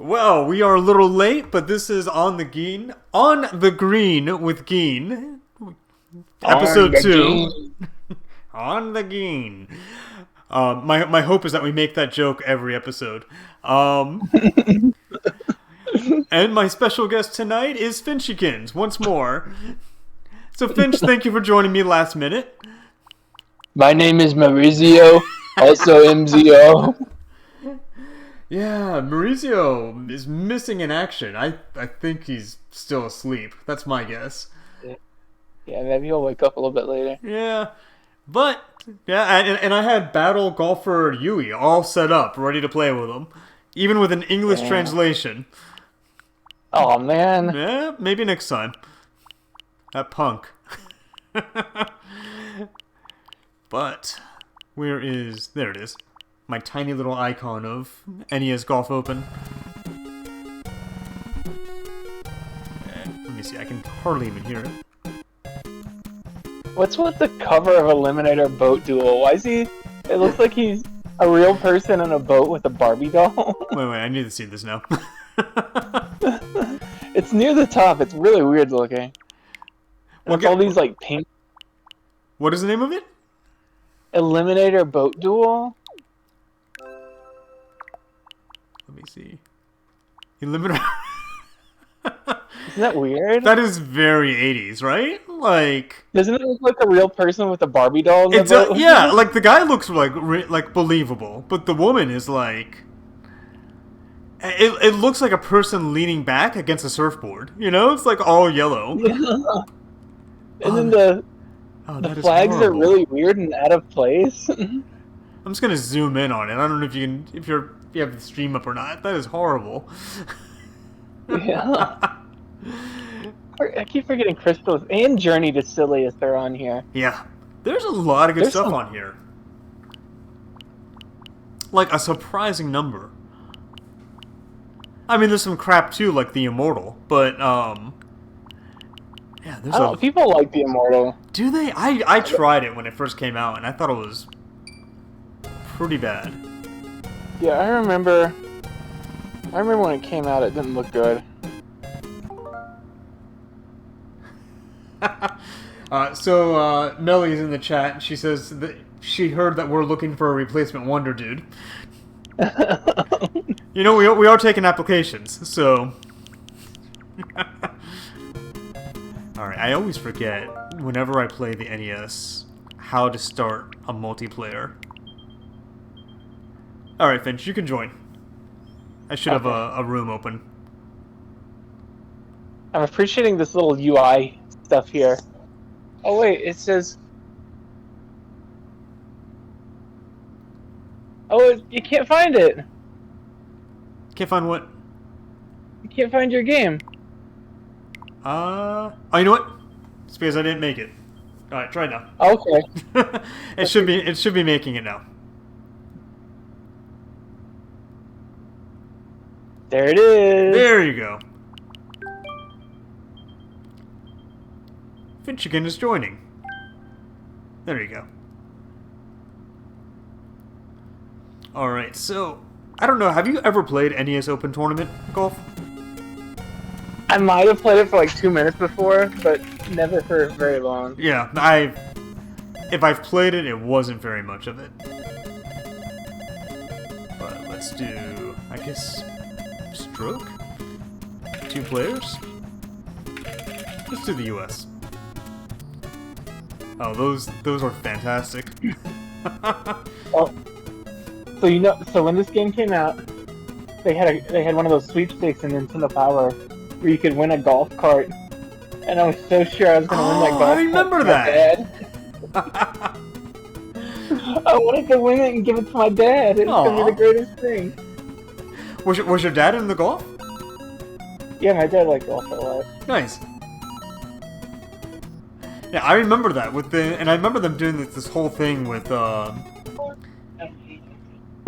Well, we are a little late, but this is on the green with Geen, episode 2. On the Geen. My hope is that we make that joke every episode. And my special guest tonight is Finchiekins once more. So Finch, thank you for joining me last minute. My name is Maurizio, also MZO. Yeah, Maurizio is missing in action. I think he's still asleep. That's my guess. Yeah, maybe he'll wake up a little bit later. Yeah, but yeah, and I had Battle Golfer Yui all set up, ready to play with him, even with an English translation. Oh man. Yeah, maybe next time. That punk. But there it is. My tiny little icon of NES Golf Open. And let me see, I can hardly even hear it. What's with the cover of Eliminator Boat Duel? Why is he... It looks like he's a real person in a boat with a Barbie doll. Wait, I need to see this now. It's near the top. It's really weird looking. With all these like pink... What is the name of it? Eliminator Boat Duel? Let me see. Eliminator... Isn't that weird? That is very 80s, right? Like... Doesn't it look like a real person with a Barbie doll? Yeah, like the guy looks like believable, but the woman is like... It looks like a person leaning back against a surfboard. You know? It's like all yellow. Yeah. And then the flags are really weird and out of place. I'm just gonna zoom in on it. I don't know if you have the stream up or not. That is horrible. Yeah. I keep forgetting Crystals and Journey to Silius are on here. Yeah. There's a lot of good stuff on here. Like a surprising number. I mean, there's some crap too, like the Immortal, but yeah, there's people like the Immortal. Do they? I tried it when it first came out, and I thought it was pretty bad. Yeah, I remember when it came out, it didn't look good. So Mellie's in the chat, and she says that she heard that we're looking for a replacement Wonder Dude. You know, we are taking applications, so... Alright, I always forget, whenever I play the NES, how to start a multiplayer. Alright, Finch, you can join. I should have a room open. I'm appreciating this little UI stuff here. Oh wait, it says... Oh, you can't find it! Can't find what? You can't find your game. Oh, you know what? It's because I didn't make it. Alright, try it now. Okay. It should be making it now. There it is! There you go. Finchiekins is joining. There you go. Alright, so... I don't know, have you ever played NES Open Tournament Golf? I might have played it for like 2 minutes before, but never for very long. Yeah, if I've played it, it wasn't very much of it. But let's do, I guess, Stroke? 2 players? Let's do the US. Oh, those are fantastic. Oh, so when this game came out, they had one of those sweepstakes in Nintendo Power where you could win a golf cart, and I was so sure I was going to win that golf cart. I remember that. I wanted to win it and give it to my dad. It was going to be the greatest thing. Was your dad in the golf? Yeah, my dad liked golf a lot. Nice. Yeah, I remember that and I remember them doing this whole thing with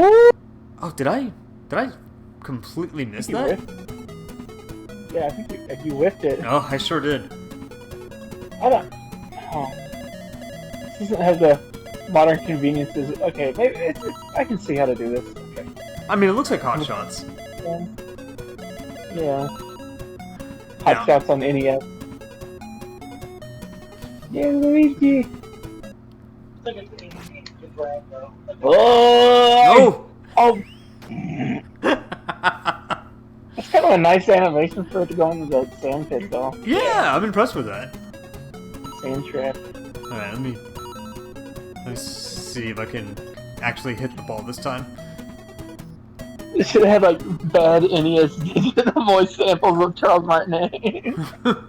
Oh, did I completely miss that? Yeah, I think you whiffed it. Oh, I sure did. Oh. This doesn't have the modern conveniences. Okay, maybe I can see how to do this. Okay. I mean, it looks like Hot Shots. Yeah. Hot shots on NES. Yeah, Luigi. Oh! Oh! It's kind of a nice animation for it to go into the sand pit, though. Yeah, I'm impressed with that. Sand trap. Alright, let me see if I can actually hit the ball this time. It should have like bad NES voice samples of Charles Martinet. Oh,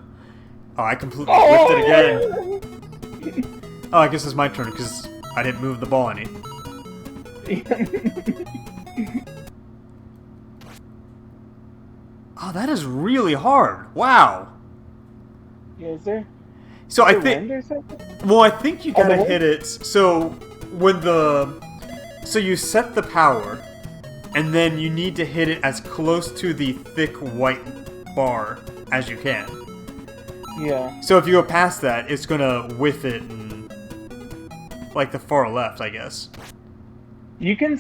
I completely whipped it again. Oh, I guess it's my turn because I didn't move the ball any. Oh, that is really hard. Wow. Yeah, is there? So I think. Well, I think you gotta hit it. So when so you set the power, and then you need to hit it as close to the thick white bar as you can. Yeah. So if you go past that, it's gonna whiff it and like the far left, I guess. You can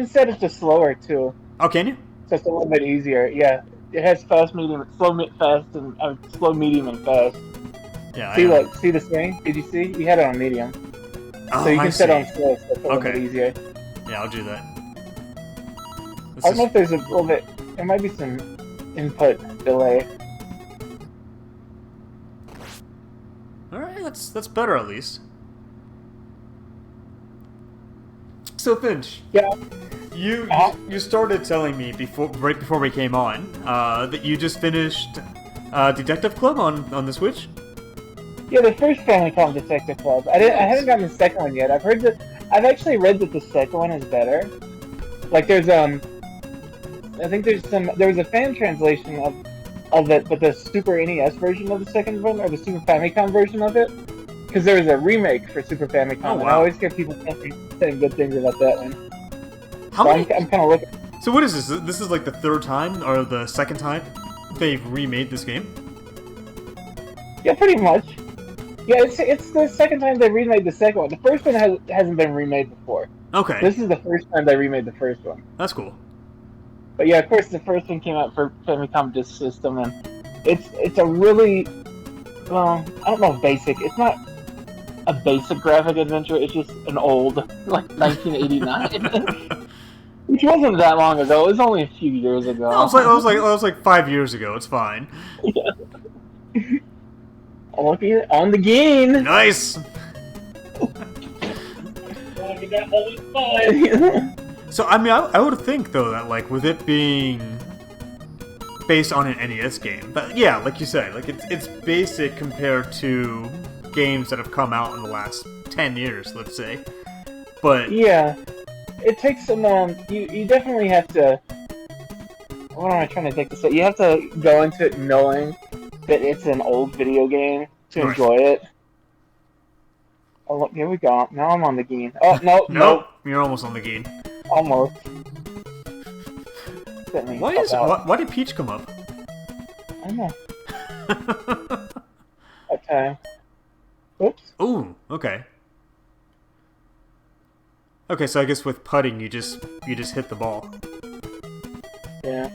set it to slower too. Oh, can you? So it's a little bit easier. Yeah. It has fast, medium, slow, fast, and slow, medium, and fast. Yeah. See the swing? Did you see? You had it on medium. Oh, so you can set it on slow. So it's a little bit easier. Yeah, I'll do that. I don't know if there's a little bit. There might be some input delay. All right, that's better at least. So Finch. Yeah. You started telling me right before we came on that you just finished Detective Club on the Switch. Yeah, the first Famicom Detective Club. I haven't gotten the second one yet. I've actually read that the second one is better. Like there's I think there was a fan translation of it, but the Super NES version of the second one, or the Super Famicom version of it, because there was a remake for Super Famicom, and I always get people saying good things about that one. I'm kind of looking. So what is this? This is like the third time or the second time they've remade this game? Yeah, pretty much. Yeah, it's the second time they remade the second one. The first one hasn't been remade before. Okay. This is the first time they remade the first one. That's cool. But yeah, of course, the first one came out for Famicom Disk System, and it's a really, well, I don't know, basic. It's not a basic graphic adventure. It's just an old, like 1989, which wasn't that long ago. It was only a few years ago. No, it was like 5 years ago. It's fine. Yeah. Looking on the Geen. Nice. So I mean, I would think though that like with it being based on an NES game, but yeah, like you said, like it's basic compared to games that have come out in the last 10 years, let's say. But yeah, it takes some. You definitely have to. What am I trying to think to say? You have to go into it knowing that it's an old video game to enjoy it. Oh, look, here we go. Now I'm on the Geen. Oh, no. Nope. You're almost on the Geen. Almost. Why did Peach come up? I don't know. Okay. Oops. Ooh, okay. Okay, so I guess with putting, you just hit the ball. Yeah.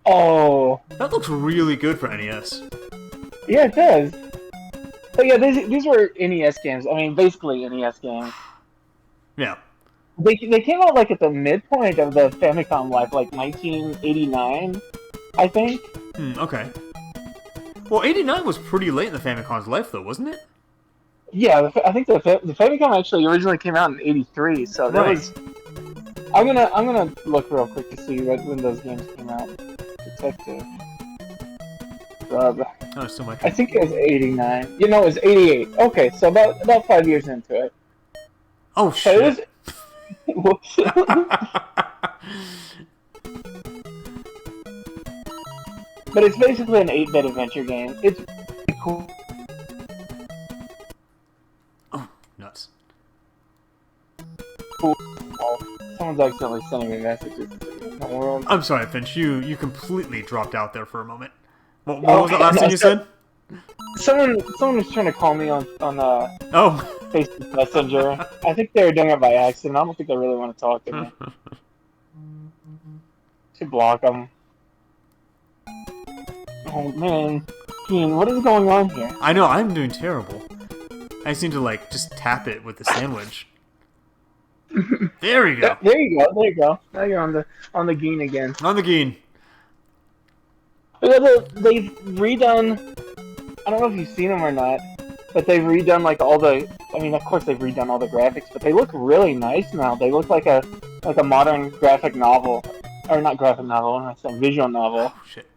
Oh. That looks really good for NES. Yeah, it does. But yeah, these were NES games. I mean, basically NES games. Yeah. They came out like at the midpoint of the Famicom life, like 1989, I think. Okay. Well, 89 was pretty late in the Famicom's life, though, wasn't it? Yeah, I think the Famicom actually originally came out in '83, so that was. I'm gonna look real quick to see when those games came out. Detective Club. Oh, so much. I think it was '89. You know, it was '88. Okay, so about 5 years into it. Oh shit! So whoops. But it's basically an 8-bit adventure game. It's pretty cool. Oh, nuts. Cool. Oh, someone's accidentally sending me messages in the world. I'm sorry, Finch. You completely dropped out there for a moment. What was the last thing you said? Someone was trying to call me on Facebook Messenger. I think they were doing it by accident. I don't think they really want to talk to me. To block them. Oh man, Geen, what is going on here? I know, I'm doing terrible. I just need to, like, just tap it with the sandwich. There we go. There you go. There you go. Now you're on the Geen again. On the Geen. They've redone. I don't know if you've seen them or not, but they've redone like all the. I mean, of course they've redone all the graphics, but they look really nice now. They look like a modern graphic novel, or not graphic novel. What am I saying? Visual novel. Oh shit.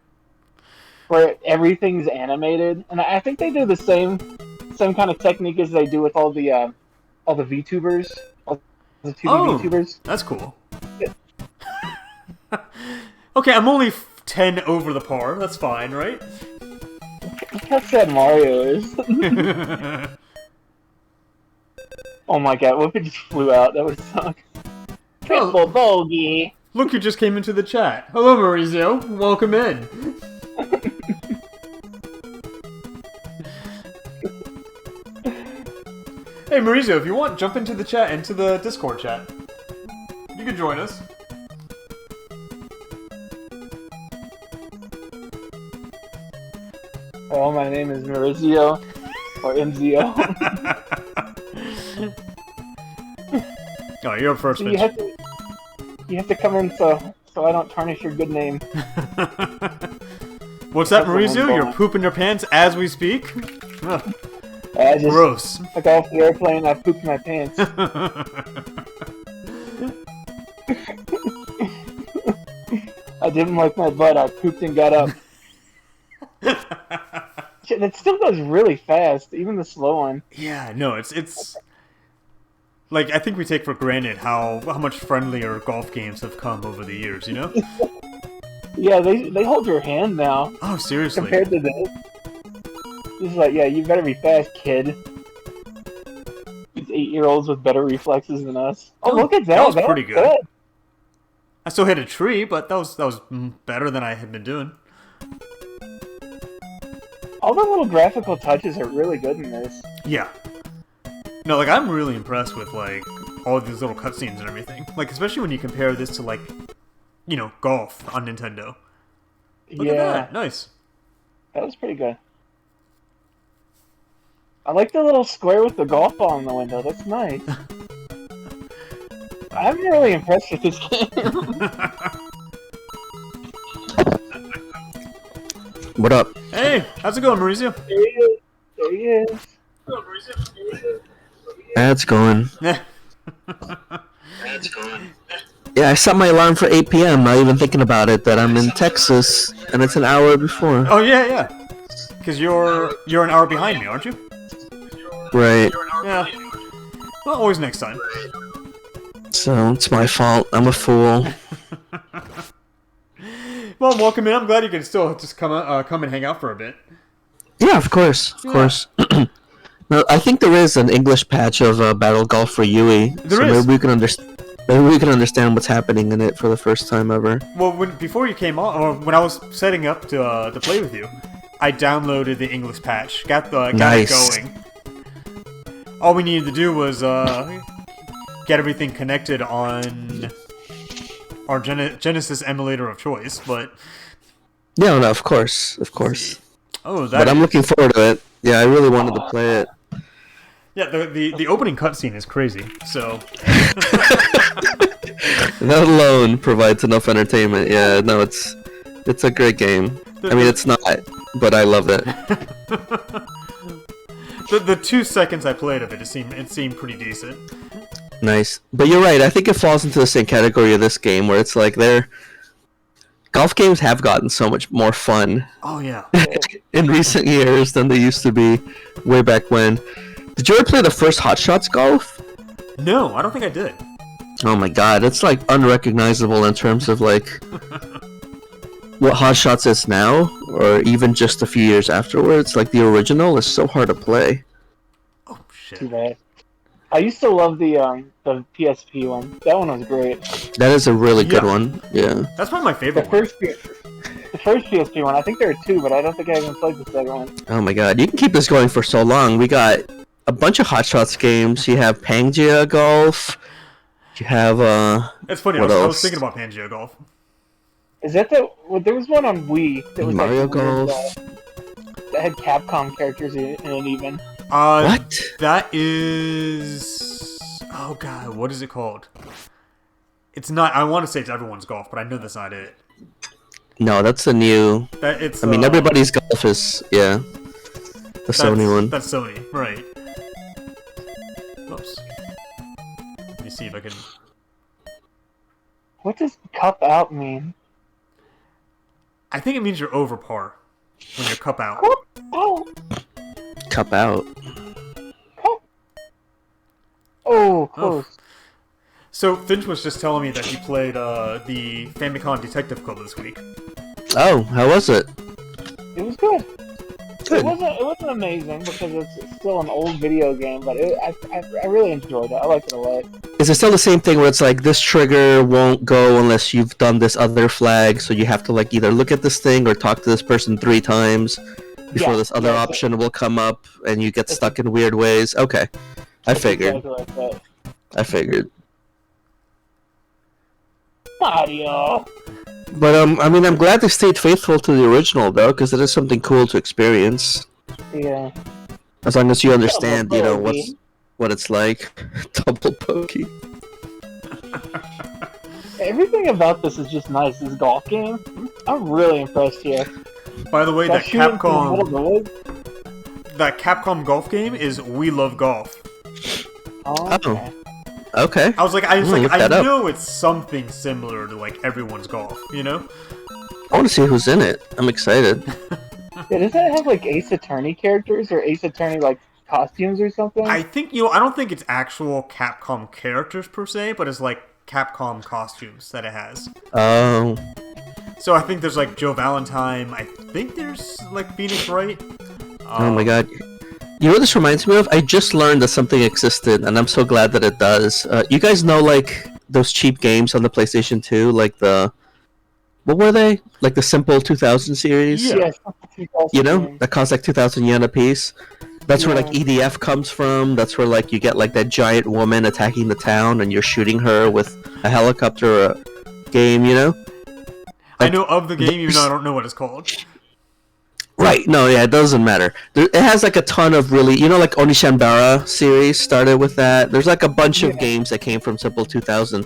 Where everything's animated, and I think they do the same kind of technique as they do with all the VTubers, all the 2D VTubers. That's cool. Yeah. Okay, I'm only 10 over the par. That's fine, right? Look how sad Mario is. Oh my god, what if it just flew out? That would suck. Triple bogey. Look who just came into the chat. Hello, Maurizio. Welcome in. Hey, Maurizio, if you want, jump into the chat, into the Discord chat. You can join us. Oh, my name is Maurizio, or MZO. Oh, you're up first, So Mitch. you have to come in so I don't tarnish your good name. What's that, That's what Maurizio? I'm You're going. pooping your pants as we speak? Ugh, I just gross. I got off the airplane, I pooped my pants. I didn't like my butt, I pooped and got up. Shit, that still goes really fast, even the slow one. Yeah, no, it's like, I think we take for granted how much friendlier golf games have come over the years, you know? Yeah, they hold your hand now, Oh, seriously. compared to this. This is like, yeah, you better be fast, kid. These 8-year-olds with better reflexes than us. Oh, look at that! That was pretty good. good. I still hit a tree, but that was better than I had been doing. All the little graphical touches are really good in this. Yeah. No, like, I'm really impressed with, like, all these little cutscenes and everything. Like, especially when you compare this to, like, you know, golf on Nintendo. Look at that. Nice. That was pretty good. I like the little square with the golf ball in the window. That's nice. I'm really impressed with this game. What up? Hey, how's it going, Maurizio? There he is. There he is. That's going. Yeah. Yeah, I set my alarm for 8 p.m. Not even thinking about it. That I'm in Texas, and it's an hour before. Oh, yeah. Because you're an hour behind me, aren't you? Right. Yeah. Well, always next time. So it's my fault. I'm a fool. Well, welcome in. I'm glad you can still just come and hang out for a bit. Yeah, of course, of course. No, I think there is an English patch of Battle Golf for Yui. There so is. Maybe we can understand what's happening in it for the first time ever. Well, before you came on, or when I was setting up to play with you, I downloaded the English patch, got Nice. it going. All we needed to do was get everything connected on our Genesis emulator of choice, but Yeah, no, of course. oh, But I'm looking forward to it. Yeah, I really wanted to play it. Yeah, the opening cutscene is crazy. So That alone provides enough entertainment. Yeah, no, it's a great game. I mean, it's not, but I love it. the 2 seconds I played of it, it seemed pretty decent. Nice. But you're right, I think it falls into the same category of this game, where it's like golf games have gotten so much more fun Oh yeah. in recent years than they used to be way back when. Did you ever play the first Hot Shots Golf? No, I don't think I did. Oh my god, it's like unrecognizable in terms of like what Hot Shots is now, or even just a few years afterwards. Like the original is so hard to play. Oh Too shit. bad. I used to love the PSP one. That one was great. That is a really good Yeah. one. Yeah. That's probably my The favorite one. first PSP one. I think there are two, but I don't think I even played the second one. Oh my god, you can keep this going for so long. We got a bunch of Hot Shots games. You have Pangea Golf. You have It's funny. I What was else? thinking about Pangea Golf. Is that the? Well, there was one on Wii that was Mario like weird, Golf. that had Capcom characters in it even. What? That is. Oh god, what is it called? It's not. I want to say it's Everyone's Golf, but I know that's not it. No, that's the new. It's. I mean, Everybody's Golf is the Sony one. That's Sony, right? Oops. Let me see if I can. What does cup out mean? I think it means you're over par when you're cup out. Oh, Cup out. cup. Oh, close. So Finch was just telling me that he played the Famicom Detective Club this week. Oh, how was it? It was good. Good. It wasn't amazing because it's still an old video game, but I really enjoyed it. I liked it a lot. Is it still the same thing where it's like this trigger won't go unless you've done this other flag, so you have to like either look at this thing or talk to this person 3 times before this other option will come up and you get stuck in weird ways? Okay. I figured. Exactly like that. I figured. Mario. But I mean, I'm glad they stayed faithful to the original though, because it is something cool to experience. Yeah. As long as you understand, you know, Double what it's like. Double pokey. Everything about this is just nice. This golf game, I'm really impressed here. By the way, that shooting from Capcom golf game is We Love Golf. Oh, okay. Okay. I was like, I look that know it's something similar to like Everyone's Golf, you know? I want to see who's in it. I'm excited. Yeah, does that have like Ace Attorney characters or Ace Attorney like costumes or something? I think I don't think it's actual Capcom characters per se, but it's like Capcom costumes that it has. Oh. So I think there's like Joe Valentine. I think there's like Phoenix Wright. Oh my god. You know what this reminds me of? I just learned that something existed, and I'm so glad that it does. You guys know, like, those cheap games on the PlayStation 2? Like the... What were they? Like the Simple 2000 series? Yeah. You know? That cost like 2,000 yen a piece? That's where, like, EDF comes from. That's where, like, you get, like, that giant woman attacking the town, and you're shooting her with a helicopter game, you know? I know of the game, even though I don't know what it's called. Right, no, yeah, it doesn't matter. It has like a ton of really, you know, like Onishanbara series started with that. There's like a bunch of games that came from Simple 2000.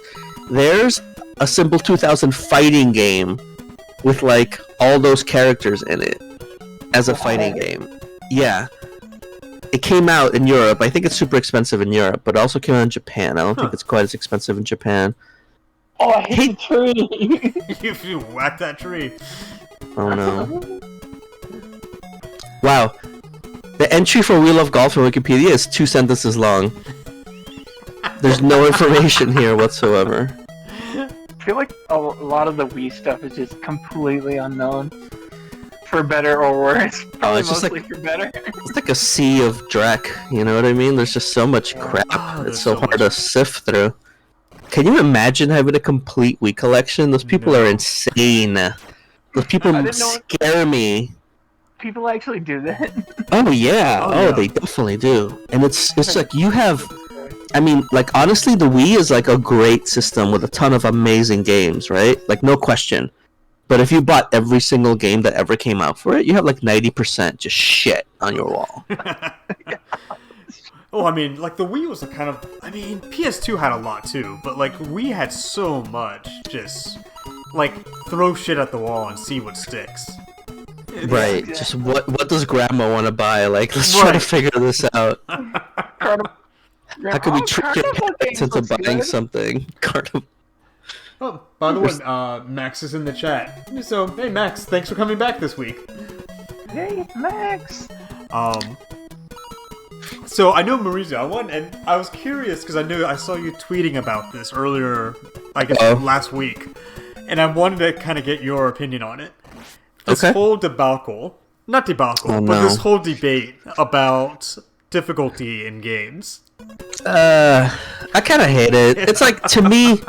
There's a Simple 2000 fighting game with like all those characters in it as a fighting game. Yeah. It came out in Europe. I think it's super expensive in Europe, but it also came out in Japan. I don't think it's quite as expensive in Japan. Oh, I hate the tree! You whack that tree. Oh no. Wow. The entry for We Love Golf on Wikipedia is 2 sentences long. There's no information here whatsoever. I feel like a lot of the Wii stuff is just completely unknown. For better or worse. Probably it's just mostly like, for better. It's like a sea of dreck, you know what I mean? There's just so much crap. It's so hard to sift through. Can you imagine having a complete Wii collection? Those people are insane. Those people scare me. People actually do that. Oh yeah. Oh, they definitely do. And it's like you have. I mean, like honestly, the Wii is like a great system with a ton of amazing games, right? Like no question. But if you bought every single game that ever came out for it, you have like 90% just shit on your wall. Oh, I mean, like the Wii was a kind of. I mean, PS2 had a lot too, but like Wii had so much. Just like throw shit at the wall and see what sticks. Right. Just what does Grandma want to buy? Like, let's try to figure this out. How can we trick your parents into buying something? Oh, by the way, Max is in the chat. So, hey Max, thanks for coming back this week. Hey, Max. So I know Maurizio, and I was curious because I saw you tweeting about this earlier, I guess last week, and I wanted to kind of get your opinion on it. This whole debacle, not debacle, but this whole debate about difficulty in games. I kind of hate it. It's like, to me,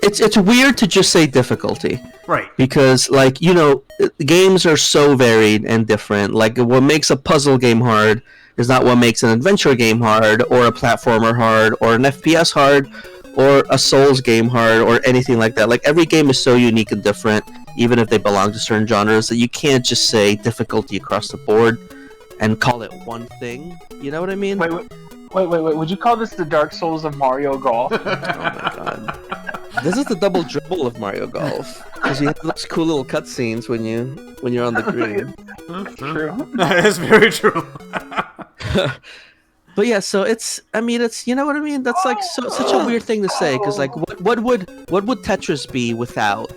it's weird to just say difficulty. Right. Because, like, you know, games are so varied and different. Like, what makes a puzzle game hard is not what makes an adventure game hard, or a platformer hard, or an FPS hard, or a Souls game hard, or anything like that. Like, every game is so unique and different. even if they belong to certain genres. That you can't just say difficulty across the board and call it one thing. You know what I mean? Wait. Would you call this the Dark Souls of Mario Golf? Oh my god. This is the double dribble of Mario Golf. Because you have those cool little cutscenes when you're on the green. That's true. That is very true. But yeah, so it's you know what I mean? That's like such a weird thing to say, because like what would Tetris be without,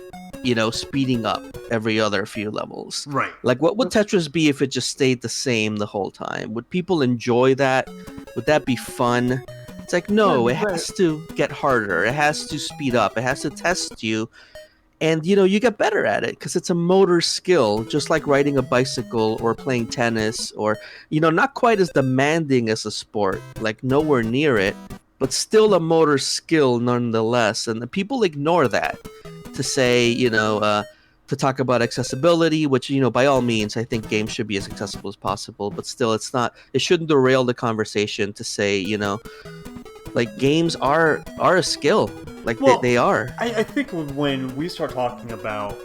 speeding up every other few levels? Right. Like what would Tetris be if it just stayed the same the whole time? Would people enjoy that? Would that be fun? It's like, no, it has to get harder. It has to speed up. It has to test you. And, you get better at it because it's a motor skill, just like riding a bicycle or playing tennis or, not quite as demanding as a sport, like nowhere near it, but still a motor skill nonetheless. And the people ignore that to say, to talk about accessibility, which, by all means, I think games should be as accessible as possible, but still it shouldn't derail the conversation to say, like games are a skill. Like they are. I think when we start talking about,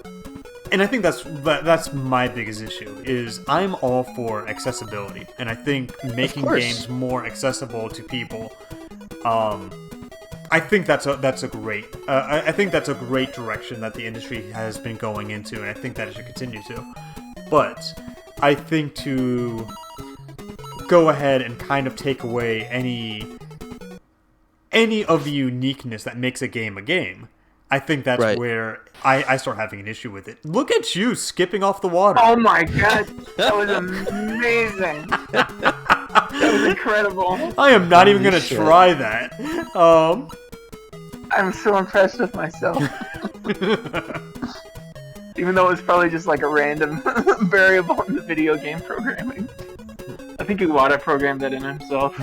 and I think that's my biggest issue, is I'm all for accessibility, and I think making games more accessible to people. I think that's a great. I think that's a great direction that the industry has been going into, and I think that it should continue to. But I think to go ahead and kind of take away any of the uniqueness that makes a game, I think that's where I start having an issue with it. Look at you skipping off the water. Oh my god, that was amazing. That was incredible. I am not even going to try that. I'm so impressed with myself. Even though it's probably just like a random variable in the video game programming. I think Iwata programmed that in himself.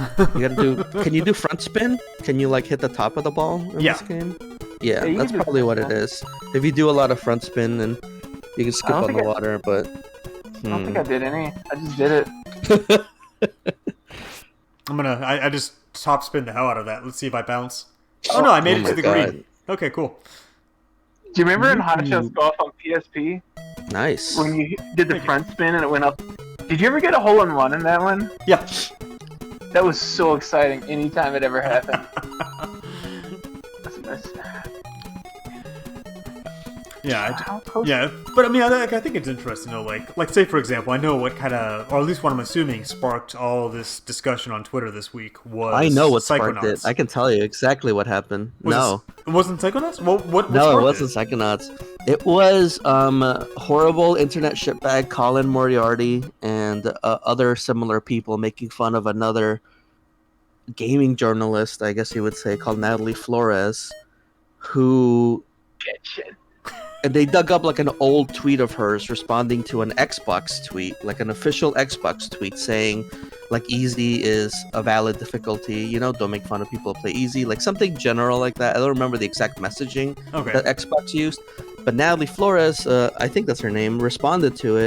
Can you do front spin? Can you like hit the top of the ball in this game? Yeah, that's probably what it is. If you do a lot of front spin, then you can skip on the water, but... I don't think I did any. I just did it. I just top spin the hell out of that. Let's see if I bounce. Oh no, I made it to the green. Okay, cool. Do you remember in Hot Shots Golf on PSP? Nice. When you did the front spin and it went up. Did you ever get a hole-in-one in that one? Yeah. That was so exciting anytime it ever happened. Yeah, but I mean, I think it's interesting to like say for example, I know what kind of, or at least what I'm assuming sparked all this discussion on Twitter this week was. I know what sparked it. I can tell you exactly what happened. It wasn't Psychonauts? What no, it wasn't Psychonauts. It was horrible internet shitbag Colin Moriarty and other similar people making fun of another gaming journalist, I guess you would say, called Natalie Flores, who. Shit. And they dug up like an old tweet of hers responding to an Xbox tweet, like an official Xbox tweet saying like easy is a valid difficulty, don't make fun of people who play easy, like something general like that. I don't remember the exact messaging that Xbox used, but Natalie Flores, I think that's her name, replied to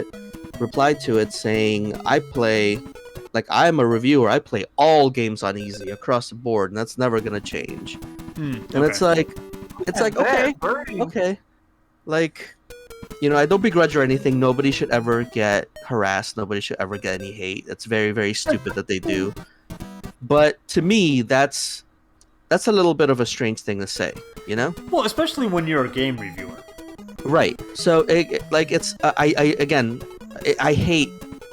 it saying, I'm a reviewer, I play all games on easy across the board, and that's never gonna change. And it's like okay. Like, I don't begrudge or anything. Nobody should ever get harassed. Nobody should ever get any hate. It's very, very stupid that they do. But to me, that's a little bit of a strange thing to say, Well, especially when you're a game reviewer. Right. So,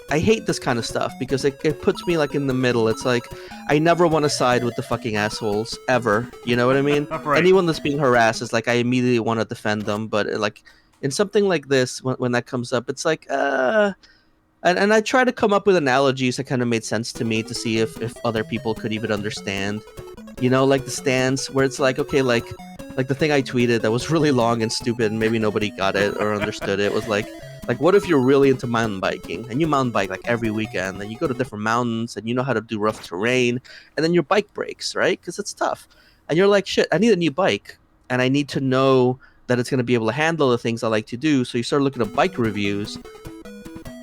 I hate this kind of stuff because it puts me like in the middle. It's like I never want to side with the fucking assholes ever. You know what I mean? Right. Anyone that's being harassed is like I immediately want to defend them. But like in something like this, when that comes up, it's like and I try to come up with analogies that kind of made sense to me to see if other people could even understand. Like the stance where it's like okay, like the thing I tweeted that was really long and stupid and maybe nobody got it or understood it was like what if you're really into mountain biking and you mountain bike like every weekend and you go to different mountains and you know how to do rough terrain and then your bike breaks, right? Because it's tough. And you're like, shit, I need a new bike and I need to know that it's going to be able to handle the things I like to do. So you start looking at bike reviews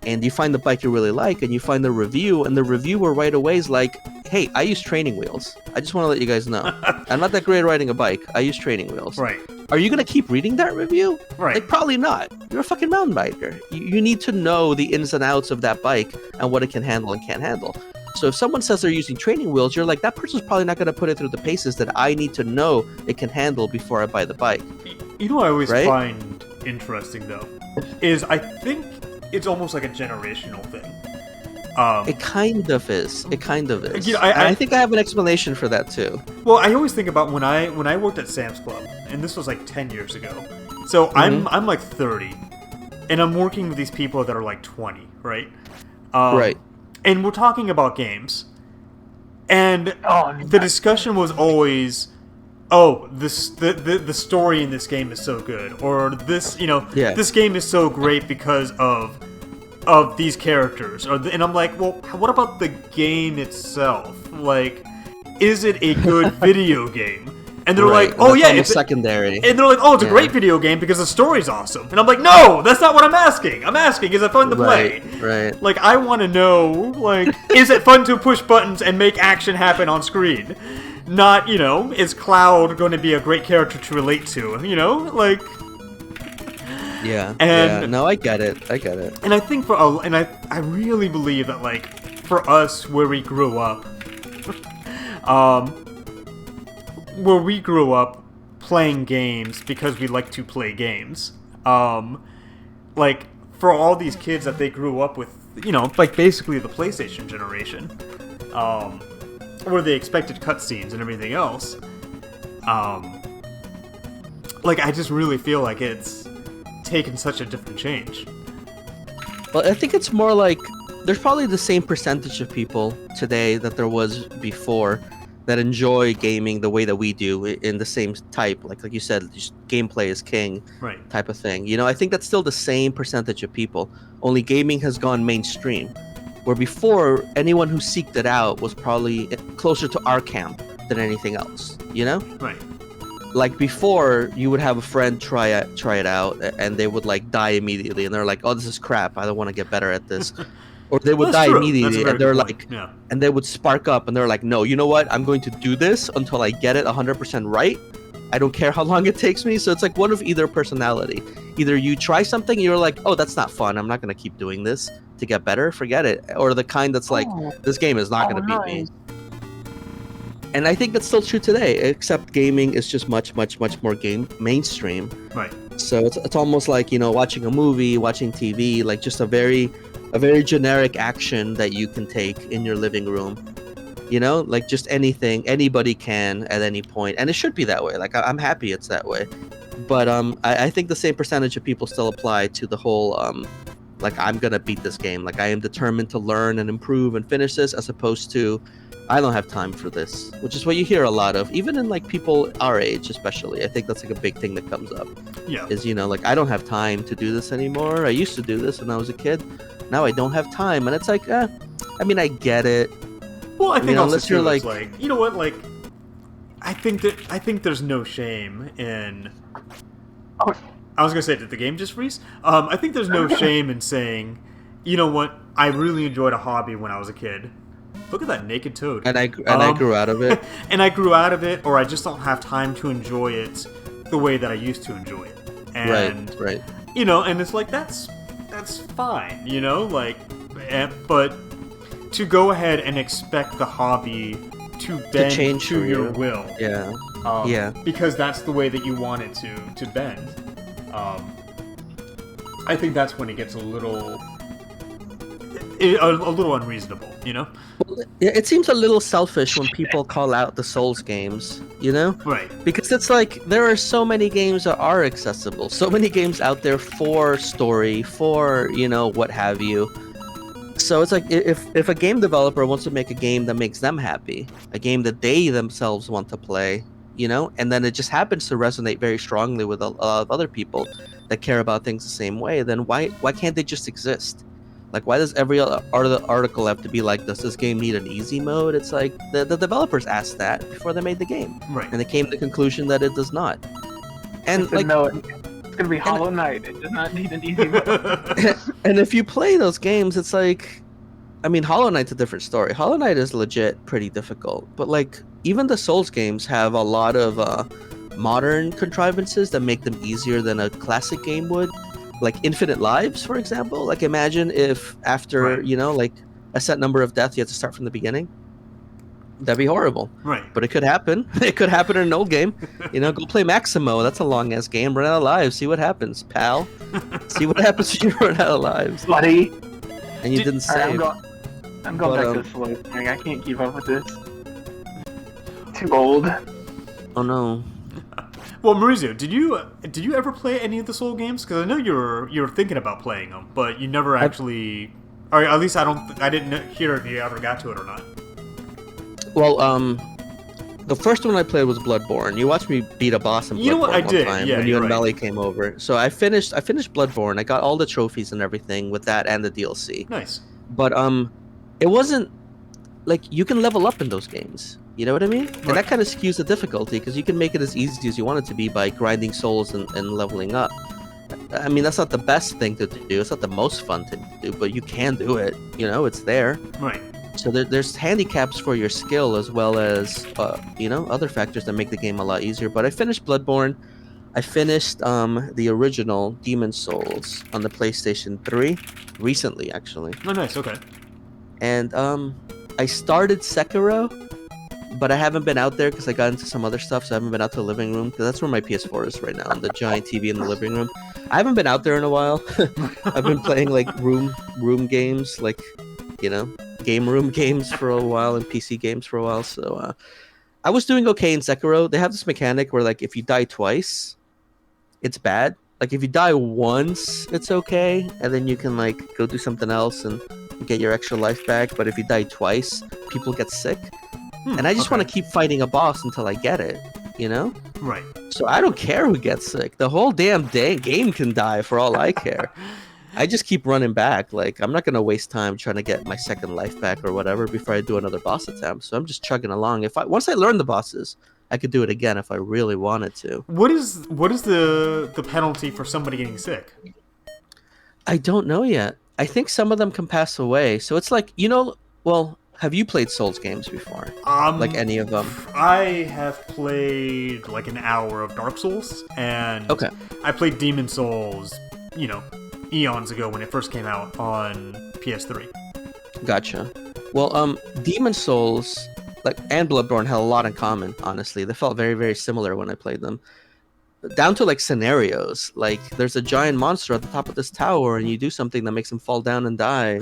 and you find the bike you really like and you find the review and the reviewer right away is like, hey, I use training wheels. I just want to let you guys know. I'm not that great at riding a bike. I use training wheels. Right. are you gonna keep reading that review? Right. Like, probably not. You're a fucking mountain biker. You need to know the ins and outs of that bike and what it can handle and can't handle. So if someone says they're using training wheels, you're like, that person's probably not gonna put it through the paces that I need to know it can handle before I buy the bike. You know what I always Right? find interesting, though, is I think it's almost like a generational thing. It kind of is. It kind of is. You know, And I think I have an explanation for that too. Well, I always think about when I worked at Sam's Club, and this was like 10 years ago. So I'm like 30, and I'm working with these people that are like 20, right? Right. And we're talking about games, and the discussion was always, oh, the story in this game is so good, or this, this game is so great because of these characters, and I'm like, well, what about the game itself? Like, is it a good video game? And they're like, oh yeah, it's secondary. And they're like, oh, it's a great video game because the story's awesome. And I'm like, no, that's not what I'm asking. I'm asking, is it fun to play? Right. Like, I want to know, like, is it fun to push buttons and make action happen on screen? Not, is Cloud going to be a great character to relate to? Like. Yeah. And no, I get it. And I think I really believe that, like, for us, where we grew up, playing games because we like to play games, like, for all these kids that they grew up with, like, basically the PlayStation generation, where they expected cutscenes and everything else, like, I just really feel like it's taken such a different change. Well, I think it's more like there's probably the same percentage of people today that there was before that enjoy gaming the way that we do, in the same type, like you said, just gameplay is king, right, type of thing. I think that's still the same percentage of people, only gaming has gone mainstream, where before anyone who seeked it out was probably closer to our camp than anything else, right. Like, before, you would have a friend try it out, and they would, like, die immediately, and they're like, oh, this is crap, I don't want to get better at this. Or they would die immediately, and they're like, and they would spark up, and they're like, no, you know what, I'm going to do this until I get it 100% right. I don't care how long it takes me. So it's like one of either personality. Either you try something, and you're like, oh, that's not fun, I'm not going to keep doing this to get better, forget it. Or the kind that's like, this game is not going to beat me. And I think that's still true today, except gaming is just much, much, much more mainstream. Right. So it's almost like, watching a movie, watching TV, like just a very generic action that you can take in your living room. Like just anything, anybody can at any point. And it should be that way. Like, I'm happy it's that way. But I think the same percentage of people still apply to the whole, like, I'm going to beat this game. Like, I am determined to learn and improve and finish this, as opposed to, I don't have time for this, which is what you hear a lot of, even in, like, people our age, especially. I think that's, like, a big thing that comes up. Yeah. Is, like, I don't have time to do this anymore. I used to do this when I was a kid. Now I don't have time. And it's like, I mean, I get it. Well, I think also, unless you're like, you know what, like, I think there's no shame in. I was gonna say, did the game just freeze? I think there's no shame in saying, you know what, I really enjoyed a hobby when I was a kid. Look at that naked toad. And I grew out of it. And I grew out of it, or I just don't have time to enjoy it the way that I used to enjoy it. And, right. And it's like, that's fine, like, but to go ahead and expect the hobby to bend to your will. Yeah. Because that's the way that you want it to bend. I think that's when it gets a little unreasonable, Well, it seems a little selfish when people call out the Souls games, Right. Because it's like, there are so many games that are accessible, so many games out there for story, for, what have you. So it's like, if a game developer wants to make a game that makes them happy, a game that they themselves want to play, and then it just happens to resonate very strongly with a lot of other people that care about things the same way, then why can't they just exist? Like, why does every other article have to be like, does this game need an easy mode? It's like, the developers asked that before they made the game. Right. And they came to the conclusion that it does not. And like, no, it's going to be Hollow Knight. It does not need an easy mode. And if you play those games, it's like, I mean, Hollow Knight's a different story. Hollow Knight is legit pretty difficult. But, like, even the Souls games have a lot of modern contrivances that make them easier than a classic game would, like infinite lives, for example. Like imagine if after Right. you know like a set number of deaths, you have to start from the beginning. That'd be horrible. Right. But it could happen. It could happen in an old game. You know, go play Maximo. That's a long ass game. Run out of lives. See what happens, pal. See what happens when you run out of lives. Buddy. And you didn't Alright, save. I'm going back to the slow thing. I can't keep up with this. Too old. Oh no. Well, Maurizio, did you ever play any of the Soul games? Because I know you were thinking about playing them, but you never actually, or at least I didn't hear if you ever got to it or not. Well, the first one I played was Bloodborne. You watched me beat a boss in Bloodborne. You know what? I did, time yeah, when you you're and right. Melly came over. So I finished Bloodborne. I got all the trophies and everything with that and the DLC. Nice. But it wasn't like you can level up in those games. You know what I mean? And that kind of skews the difficulty because you can make it as easy as you want it to be by grinding souls and leveling up. I mean, that's not the best thing to do. It's not the most fun thing to do, but you can do it. You know, it's there. Right. So there's handicaps for your skill as well as other factors that make the game a lot easier. But I finished Bloodborne. I finished the original Demon Souls on the PlayStation 3 recently, actually. Oh, nice. Okay. And I started Sekiro, but I haven't been out there because I got into some other stuff, so I haven't been out to the living room because that's where my PS4 is right now, the giant TV in the living room. I haven't been out there in a while. I've been playing like room games, like game room games for a while and PC games for a while. So I was doing okay in Sekiro. They have this mechanic where like if you die twice, it's bad. Like if you die once, it's okay, and then you can like go do something else and get your extra life back. But if you die twice, people get sick. And I just want to keep fighting a boss until I get it, you know? Right. So I don't care who gets sick. The whole damn game can die for all I care. I just keep running back. Like, I'm not going to waste time trying to get my second life back or whatever before I do another boss attempt. So I'm just chugging along. Once I learn the bosses, I could do it again if I really wanted to. What is the penalty for somebody getting sick? I don't know yet. I think some of them can pass away. So it's like, well, have you played Souls games before? Like any of them? I have played like an hour of Dark Souls, and I played Demon Souls, eons ago when it first came out on PS3. Gotcha. Well, Demon Souls and Bloodborne had a lot in common, honestly. They felt very, very similar when I played them. Down to like scenarios. Like there's a giant monster at the top of this tower and you do something that makes him fall down and die.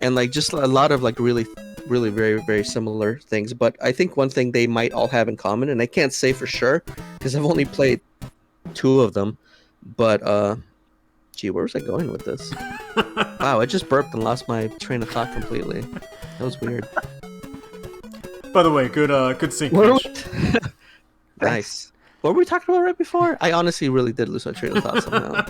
And like just a lot of like really, really very, very similar things. But I think one thing they might all have in common, and I can't say for sure because I've only played 2 of them, but gee, where was I going with this? Wow, I just burped and lost my train of thought completely. That was weird. By the way, good syncage. Nice. What were we talking about right before? I honestly really did lose my train of thought somehow.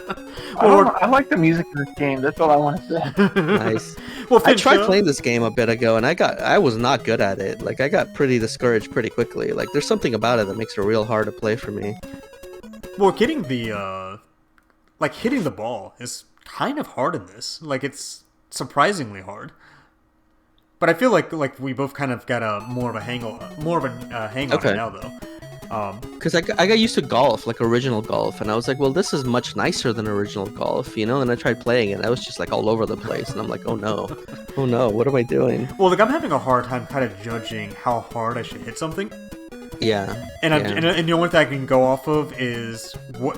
I like the music in this game. That's all I want to say. Nice. Well, I tried playing this game a bit ago, and I was not good at it. Like, I got pretty discouraged pretty quickly. Like, there's something about it that makes it real hard to play for me. Well, getting the hitting the ball is kind of hard in this. Like, it's surprisingly hard. But I feel like we both kind of got more of a hang on it now, though. Because I got used to golf, like original golf, and I was like, well, this is much nicer than original golf, And I tried playing it, and I was just like all over the place, and I'm like, oh no, what am I doing? Well, like I'm having a hard time kind of judging how hard I should hit something. Yeah. And the only thing I can go off of is what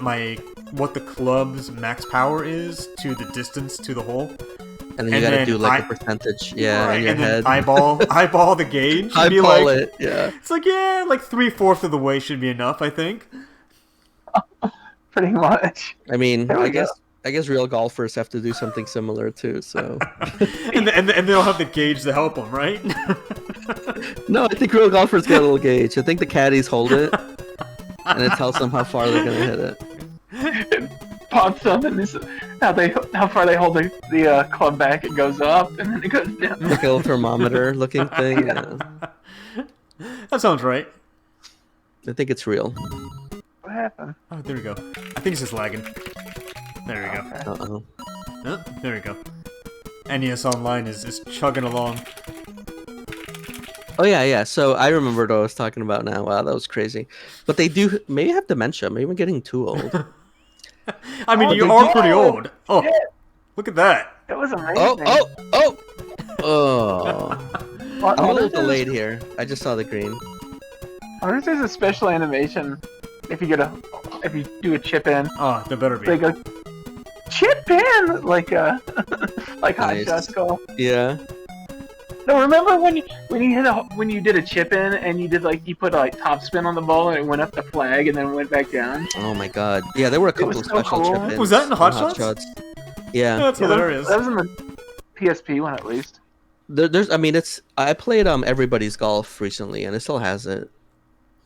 the club's max power is to the distance to the hole. And then you gotta do like a percentage, in your and head. then eyeball the gauge. Eyeball it, yeah. It's like, yeah, like 3/4 of the way should be enough, I think. Pretty much. I mean, I guess real golfers have to do something similar too. So. and they'll have the gauge to help them, right? No, I think real golfers get a little gauge. I think the caddies hold it, and it tells them how far they're gonna hit it. It pops up, and this how far they hold the club back. It goes up, and then it goes down. Like a little thermometer looking thing. Yeah. That sounds right. I think it's real. What happened? Oh, there we go. I think it's just lagging. There we go. Uh-oh. Oh, there we go. NES Online is chugging along. Oh yeah, yeah. So I remembered what I was talking about now. Wow, that was crazy. But they do maybe have dementia. Maybe I'm getting too old. I mean, Oh, you they are did. pretty old. Oh, Shit, look at that. that was Oh, amazing. oh, oh, oh! Well, I'm a little there's delayed here. I just saw the green. There's a special animation if you do a chip in. Oh, there better be. They go chip in like like Hot Nice. Shots call. Yeah. No, remember when you did a chip in and you put like top spin on the ball and it went up the flag and then went back down. Oh my god. Yeah, there were a couple was of so special cool. chip-ins. Was that in Hot on Shots? Yeah. That's hilarious. That was in the PSP one at least. There's. I mean, I played Everybody's Golf recently, and it still has it.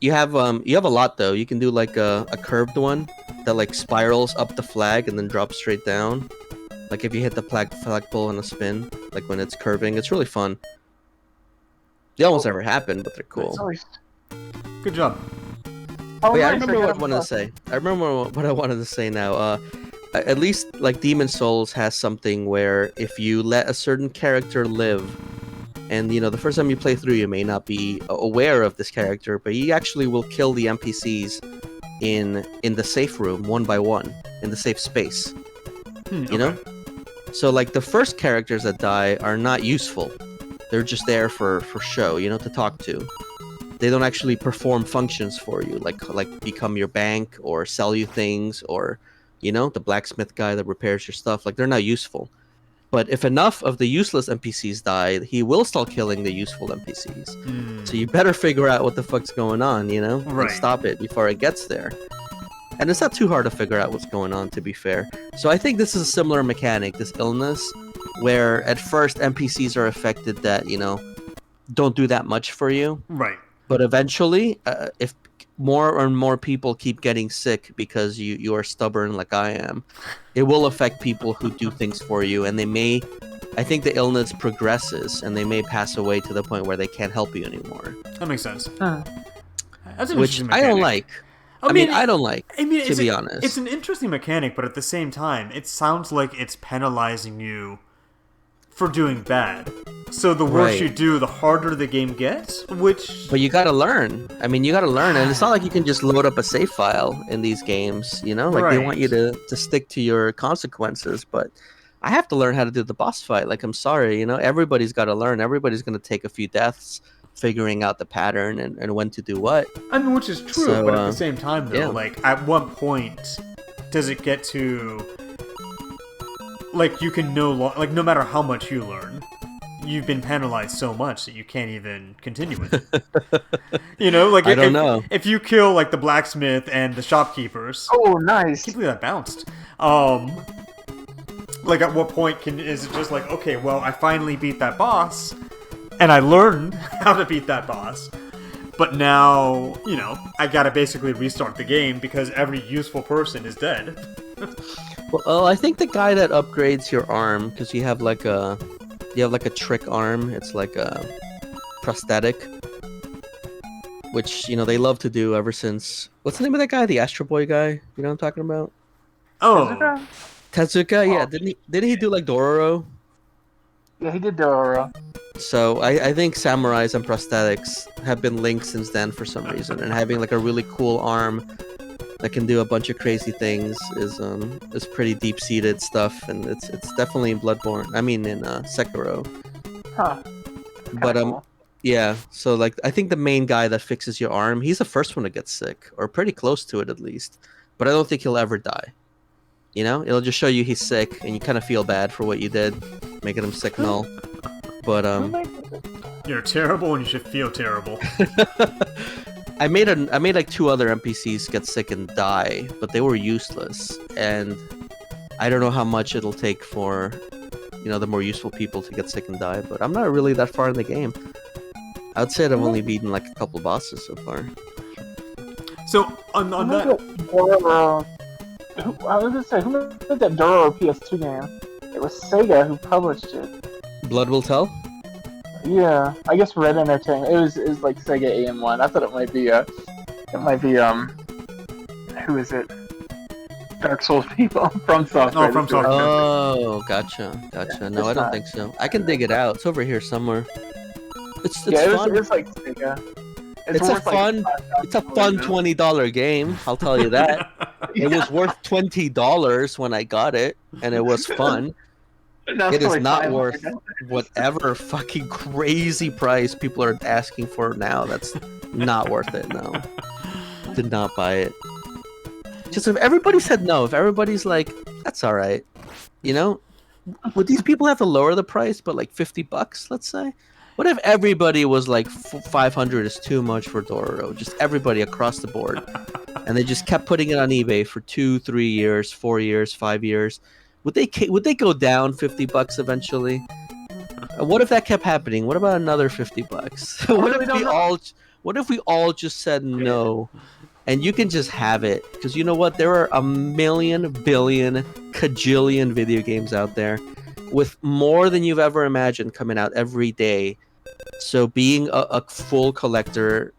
You have a lot though. You can do like a curved one that like spirals up the flag and then drops straight down. Like if you hit the flagpole on a spin, like when it's curving, it's really fun. They almost never happen, but they're cool. It's always- Good job. Oh, But yeah, I nice, remember what I got wanted to say. I remember what I wanted to say now. At least like Demon Souls has something where if you let a certain character live, and you know the first time you play through, you may not be aware of this character, but you actually will kill the NPCs in the safe room one by one in the safe space. You know, so like the first characters that die are not useful. They're just there for show, you know, to talk to. They don't actually perform functions for you, like become your bank or sell you things, or you know, the blacksmith guy that repairs your stuff. Like they're not useful. But if enough of the useless NPCs die, he will start killing the useful NPCs. So you better figure out what the fuck's going on, you know, Right. and stop it before it gets there. And it's not too hard to figure out what's going on, to be fair. So I think this is a similar mechanic, this illness, where at first NPCs are affected that, you know, don't do that much for you. Right. But eventually, if more and more people keep getting sick because you are stubborn like I am, it will affect people who do things for you. And they may, I think the illness progresses and they may pass away to the point where they can't help you anymore. That makes sense. Huh. That's an Which interesting I don't mechanic. like. I mean, I don't like, to it's be a- honest. It's an interesting mechanic, but at the same time, it sounds like it's penalizing you for doing bad. So the worse Right. you do, the harder the game gets, which... But you gotta learn. I mean, you gotta learn, and it's not like you can just load up a save file in these games, you know? Like, they want you to stick to your consequences, but I have to learn how to do the boss fight. Like, I'm sorry, you know? Everybody's gotta learn. Everybody's gonna take a few deaths figuring out the pattern and when to do what. I mean, which is true, So, but at the same time, though, yeah. like, at what point does it get to... Like, you can no matter how much you learn, you've been penalized so much that you can't even continue with it. You know, like I don't know. If you kill like the blacksmith and the shopkeepers, Oh, nice. I can't believe that bounced. Like at what point is it just like, okay, well, I finally beat that boss, and I learned how to beat that boss, but now, you know, I gotta basically restart the game because every useful person is dead. Well, I think the guy that upgrades your arm, because you have like a trick arm. It's like a prosthetic, which, you know, they love to do ever since. What's the name of that guy? The Astro Boy guy. You know what I'm talking about? Oh, Tezuka. Yeah, Oh. didn't he do like Dororo? Yeah, he did Dororo. So I think samurais and prosthetics have been linked since then for some reason, and having like a really cool arm that can do a bunch of crazy things is pretty deep seated stuff, and it's definitely in Bloodborne. I mean in Sekiro. Huh. But Cool. yeah. So like I think the main guy that fixes your arm, he's the first one to get sick, or pretty close to it at least. But I don't think he'll ever die. You know, it'll just show you he's sick, and you kind of feel bad for what you did, making him sick and all. But you're terrible and you should feel terrible. I made like 2 other NPCs get sick and die, but they were useless, and I don't know how much it'll take for, you know, the more useful people to get sick and die. But I'm not really that far in the game. I'd say I've only beaten like a couple bosses so far. So on that, Dororo. I was gonna say, who made that Dororo PS2 game? It was Sega who published it. Blood Will Tell? Yeah, I guess Red Entertainment. It was like Sega AM1. I thought it might be who is it? Dark Souls people from Software. Oh, From Software. Oh, gotcha. No, it's I don't not. think so. I can dig it out. It's over here somewhere. It's yeah, fun. it's like Sega. It's a worth, fun. Like, It's a fun $20 game. I'll tell you that. It was worth $20 when I got it, and it was fun. It is not worth whatever fucking crazy price people are asking for now. That's not worth it. No, did not buy it. Just if everybody said no, if everybody's like, that's all right, you know, would these people have to lower the price, but like $50, let's say? What if everybody was like 500 is too much for Dororo? Just everybody across the board, and they just kept putting it on eBay for 2, 3 years, 4 years, 5 years. Would they go down $50 eventually? What if that kept happening? What about another $50? What if we all just said no, and you can just have it? Because you know what? There are a million, billion, cajillion video games out there with more than you've ever imagined coming out every day. So being a full collector,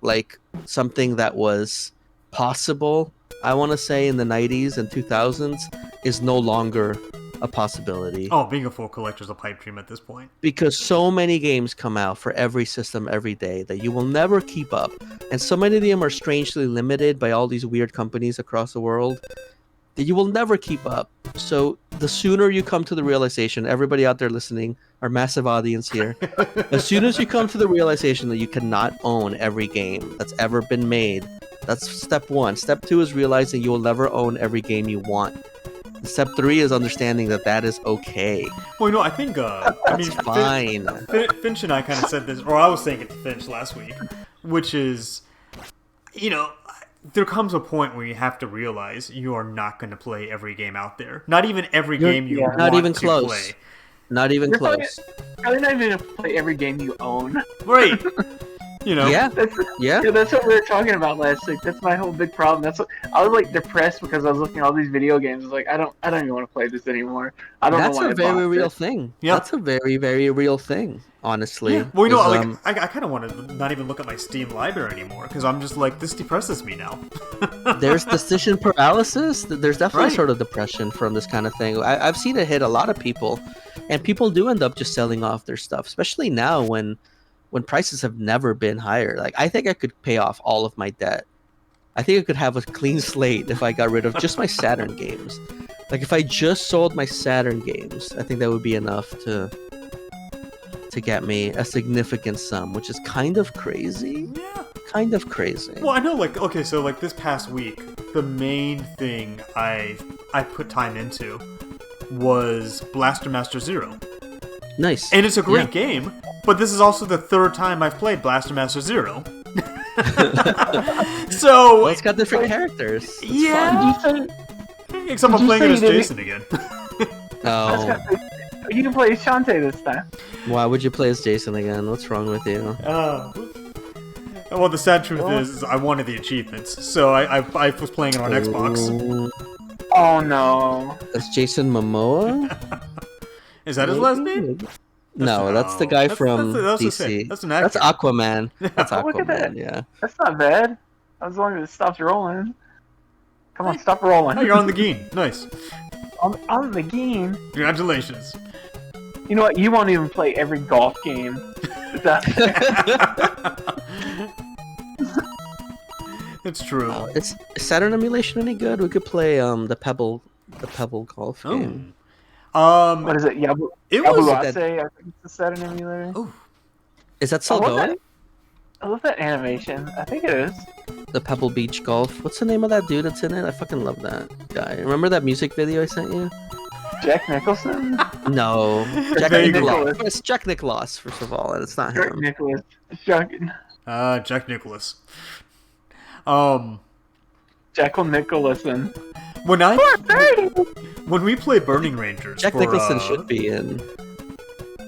like something that was possible, I want to say in the 90s and 2000s, is no longer a possibility. Oh, being a full collector is a pipe dream at this point. Because so many games come out for every system every day that you will never keep up. And so many of them are strangely limited by all these weird companies across the world that you will never keep up. So the sooner you come to the realization, everybody out there listening, our massive audience here, as soon as you come to the realization that you cannot own every game that's ever been made, that's step 1. Step 2 is realizing you will never own every game you want. Step 3 is understanding that that is okay. Well, you know, I think, fine. Finch and I kind of said this, or I was saying it to Finch last week, which is, you know, there comes a point where you have to realize you are not going to play every game out there. Not even every game you want not even to close. play. Not even close. Probably not even going to play every game you own. Right. You know? Yeah. Yeah, that's what we were talking about last week. That's my whole big problem. That's what I was like depressed because I was looking at all these video games. I was like, I don't even want to play this anymore. I don't know why. That's a very real thing. Yeah. That's a very, very real thing, honestly. Yeah. Well, you know, like I kind of want to not even look at my Steam library anymore because I'm just like, this depresses me now. There's decision paralysis. There's definitely sort of depression from this kind of thing. I've seen it hit a lot of people, and people do end up just selling off their stuff, especially now when prices have never been higher. Like, I think I could pay off all of my debt. I think I could have a clean slate if I got rid of just my Saturn games. Like, if I just sold my Saturn games, I think that would be enough to get me a significant sum, which is kind of crazy. Yeah. Kind of crazy. Well, I know, like, okay, so, like, this past week, the main thing I put time into was Blaster Master Zero. Nice. And it's a great game, but this is also the 3rd time I've played Blaster Master Zero. So... Well, it's got different characters. It's fun. Except I'm playing it as Jason again. Oh. You can play Shantae this time. Why would you play as Jason again? What's wrong with you? Well, the sad truth is I wanted the achievements, so I was playing it on Xbox. Oh no. That's Jason Momoa? Is that his last name? No, that's the guy from DC. That's an actor. That's Aquaman. That's Aquaman, look at that. Yeah. That's not bad. As long as it stops rolling. Come on, stop rolling. Oh, you're on the Geen. Nice. On the Geen? Congratulations. You know what? You won't even play every golf game. It's true. Is Saturn emulation any good? We could play the Pebble golf game. What is it? It was I think it's the Saturn emulator. Oh, is that still going? I love that animation. I think it is. The Pebble Beach Golf. What's the name of that dude that's in it? I fucking love that guy. Remember that music video I sent you? Jack Nicholson? No. Jack Nicklaus. It's Jack Nicklaus, first of all, and it's not him. Nicholas. Jack Nicklaus. Jackal Nicholson. When we play Burning Rangers, Jack Nicholson should be in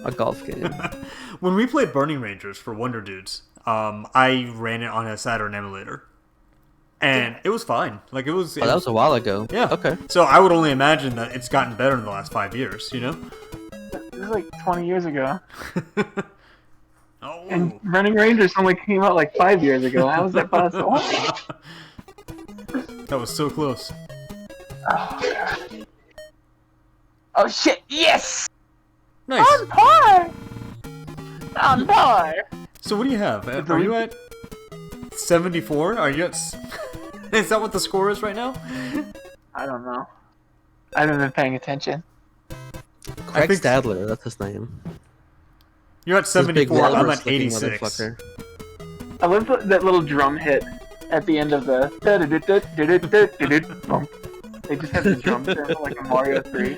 a golf game. When we played Burning Rangers for Wonder Dudes, I ran it on a Saturn emulator, and it was fine. Like that was a while ago. Yeah. Okay. So I would only imagine that it's gotten better in the last 5 years. You know. It was like 20 years ago. Oh. And Running Rangers only came out like 5 years ago. How was that possible? That was so close. Oh, God. Oh shit! Yes. Nice. On par. Oh no! So what do you have? Are you at 74? Are you at... Is that what the score is right now? I don't know. I haven't been paying attention. Craig Stadler, that's his name. You're at This big 74, I'm walrus at looking 86. motherfucker. I love that little drum hit at the end of the. They just have the drum sample like in Mario 3.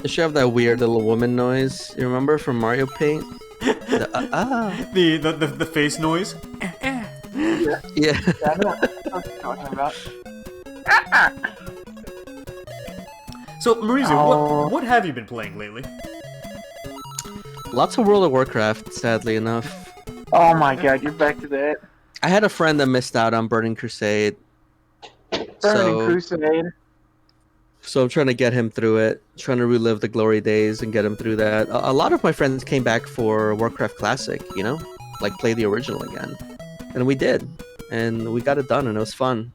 They should have that weird little woman noise. You remember from Mario Paint? The face noise. Yeah. Yeah. I know what you're talking about. So, Maurizio, Oh. what have you been playing lately? Lots of World of Warcraft, sadly enough. Oh my god, you're back to that. I had a friend that missed out on Burning Crusade. Burning Crusade. So I'm trying to get him through it, trying to relive the glory days and get him through that. A lot of my friends came back for Warcraft Classic, you know, like play the original again. And we did. And we got it done and it was fun.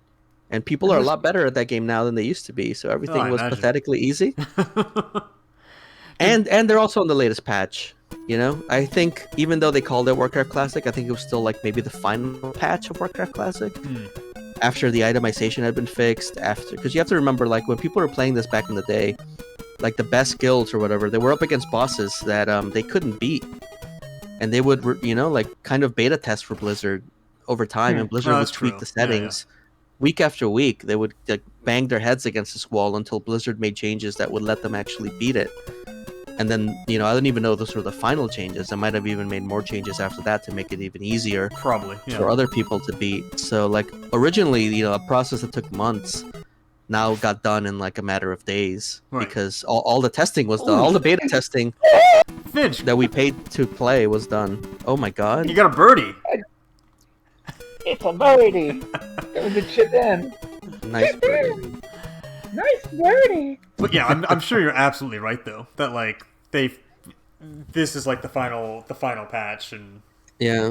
And people are a lot better at that game now than they used to be, so everything was pathetically easy. And they're also on the latest patch, you know? I think even though they called it Warcraft Classic, I think it was still like maybe the final patch of Warcraft Classic. After the itemization had been fixed, because you have to remember, like, when people were playing this back in the day, like the best guilds or whatever, they were up against bosses that they couldn't beat. And they would, you know, like, kind of beta test for Blizzard over time, and Blizzard would tweak the settings. Week after week, they would like, bang their heads against this wall until Blizzard made changes that would let them actually beat it. And then, you know, I didn't even know those were the final changes. I might have even made more changes after that to make it even easier for other people to beat. So, like, originally, you know, a process that took months now got done in, like, a matter of days. Because all the testing was done. All the beta testing that we paid to play was done. Oh, my God. You got a birdie. It's a birdie. It was a chip in. Nice birdie. Nice birdie. But yeah, I'm sure you're absolutely right though. That like this is like the final patch, and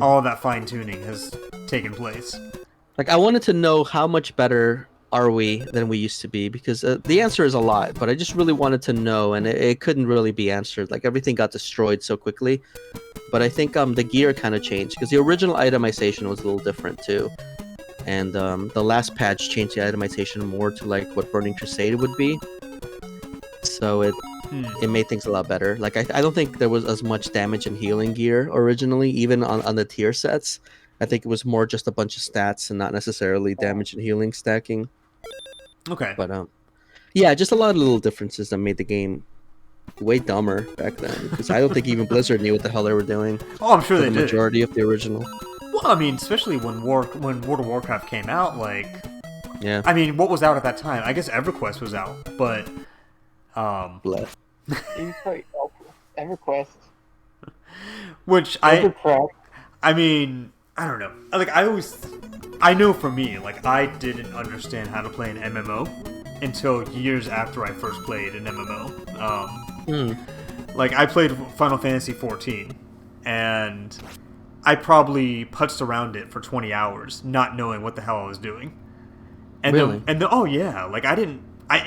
all of that fine tuning has taken place. Like, I wanted to know how much better are we than we used to be, because the answer is a lot, but I just really wanted to know, and it couldn't really be answered. Like, everything got destroyed so quickly. But I think the gear kind of changed, because the original itemization was a little different too. And the last patch changed the itemization more to like what Burning Crusade would be. So it made things a lot better. Like, I don't think there was as much damage and healing gear originally, even on the tier sets. I think it was more just a bunch of stats and not necessarily damage and healing stacking. Okay. But yeah, just a lot of little differences that made the game way dumber back then. Because I don't think even Blizzard knew what the hell they were doing. Oh, I'm sure they did. The majority of the original. Well, I mean, especially when World of Warcraft came out, like, yeah. I mean, what was out at that time? I guess EverQuest was out, but Blech. EverQuest. Which I mean, I don't know. Like, I know for me, like, I didn't understand how to play an MMO until years after I first played an MMO. Like, I played Final Fantasy XIV, and I probably putzed around it for 20 hours, not knowing what the hell I was doing. And really? Then, oh yeah, like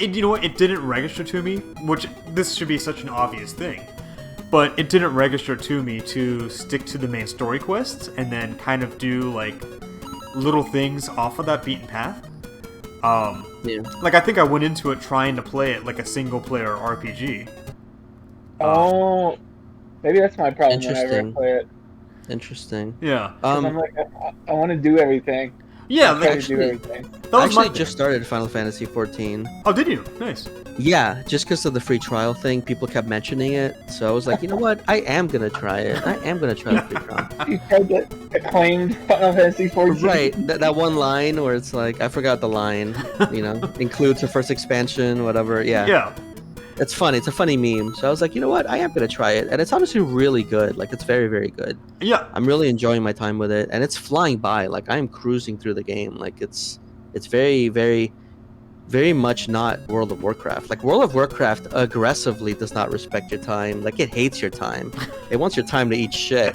you know what? It didn't register to me, which this should be such an obvious thing, but it didn't register to me to stick to the main story quests and then kind of do like little things off of that beaten path. Yeah. Like, I think I went into it trying to play it like a single player RPG. Oh, maybe that's my problem when I ever play it. Interesting. Yeah. I'm like, I want to do everything. Yeah, I actually just started Final Fantasy XIV. Oh, did you? Nice. Yeah, just because of the free trial thing, people kept mentioning it, so I was like, you know what? I am gonna try it. I am gonna try the free trial. You tried the acclaimed Final Fantasy XIV. Right, that one line where it's like, I forgot the line. You know, includes the first expansion, whatever. Yeah. Yeah. It's funny. It's a funny meme. So I was like, you know what? I am gonna try it, and it's honestly really good. Like, it's very, very good. Yeah. I'm really enjoying my time with it, and it's flying by. Like, I am cruising through the game. Like, it's very, very, very much not World of Warcraft. Like, World of Warcraft aggressively does not respect your time. Like, it hates your time. It wants your time to eat shit.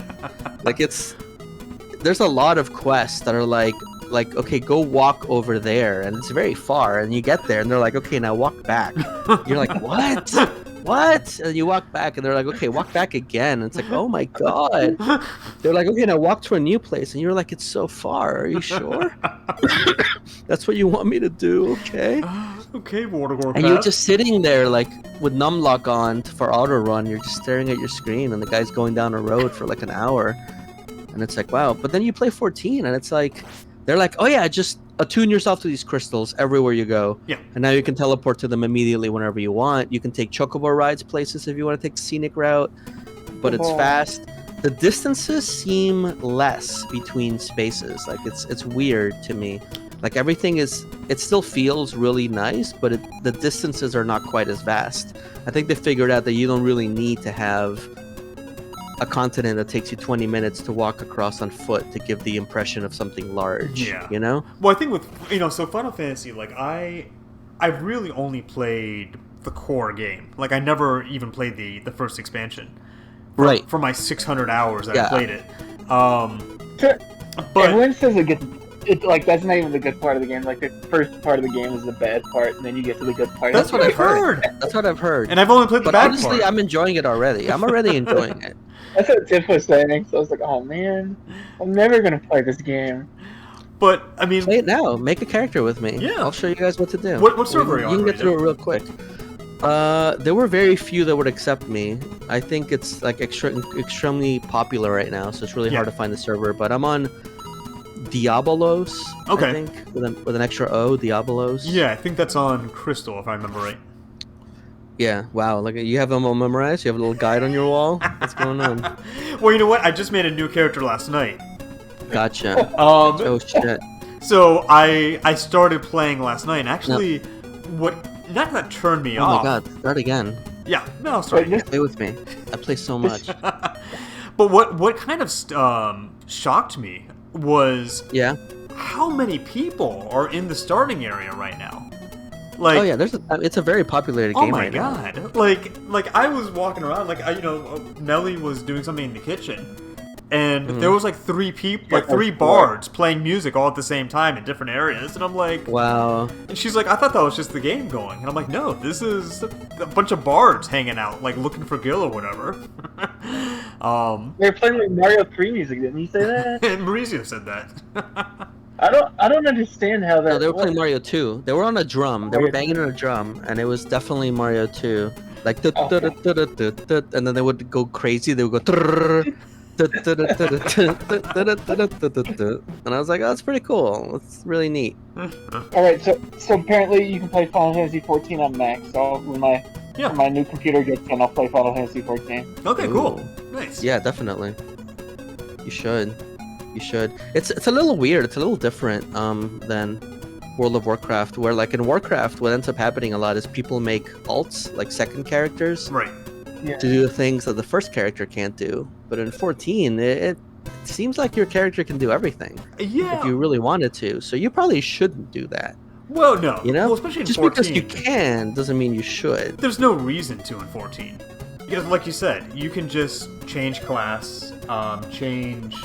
Like, there's a lot of quests that are like, okay, go walk over there, and it's very far, and you get there, and they're like, okay, now walk back. You're like, what? what? And you walk back, and they're like, okay, walk back again. And it's like, oh my god. They're like, okay, now walk to a new place, and you're like, it's so far. Are you sure? That's what you want me to do? Okay. Okay, Watergore. And you're just sitting there, like, with numlock on for auto run. You're just staring at your screen, and the guy's going down a road for like an hour. And it's like, wow. But then you play 14, and it's like, they're like, oh yeah, just attune yourself to these crystals everywhere you go. Yeah. And now you can teleport to them immediately whenever you want. You can take chocobo rides places if you want to take the scenic route, but it's fast. The distances seem less between spaces. Like, it's weird to me. Like, everything is, it still feels really nice, but the distances are not quite as vast. I think they figured out that you don't really need to have a continent that takes you 20 minutes to walk across on foot to give the impression of something large. Yeah. You know? Well, I think with, so Final Fantasy, like, I've really only played the core game. Like, I never even played the first expansion. Right. For my 600 hours that I played it. Sure. But Everyone says it's like, that's not even the good part of the game. Like, the first part of the game is the bad part, and then you get to the good part. that's what I've heard. That's what I've heard. And I've only played the But bad honestly, part. I'm enjoying it already. I'm already enjoying it. That's what Tiff was saying. So I was like, oh man, I'm never gonna play this game. But, I mean... Play it now. Make a character with me. Yeah. I'll show you guys what to do. What server are you on You can right get through now? it real quick. There were very few that would accept me. I think it's like extremely popular right now, so it's really hard to find the server. But I'm on Diabolos, Okay. I think, with an extra O, Diabolos. Yeah, I think that's on Crystal, if I remember right. Yeah, wow. Look, you have them all memorized? You have a little guide on your wall? What's going on? Well, you know what? I just made a new character last night. Gotcha. Oh shit. So I started playing last night, and actually, what not that turned me Oh off. my god, start again. Yeah, no, I'll start again. Play with me. I play so much. But what kind of shocked me was Yeah. how many people are in the starting area right now. Like, Oh yeah, it's a very popular game right now. Oh my god! Like I was walking around, like Nelly was doing something in the kitchen, and there was like three people, like three bards playing music all at the same time in different areas, and I'm like, Wow. and she's like, I thought that was just the game going, and I'm like, no, this is a bunch of bards hanging out, like looking for Gil or whatever. They're playing like Mario 3 music, didn't you say that? And Maurizio said that. I don't understand how that. No, they were playing Mario 2. They were on a drum. They were banging on a drum, and it was definitely Mario 2. Like, and then they would go crazy. They would go. And I was like, oh, that's pretty cool. It's really neat. All right, so apparently you can play Final Fantasy 14 on Mac. So when my new computer gets in, I'll play Final Fantasy 14. Okay, cool, Ooh. nice. Yeah, definitely. You should. You should. It's a little weird. It's a little different than World of Warcraft, where like in Warcraft, what ends up happening a lot is people make alts, like second characters, Right. Yeah. to do things that the first character can't do. But in 14, it seems like your character can do everything Yeah. if you really wanted to. So you probably shouldn't do that. Well, no. You know, well, especially in just 14. because you can doesn't mean you should. There's no reason to in 14. Because, like you said, you can just change class, change.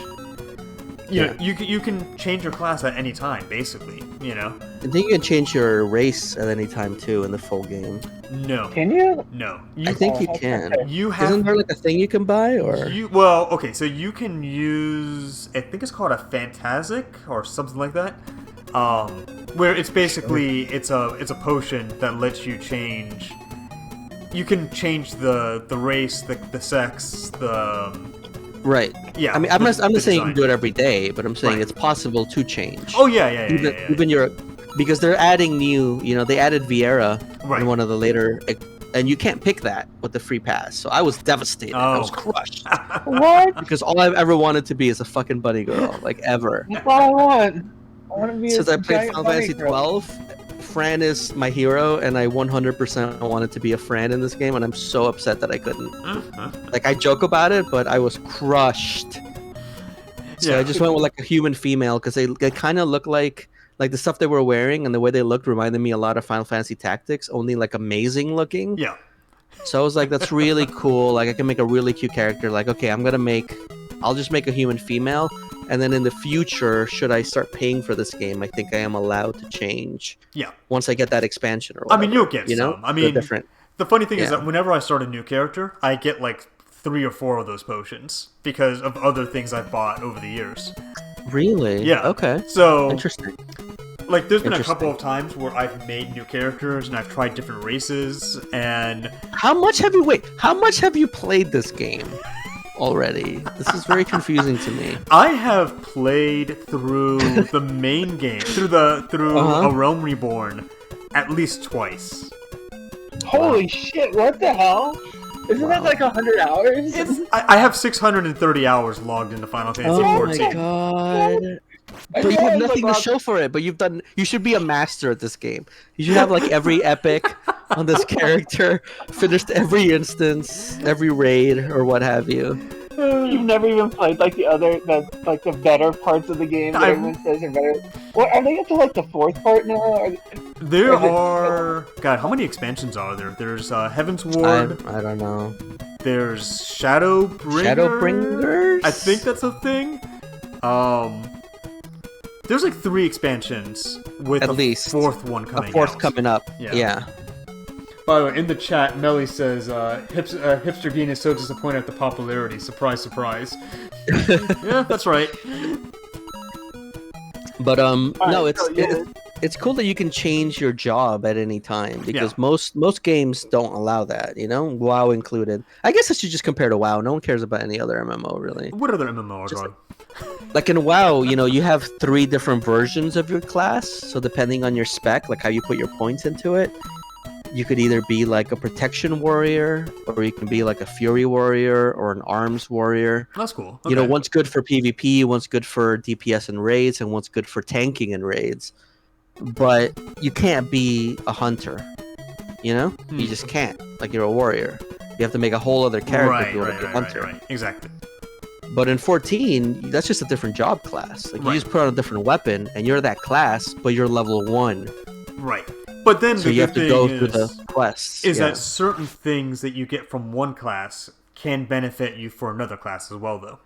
You know, you can change your class at any time, basically. You know. I think you can change your race at any time too in the full game. No. Can you? No. I think you can. You have. Isn't there like a thing you can buy, or? Well, okay, so you can use. I think it's called a Fantasic or something like that. Where it's basically it's a potion that lets you change. You can change the race, the sex, the. Right. Yeah. I mean, I'm not saying you design. can do it every day, but I'm saying Right. it's possible to change. Oh yeah. Even your, because they're adding new. You know, they added Vieira Right. in one of the later, and you can't pick that with the free pass. So I was devastated. I was Oh. crushed What? because all I've ever wanted to be is a fucking bunny girl, like ever. That's what I want. I want to be Since a I played giant Final bunny Fantasy girl. 12, Fran is my hero, and I 100% wanted to be a Fran in this game, and I'm so upset that I couldn't. Like, I joke about it, but I was crushed. So Yeah. I just went with like a human female because they kind of look like the stuff they were wearing and the way they looked reminded me a lot of Final Fantasy Tactics, only like amazing looking. Yeah. So I was like, that's really cool. Like, I can make a really cute character. Like, okay, I'll just make a human female. And then in the future, should I start paying for this game, I think I am allowed to change. Yeah. Once I get that expansion or I whatever. mean, you'll get you know? some. I They're mean, different. The funny thing is Yeah. that whenever I start a new character, I get like 3 or 4 of those potions because of other things I've bought over the years. Really? Yeah. Okay. So, Interesting. like, there's been a Interesting. couple of times where I've made new characters and I've tried different races, and How much have you played this game already? This is very confusing to me. I have played through the main game, through Uh-huh. A Realm Reborn, at least twice. Holy shit! What the hell? Isn't that like 100 hours? I have 630 hours logged into Final Fantasy Oh XIV. my god. I But you know have it's nothing to like- show for it. But you should be a master at this game. You should have like every epic on this character, finished every instance, every raid, or what have you. You've never even played like the better parts of the game that I've- everyone says are better. What are they up to like the 4th part now? There Is it- are... God, how many expansions are there? There's Heaven's Ward, I don't know. there's Shadowbringer. Shadowbringers? I think that's a thing. There's like 3 expansions with At a least. 4th one coming A fourth out. coming up. Yeah. Yeah. By the way, in the chat, Melly says, Hipster Geen is so disappointed at the popularity. Surprise, surprise. Yeah, that's right. But no, Alright, so, yeah. it's cool that you can change your job at any time because Yeah. most games don't allow that, you know, WoW included. I guess I should just compare to WoW. No one cares about any other MMO really. What other MMO are on? Like in WoW, you know, you have 3 different versions of your class. So depending on your spec, like how you put your points into it, you could either be like a protection warrior, or you can be like a fury warrior or an arms warrior. That's cool. You know, Okay. one's good for PvP, one's good for DPS and raids, and one's good for tanking and raids. But you can't be a hunter. You know? You just can't. Like you're a warrior. You have to make a whole other character if you want to be a hunter. Right. Exactly. But in 14, that's just a different job class. Like you Right. just put on a different weapon, and you're that class, but you're level 1. Right. But then So the you have good to go thing through the quests. is yeah. that certain things that you get from one class can benefit you for another class as well, though.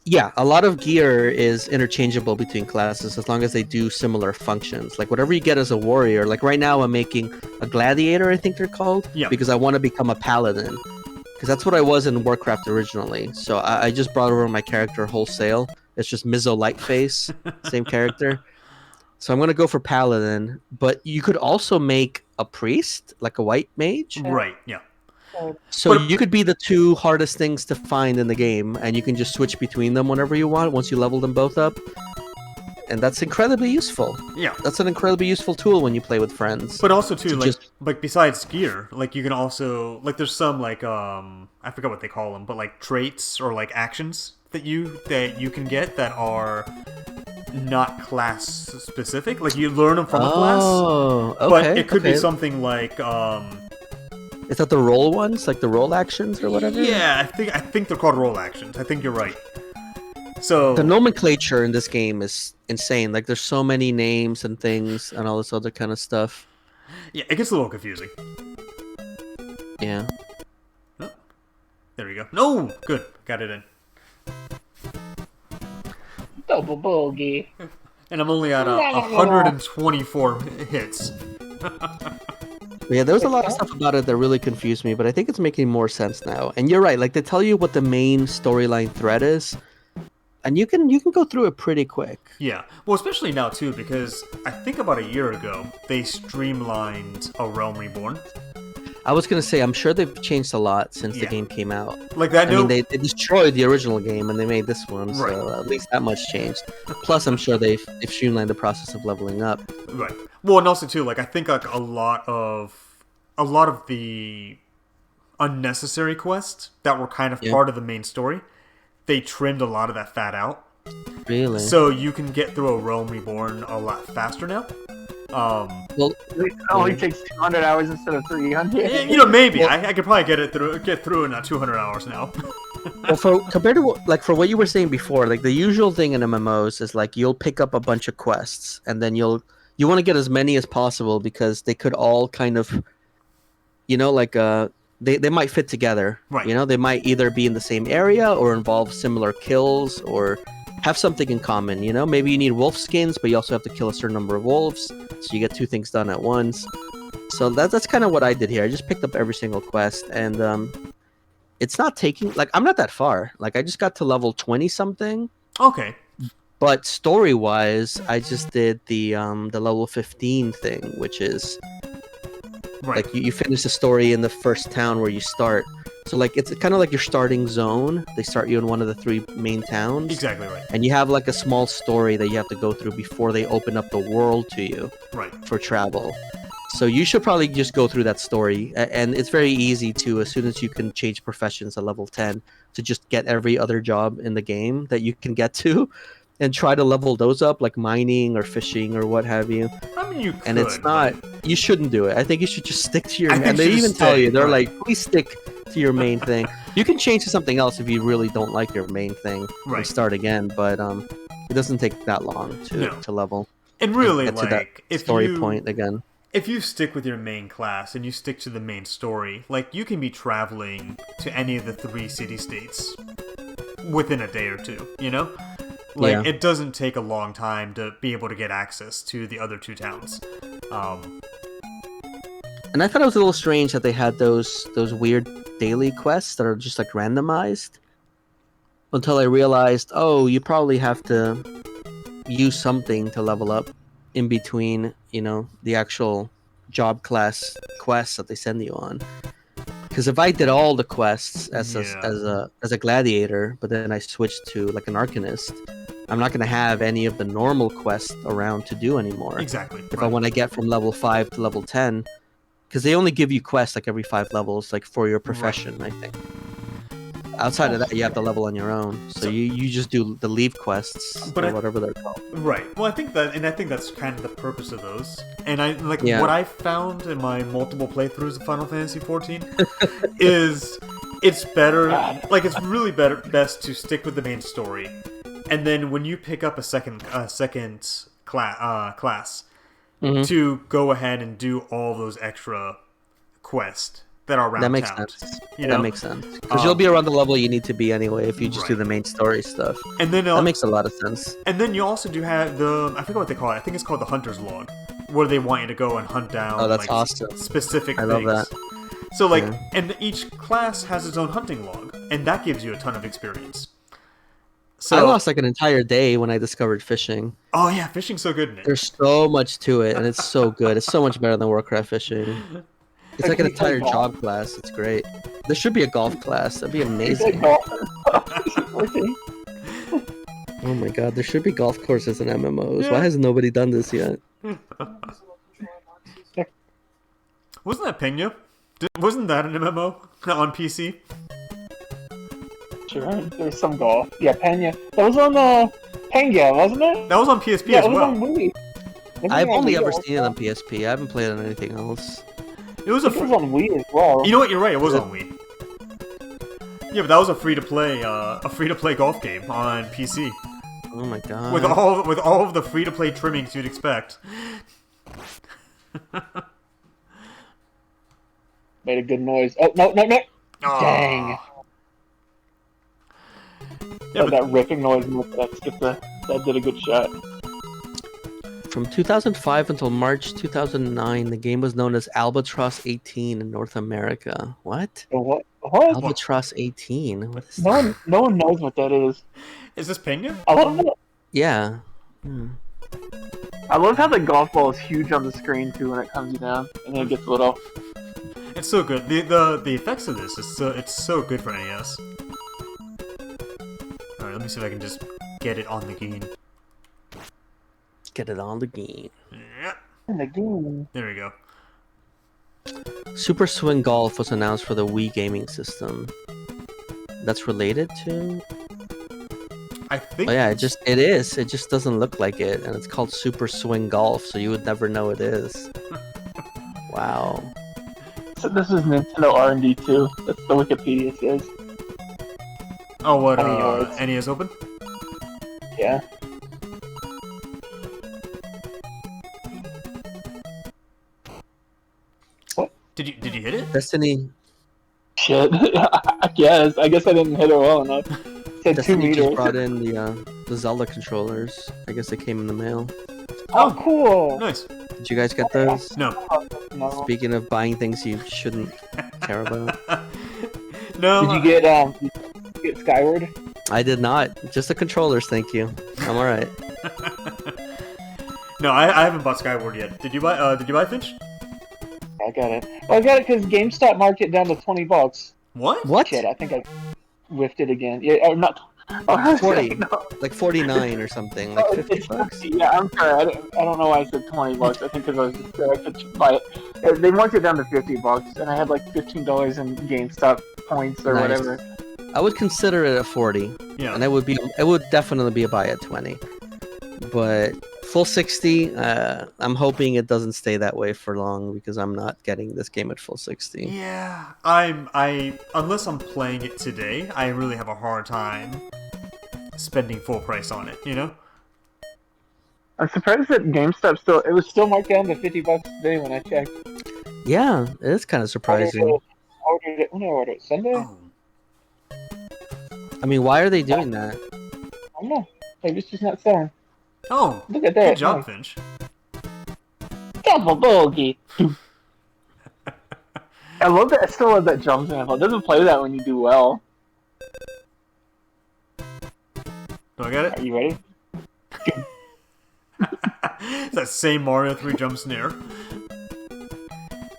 Yeah, a lot of gear is interchangeable between classes as long as they do similar functions. Like whatever you get as a warrior, like right now I'm making a gladiator, I think they're called, Yeah. because I want to become a paladin. Because that's what I was in Warcraft originally. So I just brought over my character wholesale. It's just Mizzo Lightface, same character. So I'm going to go for paladin, but you could also make a priest, like a white mage. Right. Yeah. So But- you could be the 2 hardest things to find in the game, and you can just switch between them whenever you want once you level them both up. And that's incredibly useful. Yeah. That's an incredibly useful tool when you play with friends. But also too, To like just- besides gear, like you can also like there's some like I forgot what they call them, but like traits or like actions that you can get that are not class specific. Like you learn them from a class, Oh, okay. but it could be okay. something like Is that the roll ones, like the roll actions or whatever? yeah, I think they're called role actions. I think you're right. So The nomenclature in this game is insane. Like, there's so many names and things and all this other kind of stuff. yeah, it gets a little confusing. Yeah. There we go. No, good, got it in. Double bogey. And I'm only at 124 hits. But yeah, there was a lot of stuff about it that really confused me, but I think it's making more sense now. And you're right, like they tell you what the main storyline thread is, and you can go through it pretty quick. Yeah, well, especially now too, because I think about a year ago they streamlined A Realm Reborn. I was gonna say, I'm sure they've changed a lot since the Yeah. game came out. Like that. I mean, they destroyed the original game and they made this one, Right. so at least that much changed. Plus, I'm sure they've streamlined the process of leveling up. Right. Well, and also too, like I think like a lot of the unnecessary quests that were kind of Yeah. part of the main story, they trimmed a lot of that fat out, Really? so you can get through A Realm Reborn a lot faster now. Well, It only takes 200 hours instead of 300. You know, maybe I could probably get through in 200 hours now. well, compared to for what you were saying before, like the usual thing in MMOs is like you'll pick up a bunch of quests and then you want to get as many as possible because they could all kind of, you know, like they might fit together. Right. You know, they might either be in the same area or involve similar kills or have something in common. You know, maybe you need wolf skins, but you also have to kill a certain number of wolves, so you get 2 things done at once. So that's kind of what I did here. I just picked up every single quest, and it's not taking like I'm not that far. Like I just got to level 20 something. Okay. But story wise, I just did the level 15 thing, which is Right. like you finish the story in the first town where you start. So like it's kind of like your starting zone. They start you in one of the 3 main towns. Exactly right. And you have like a small story that you have to go through before they open up the world to you Right. for travel. So you should probably just go through that story, and it's very easy to, as soon as you can change professions at level 10, to just get every other job in the game that you can get to, and try to level those up, like mining or fishing or what have you. I mean, you could. And it's not, you shouldn't do it. I think you should just stick to your. I think And they you should even just tell stay, you, they're right. like, please stick to your main thing. You can change to something else if you really don't like your main thing Right. and start again, but it doesn't take that long No. to level. And really, Get to that like, if story you point again. if you stick with your main class and you stick to the main story, like, you can be traveling to any of the 3 city-states within a day or 2, you know? Like, Yeah. it doesn't take a long time to be able to get access to the other 2 towns. And I thought it was a little strange that they had those weird daily quests that are just like randomized. Until I realized, oh, you probably have to use something to level up in between, the actual job class quests that they send you on. Because if I did all the quests as a gladiator, but then I switched to like an arcanist, I'm not going to have any of the normal quests around to do anymore. Exactly. If I want to get from level 5 to level 10, because they only give you quests like every 5 levels, like for your profession, I think. Outside of that, you have to level on your own. So you just do the leave quests, But or whatever they're called. Right. Well, I think that's kind of the purpose of those. And what I found in my multiple playthroughs of Final Fantasy XIV is it's better. Like, it's really best to stick with the main story, and then when you pick up a second class, Mhm. to go ahead and do all those extra quests that are around That makes town. sense. You know? That makes sense. Because you'll be around the level you need to be anyway if you just do Right. the main story stuff. And then That makes a lot of sense. And then you also do have I forget what they call it. I think it's called the Hunter's Log, where they want you to go and hunt down that's awesome. specific I things. love that. So Yeah. and each class has its own hunting log, and that gives you a ton of experience. So I lost like an entire day when I discovered fishing. Oh yeah, fishing's so good in it. There's so much to it, and it's so good. It's so much better than Warcraft fishing. It's like an entire job class. It's great. There should be a golf class. That'd be amazing. Oh my god, there should be golf courses in MMOs. Why has nobody done this yet? Wasn't that Pena? Wasn't that an MMO on PC? Sure, there's some golf. Yeah, Pena. That was on Pena, wasn't it? That was on PSP Yeah, as it was well. on Wii. Wasn't I've it on only Wii ever also? seen it on PSP. I haven't played it on anything else. It was I think it was on Wii as well. You know what? You're right. It was on Wii. Yeah, but that was a free to play golf game on PC Oh my god. with all of the free to play trimmings you'd expect. Made a good noise. Oh, no. Aw. Dang. Yeah, That ripping noise that did a good shot. From 2005 until March 2009, the game was known as Albatross 18 in North America. What? What? Albatross 18? What is that? No one knows what that is. Is this Pena? I love that. Yeah. I love how the golf ball is huge on the screen too when it comes down, and then it gets little. It's so good. The effects of this it's so good for NES. All right, let me see if I can just get it on the game. Get it on the game. Yeah, In the game. there we go. Super Swing Golf was announced for the Wii gaming system. That's related to? I think. Oh yeah, it is. It just doesn't look like it, and it's called Super Swing Golf, so you would never know it is. Wow. So this is Nintendo R&D too. That's the Wikipedia says. Oh, what? 20 yards. NES Open? Yeah. Did you hit it? Destiny Shit. I guess I didn't hit it well enough. It said 2 Destiny just meters. brought in the Zelda controllers. I guess they came in the mail. Oh, cool. Nice. Did you guys get those? No. No. Speaking of buying things you shouldn't care about, No. Did you get Skyward? I did not. Just the controllers, thank you. I'm all right. No, I haven't bought Skyward yet. Did you buy? Did you buy Finch? I got it. Well, I got it because GameStop marked it down to $20. What? What? Shit, I think I whiffed it again. Yeah, or not. Oh, 40, no. like 49 or something, like 50 bucks. Yeah, I'm sorry. I don't know why I said $20. I think because I was just I could buy it. They marked it down to $50, and I had like $15 in GameStop points or Nice. whatever. I would consider it a 40, Yeah. and it would definitely be a buy at 20. But full 60, I'm hoping it doesn't stay that way for long because I'm not getting this game at full 60. Yeah. Unless I'm playing it today, I really have a hard time spending full price on it. You know. I'm surprised that GameStop it was still marked down to $50 today when I checked. Yeah, it is kind of surprising. Ordered it when I ordered it Sunday. Oh. I mean, why are they doing that? I don't know. Maybe it's just not selling. Oh. Look at that. Good job, Nice. Finch. Double bogey. I love that. I still love that jump sample. It doesn't play that when you do well. Do I get it? Are you ready? It's that same Mario 3 jump snare.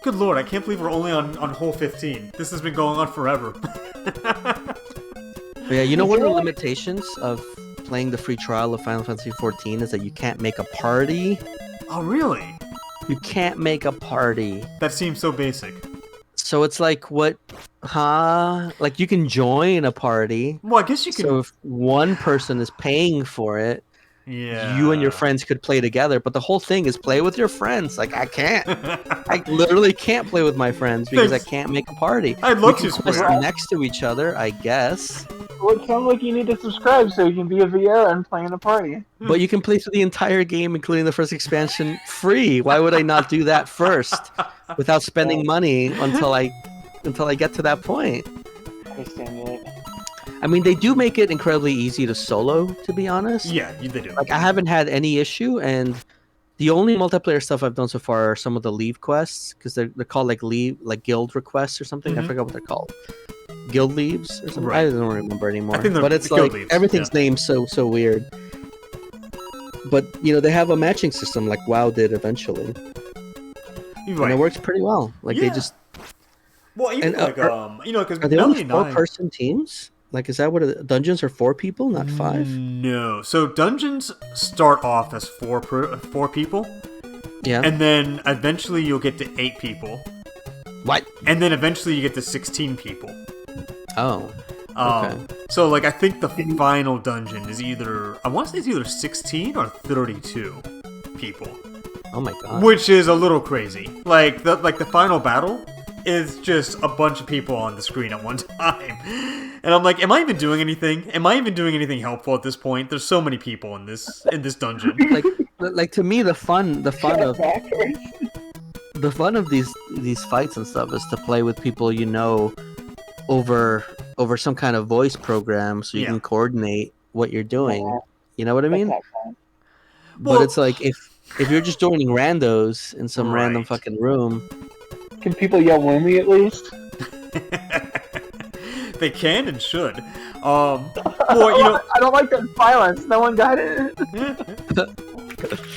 Good lord, I can't believe we're only on hole 15. This has been going on forever. But yeah, you know, one of the limitations of playing the free trial of Final Fantasy XIV is that you can't make a party. Oh, really? You can't make a party. That seems so basic. So it's like, what? Huh? Like, you can join a party. Well, I guess you can... So if one person is paying for it, yeah. you and your friends could play together. But the whole thing is play with your friends. Like, I can't. I literally can't play with my friends because I can't make a party. I'd love We to can swear. sit next to each other, I guess. Well, it sounds like you need to subscribe so you can be a VR and play in a party. But you can play through the entire game, including the first expansion, free. Why would I not do that first, without spending money until I get to that point? I understand it. I mean, they do make it incredibly easy to solo, to be honest. Yeah, they do. Like, I haven't had any issue, and the only multiplayer stuff I've done so far are some of the leave quests, because they're called like guild requests or something. I forgot what they're called. Guild leaves or something. Right. I don't remember anymore. I think they're But it's guild like leaves, everything's yeah. named so weird. But you know, they have a matching system like WoW did eventually, You're and right. it works pretty well. Like they Yeah. just Well, even and, like, because are they Melly only and I... four-person teams? Like, is that what dungeons are 4 people, not 5? No. So dungeons start off as 4 people, Yeah. and then eventually you'll get to 8 people, What? and then eventually you get to 16 people. Oh. Okay. So, like, I think the final dungeon is I want to say it's either 16 or 32 people, Oh my god. which is a little crazy. Like the final battle is just a bunch of people on the screen at one time, and I'm like, am I even doing anything? Am I even doing anything helpful at this point? There's so many people in this dungeon. Like to me, the fun of Backwards. the fun of these fights and stuff is to play with people you know over some kind of voice program, so you Yeah. can coordinate what you're doing. Yeah. You know what I mean? That's not fun. Well- But it's like if you're just joining randos in some random Right. fucking room, Can people yell "Woomy" at least? They can and should. Well, you know, I don't like that silence. No one got it.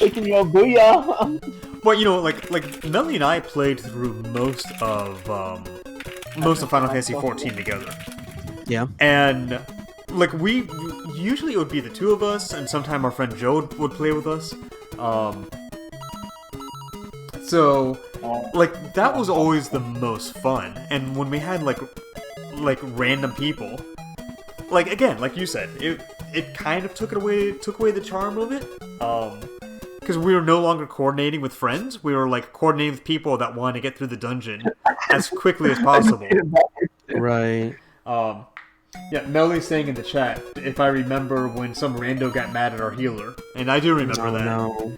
They can yell "Booyah." well, you know, like Melly and I played through most of Final Fantasy XIV together. yeah. And like usually it would be the two of us, and sometime our friend Joe would play with us. So like that was always the most fun. And when we had like random people, like again, like you said, it kind of took away the charm of it. Because we were no longer coordinating with friends, we were like coordinating with people that wanted to get through the dungeon as quickly as possible. Right. Yeah, Melly's saying in the chat, if I remember when some rando got mad at our healer, and I do remember that. No.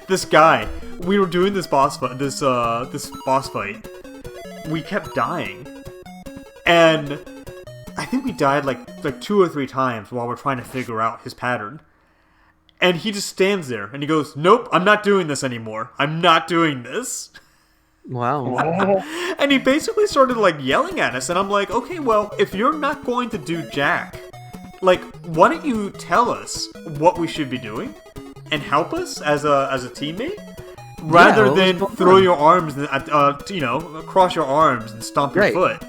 This guy, we were doing this boss fight. We kept dying, and I think we died like 2 or 3 times while we're trying to figure out his pattern. And he just stands there and he goes, "Nope, I'm not doing this anymore. I'm not doing this." Wow. And he basically started like yelling at us, and I'm like, okay, well, if you're not going to do jack, like, why don't you tell us what we should be doing and help us as a teammate, rather than throw your arms, cross your arms and stomp your foot.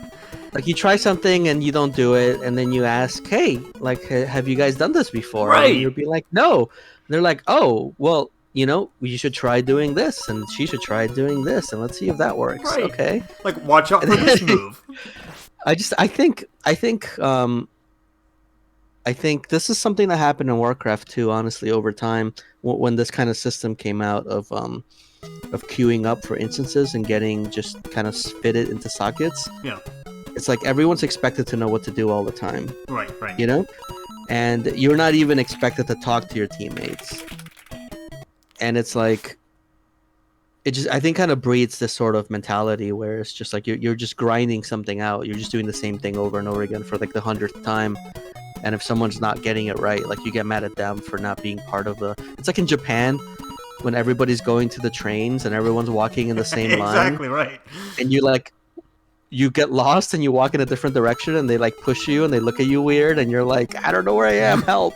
Like, you try something and you don't do it, and then you ask, "Hey, like, have you guys done this before?" Right. And you'll be like, "No." And they're like, "Oh, well, you should try doing this, and she should try doing this, and let's see if that works." Right. Okay. Like, watch out for this move. I think this is something that happened in Warcraft 2, honestly, over time, when this kind of system came out of queuing up for instances and getting just kind of fitted into sockets. Yeah. It's like everyone's expected to know what to do all the time. Right. And you're not even expected to talk to your teammates. And it's like, I think kind of breeds this sort of mentality where it's just like you're just grinding something out. You're just doing the same thing over and over again for like the 100th time. And if someone's not getting it right, like, you get mad at them for not being part of the... It's like in Japan, when everybody's going to the trains and everyone's walking in the same line. Exactly right. And you get lost and you walk in a different direction and they like push you and they look at you weird and you're like, "I don't know where I am, help."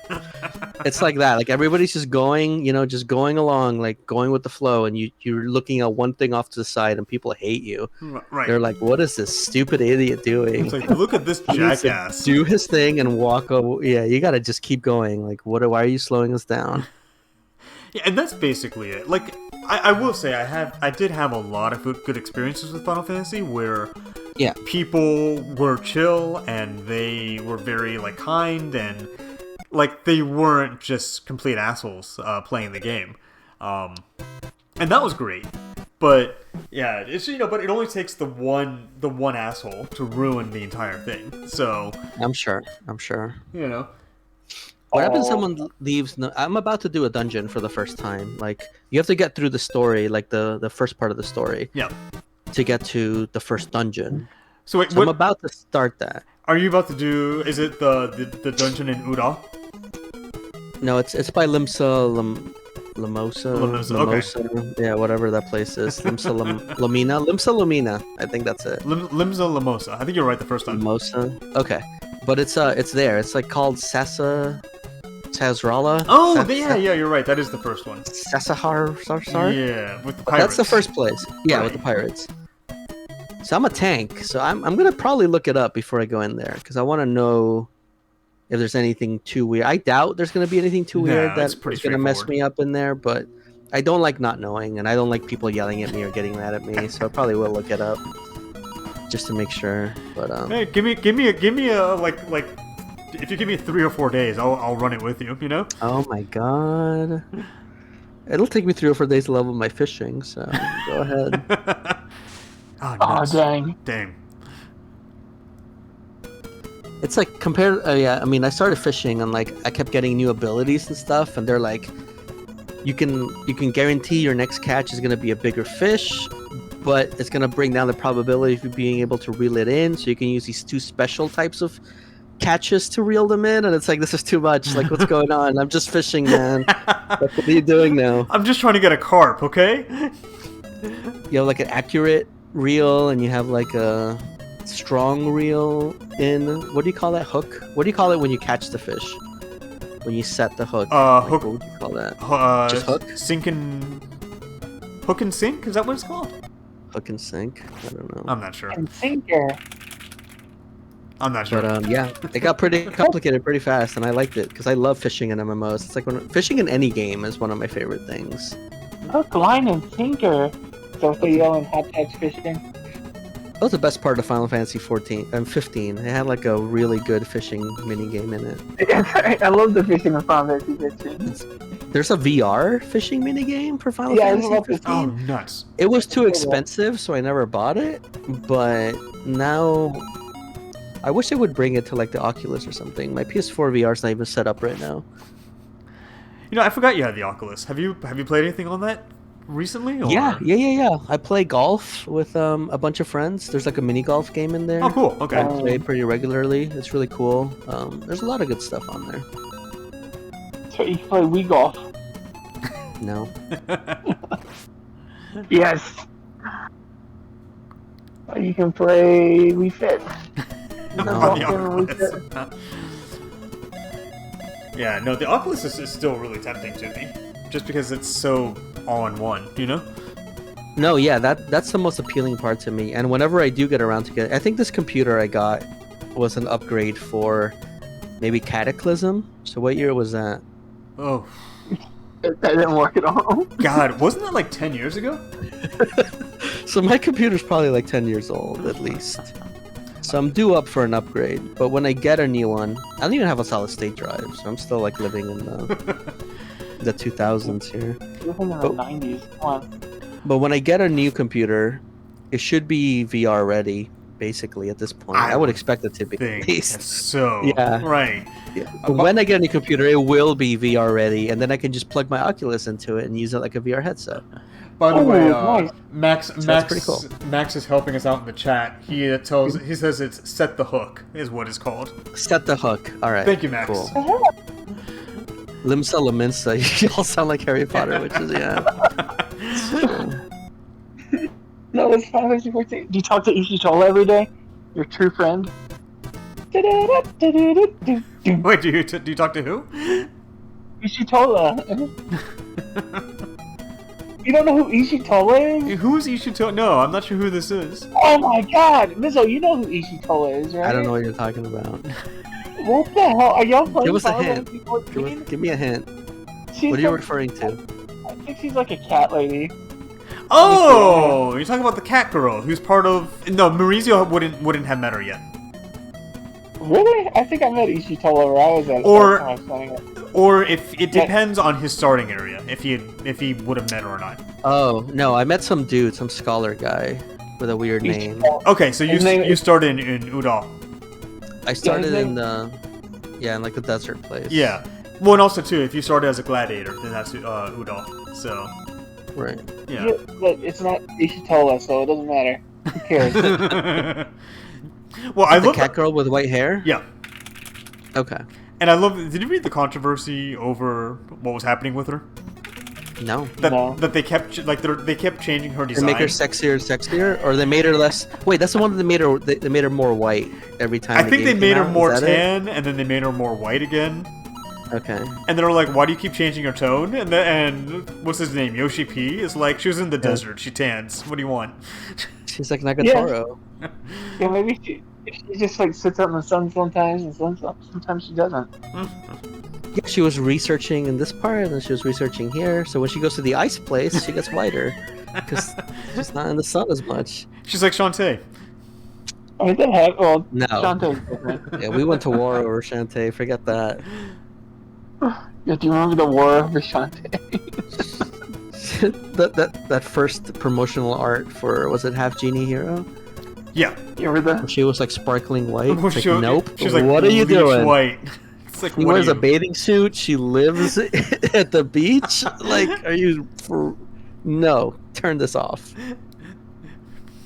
It's like that. Like, everybody's just going, just going along, like going with the flow, and you're looking at one thing off to the side and people hate you. Right. They're like, "What is this stupid idiot doing?" It's like, look at this jackass. Do his thing and walk over. Yeah, you gotta just keep going. Like, why are you slowing us down? Yeah, and that's basically it. Like, I will say I did have a lot of good experiences with Final Fantasy where people were chill and they were very like kind, and like they weren't just complete assholes playing the game, and that was great. But yeah, it's but it only takes the one asshole to ruin the entire thing. So I'm sure. What happens if someone leaves? I'm about to do a dungeon for the first time. Like, you have to get through the story, like the first part of the story. Yeah. To get to the first dungeon. So wait, I'm about to start that. Are you about to do? Is it the dungeon in Ura? No, it's by Limsa Lamosa. Okay. Yeah, whatever that place is. Limsa Lamina. I think that's it. Limsa Lamosa. I think you're right the first time. Lamosa. Okay, but it's there. It's like called Sazrala. Oh, yeah, you're right. That is the first one. Sasahar. Yeah, with the pirates. That's the first place. Yeah, right. With the pirates. So I'm a tank. So I'm gonna probably look it up before I go in there because I want to know if there's anything too weird. I doubt there's gonna be anything too weird that's gonna mess me up in there. But I don't like not knowing, and I don't like people yelling at me or getting mad at me. So I probably will look it up just to make sure. But hey, give me a like. If you give me 3 or 4 days, I'll run it with you. Oh my god. It'll take me 3 or 4 days to level my fishing, so go ahead. Oh, dang. It's like compared. I started fishing and like I kept getting new abilities and stuff, and they're like, you can guarantee your next catch is gonna be a bigger fish, but it's gonna bring down the probability of you being able to reel it in. So you can use these 2 special types of catches to reel them in, and it's like, this is too much. Like, what's going on? I'm just fishing, man. Like, what are you doing now? I'm just trying to get a carp, okay? You have like an accurate reel, and you have like a strong reel in. What do you call that? Hook? What do you call it when you catch the fish? When you set the hook? Hook. What would you call that? Just hook? Hook and sink? Is that what it's called? Hook and sink? I don't know. I'm not sure. And sinker. I'm not sure. But it got pretty complicated pretty fast, and I liked it because I love fishing in MMOs. It's like fishing in any game is one of my favorite things. Hook, line, and sinker. So for you and hot touch fishing. That was the best part of Final Fantasy 14 and 15. It had like a really good fishing mini game in it. I love the fishing in Final Fantasy 15. There's a VR fishing mini game for Final Fantasy 15. Oh, nuts! It was too expensive, so I never bought it. But now, I wish they would bring it to like the Oculus or something. My PS4 VR is not even set up right now. I forgot you had the Oculus. Have you played anything on that recently? Or? Yeah. I play golf with a bunch of friends. There's like a mini golf game in there. Oh, cool. Okay. I play pretty regularly. It's really cool. There's a lot of good stuff on there. So you can play Wii Golf. No. Yes. You can play Wii Fit. No. On the Oculus. Yeah, no, the Oculus is still really tempting to me, just because it's so all-in-one, you know? No, yeah, that's the most appealing part to me. And whenever I do get around to get, I think this computer I got was an upgrade for maybe Cataclysm. So what year was that? Oh, That didn't work at all. God, wasn't that like 10 years ago? So my computer's probably like 10 years old at least. So I'm due up for an upgrade. But when I get a new one, I don't even have a solid state drive. So I'm still like living in the 2000s here. You're in the 90s. Come on. But when I get a new computer, it should be VR ready, basically, at this point. I would expect it to be. At least. So, Yeah. right. Yeah. But when I get a new computer, it will be VR ready, and then I can just plug my Oculus into it and use it like a VR headset. By the way, nice. Max that's pretty cool. Max is helping us out in the chat. He says it's Set the Hook is what it's called. Set the hook. All right. Thank you, Max. Cool. Limsa Laminsa. You all sound like Harry Potter, which is, yeah. No, it's Final Fantasy XIV. Do you talk to Ishitola every day? Your true friend? Wait, do you talk to who? Ishitola. You don't know who Ishitola is? Who's Ishito? No, I'm not sure who this is. Oh my god! Mizo, you know who Ishitola is, right? I don't know what you're talking about. What the hell? Are y'all playing Give us a Final hint. Fantasy XIV? Give me a hint. She's What are you like- referring to? I think she's like a cat lady. Oh, you're talking about the cat girl who's part of. No, Maurizio wouldn't have met her yet. Really? I think I met Ishitola where I was at. Or- the first time I was playing it. Or if it depends on his starting area, if he would have met her or not. Oh, no, I met some dude, some scholar guy with a weird name. Okay, so His name you is- started in Udall. I started his in the, in like the desert place. Yeah. Well, and also too, if you started as a gladiator, then that's Udall. So. Right. Yeah. Yeah, but it's not Ishitola, so it doesn't matter. Who cares? Well, I The love cat girl with white hair? Yeah. Okay. And I love. Did you read the controversy over what was happening with her? No. That they kept they kept changing her They design. make her sexier and sexier, or they made her less. Wait, that's the one that they made her more white every time. I the think game they made came her out? more Is that it? tan, and then they made her more white again. Okay. And they were like, "Why do you keep changing her tone?" And what's his name? Yoshi P is like, "She was in the desert. She tans. What do you want?" She's like Nagatoro. Yeah, maybe she just like sits out in the sun sometimes, and sometimes she doesn't. Yeah, she was researching in this part, and then she was researching here. So when she goes to the ice place, she gets whiter because she's not in the sun as much. She's like Shantae. I mean, well, No. Shantae's different. Yeah, we went to war over Shantae. Forget that. Yeah, do you remember the war over Shantae? that first promotional art for, was it Half Genie Hero? Yeah. You remember the? She was like sparkling white. It's like, nope. She's like, what are you bleach doing? White. It's like, She what wears are a you? bathing suit. She lives at the beach. Like, are you for? No, turn this off.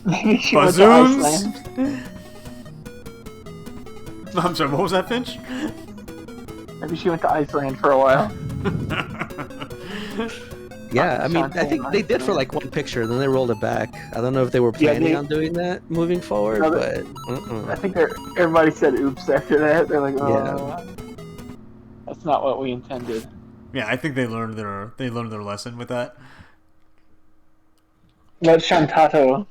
Maybe she went to Bazooms. Iceland. I'm sorry. What was that, Finch? Maybe she went to Iceland for a while. Yeah, I mean, I Shantae think and they did for Iceland. like one picture, then they rolled it back. I don't know if they were Yeah, planning they- on doing that moving forward, No, but I think everybody said oops after that. They're like, oh, that's not what we intended. Yeah, I think they learned their lesson with that. Let Shantato.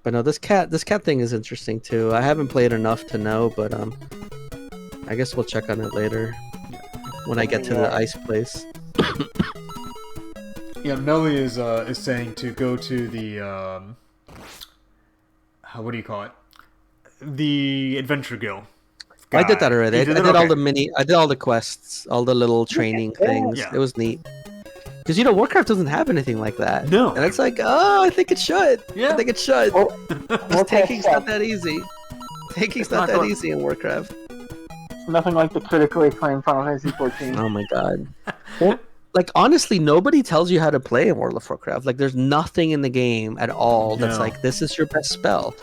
But no, this cat thing is interesting too. I haven't played enough to know, but I guess we'll check on it later when I get to the ice place. Yeah, Melly is saying to go to the what do you call it? The Adventure Guild. I did that already. I did all Okay. I did all the quests, all the little training things. Yeah. It was neat. Because Warcraft doesn't have anything like that. No. And it's like, oh, I think it should. Yeah. I think it should. Well, Because tanking's not that easy. Tanking's not that easy in Warcraft. Nothing like the critically acclaimed Final Fantasy XIV. Oh my god. Well, like honestly, nobody tells you how to play in World of Warcraft. Like there's nothing in the game at all that's No. like this is your best spell.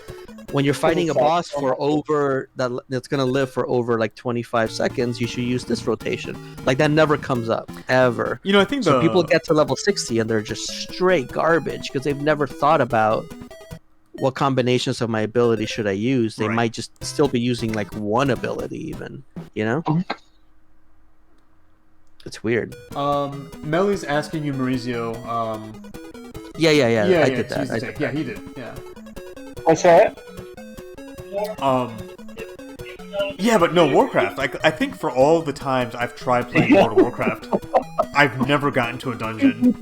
when you're fighting a it's like- boss for that's gonna live for over like 25 seconds, you should use this rotation. Like that never comes up ever. I think So people get to level 60 and they're just straight garbage because they've never thought about what combinations of my ability should I use. They Right. might just still be using like one ability even, you know? It's weird. Melly's asking you, Maurizio. Yeah, I did that. Tuesday Tech. Yeah, he did. Yeah. What's that? Yeah, but no, Warcraft. I think for all the times I've tried playing World of Warcraft, I've never gotten to a dungeon.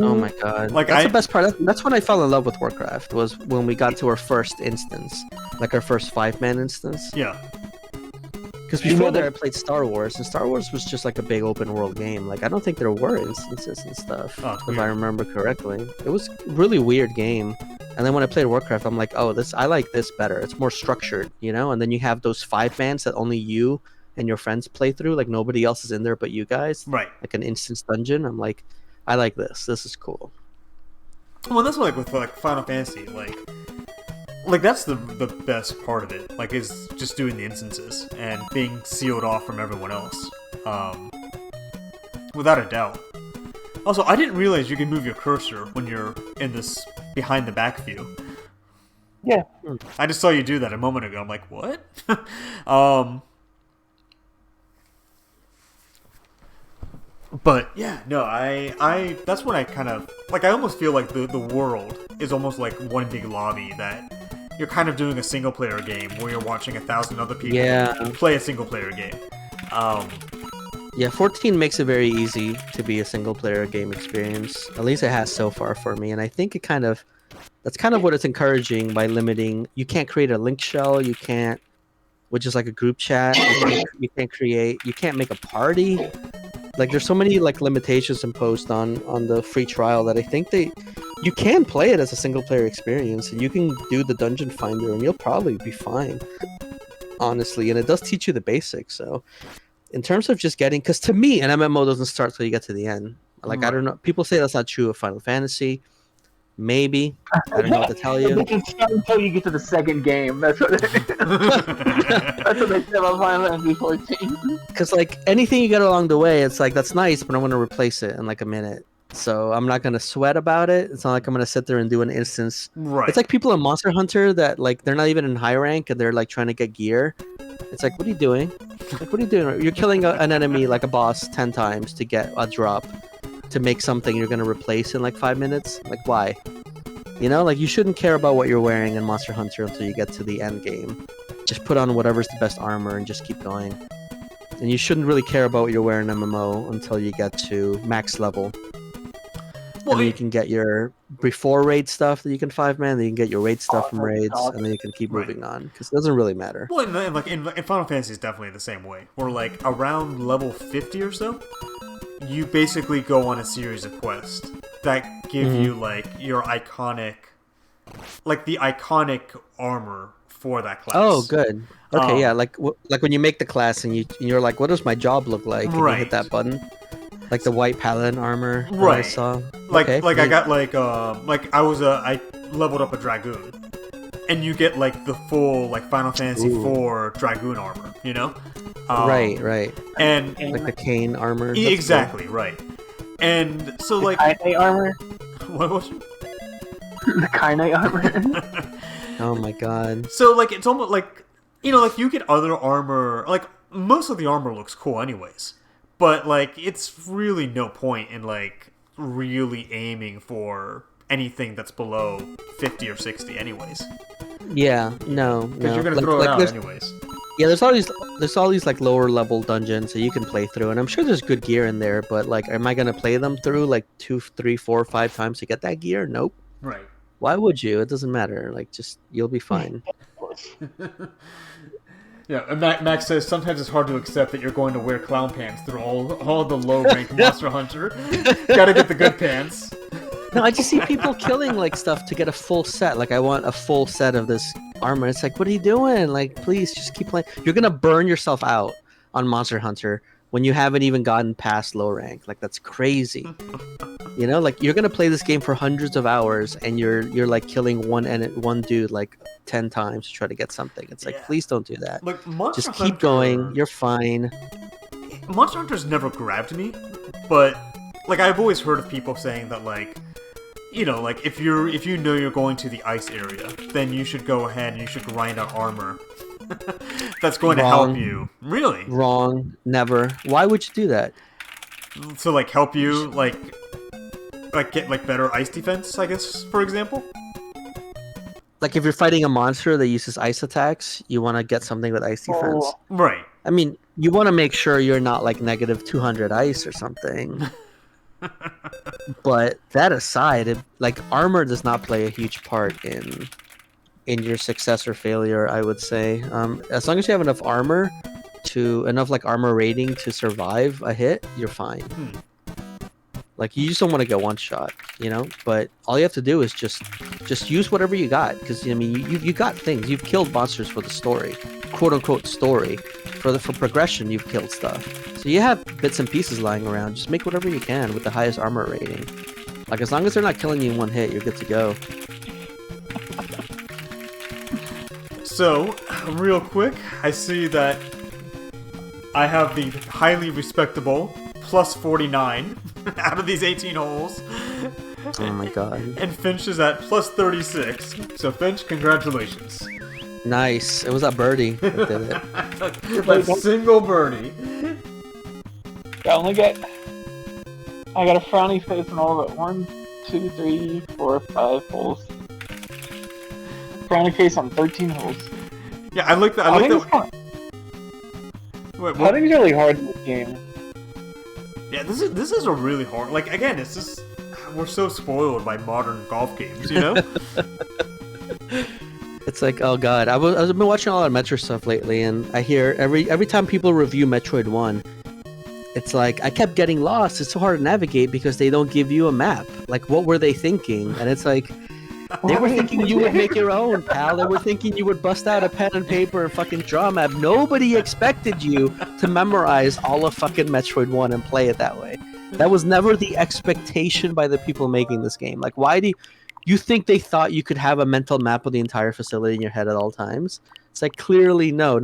Oh my god. Like, that's the best part. That's when I fell in love with Warcraft, was when we got to our first instance. Like our first 5-man instance. Yeah. Because before that I played Star Wars, and Star Wars was just like a big open world game. Like I don't think there were instances and stuff, Oh, it's if weird. I remember correctly. It was a really weird game. And then when I played Warcraft, I'm like, oh, I like this better. It's more structured, you know? And then you have those 5-mans that only you and your friends play through. Like nobody else is in there but you guys. Right. Like an instance dungeon. I'm like, I like this. This is cool. Well, that's like with like Final Fantasy, like that's the best part of it. Like, is just doing the instances and being sealed off from everyone else, without a doubt. Also, I didn't realize you can move your cursor when you're in this behind the back view. Yeah. I just saw you do that a moment ago. I'm like, what? But yeah, no, I that's when I kind of like. I almost feel like the world is almost like one big lobby that you're kind of doing a single player game where you're watching 1,000 other people play a single player game. Yeah, 14 makes it very easy to be a single player game experience. At least it has so far for me, and I think that's kind of what it's encouraging by limiting. You can't create a link shell. You can't, which is like a group chat. You can't make a party. Like there's so many like limitations imposed on the free trial that I think you can play it as a single player experience, and you can do the dungeon finder and you'll probably be fine, honestly. And it does teach you the basics. So in terms of just getting, because to me an MMO doesn't start till you get to the end. Like Right. I don't know, people say that's not true of Final Fantasy. Maybe. I don't know what to tell It you. doesn't start until you get to the second game. That's what they said about Final Fantasy 14. Because like anything you get along the way, it's like that's nice, but I'm gonna replace it in like a minute. So I'm not gonna sweat about it. It's not like I'm gonna sit there and do an instance. Right. It's like people in Monster Hunter that like they're not even in high rank and they're like trying to get gear. It's like, what are you doing? Like, what are you doing? You're killing an enemy like a boss 10 times to get a drop to make something you're gonna replace in like 5 minutes. Like why? You know, like you shouldn't care about what you're wearing in Monster Hunter until you get to the end game. Just put on whatever's the best armor and just keep going. And you shouldn't really care about what you're wearing in MMO until you get to max level. Well, And then you can get your before raid stuff that you can 5-man, then you can get your raid stuff from raids, and then you can keep Right. moving on. Because it doesn't really matter. Well, in Final Fantasy is definitely the same way. Where like around level 50 or so, you basically go on a series of quests that give you like your iconic, like the iconic armor for that class. Oh, good. Okay, Um, yeah, like when you make the class and you're like, what does my job look like? And you Right. hit that button. Like the white paladin armor that I Right. saw. Like Okay, I neat. got like I leveled up a dragoon, and you get like the full like Final Fantasy Ooh. IV dragoon armor. You know. Right. And Like the cane armor. That's exactly right. And so like Kaine armor? what was it? The Kaine armor? cool. Oh my god. So like it's almost like like you get other armor, like most of the armor looks cool anyways, but like it's really no point in like really aiming for anything that's below 50 or 60 anyways, Yeah, no. because you're gonna Like- throw like it out there's- anyways. Yeah, there's all these like lower level dungeons that you can play through, and I'm sure there's good gear in there. But like, am I gonna play them through like 2, 3, 4, 5 times to get that gear? Nope. Right. Why would you? It doesn't matter. Like, just you'll be fine. Yeah, and Max says sometimes it's hard to accept that you're going to wear clown pants through all the low rank Monster Hunter. Gotta get the good pants. No, I just see people killing like stuff to get a full set. Like, I want a full set of this armor. It's like, what are you doing? Like, please just keep playing. You're gonna burn yourself out on Monster Hunter when you haven't even gotten past low rank. Like, that's crazy. You know, like you're gonna play this game for hundreds of hours, and you're like killing one dude like 10 times to try to get something. It's like, please don't do that. Like Monster Just Hunter, keep going. You're fine. Monster Hunter's never grabbed me, but like I've always heard of people saying that like, you know, like if you know you're going to the ice area, then you should go ahead and you should grind out armor. That's going to help you. Really? Wrong. Never. Why would you do that? To like help you like get like better ice defense, I guess, for example. Like if you're fighting a monster that uses ice attacks, you want to get something with ice defense. Right. I mean, you want to make sure you're not like negative 200 ice or something. But that aside, like armor does not play a huge part in your success or failure, I would say. As long as you have enough armor like armor rating to survive a hit, you're fine. Like you just don't want to get one shot, you know. But all you have to do is just use whatever you got, because I mean you got things. You've killed monsters for the story, quote unquote story. For progression, you've killed stuff. So you have bits and pieces lying around. Just make whatever you can with the highest armor rating. Like as long as they're not killing you in one hit, you're good to go. So, real quick, I see that I have the highly respectable plus 49 out of these 18 holes. Oh my god. And Finch is at plus 36. So Finch, congratulations. Nice. It was that birdie that did it. That single birdie. I got a frowny face on all of it. 1, 2, 3, 4, 5 holes. Frowny face on 13 holes. Yeah, I like that. I like that. Wait, what? Putting's really hard in this game. Yeah, this is a really hard. Like again, it's just we're so spoiled by modern golf games, you know. It's like, oh god, I've been watching a lot of Metro stuff lately, and I hear every time people review Metroid 1, it's like, I kept getting lost. It's so hard to navigate because they don't give you a map. Like, what were they thinking? And it's like, they were thinking you would make your own, pal. They were thinking you would bust out a pen and paper and fucking draw a map. Nobody expected you to memorize all of fucking Metroid 1 and play it that way. That was never the expectation by the people making this game. Like, why do you think they thought you could have a mental map of the entire facility in your head at all times? It's like, clearly, no,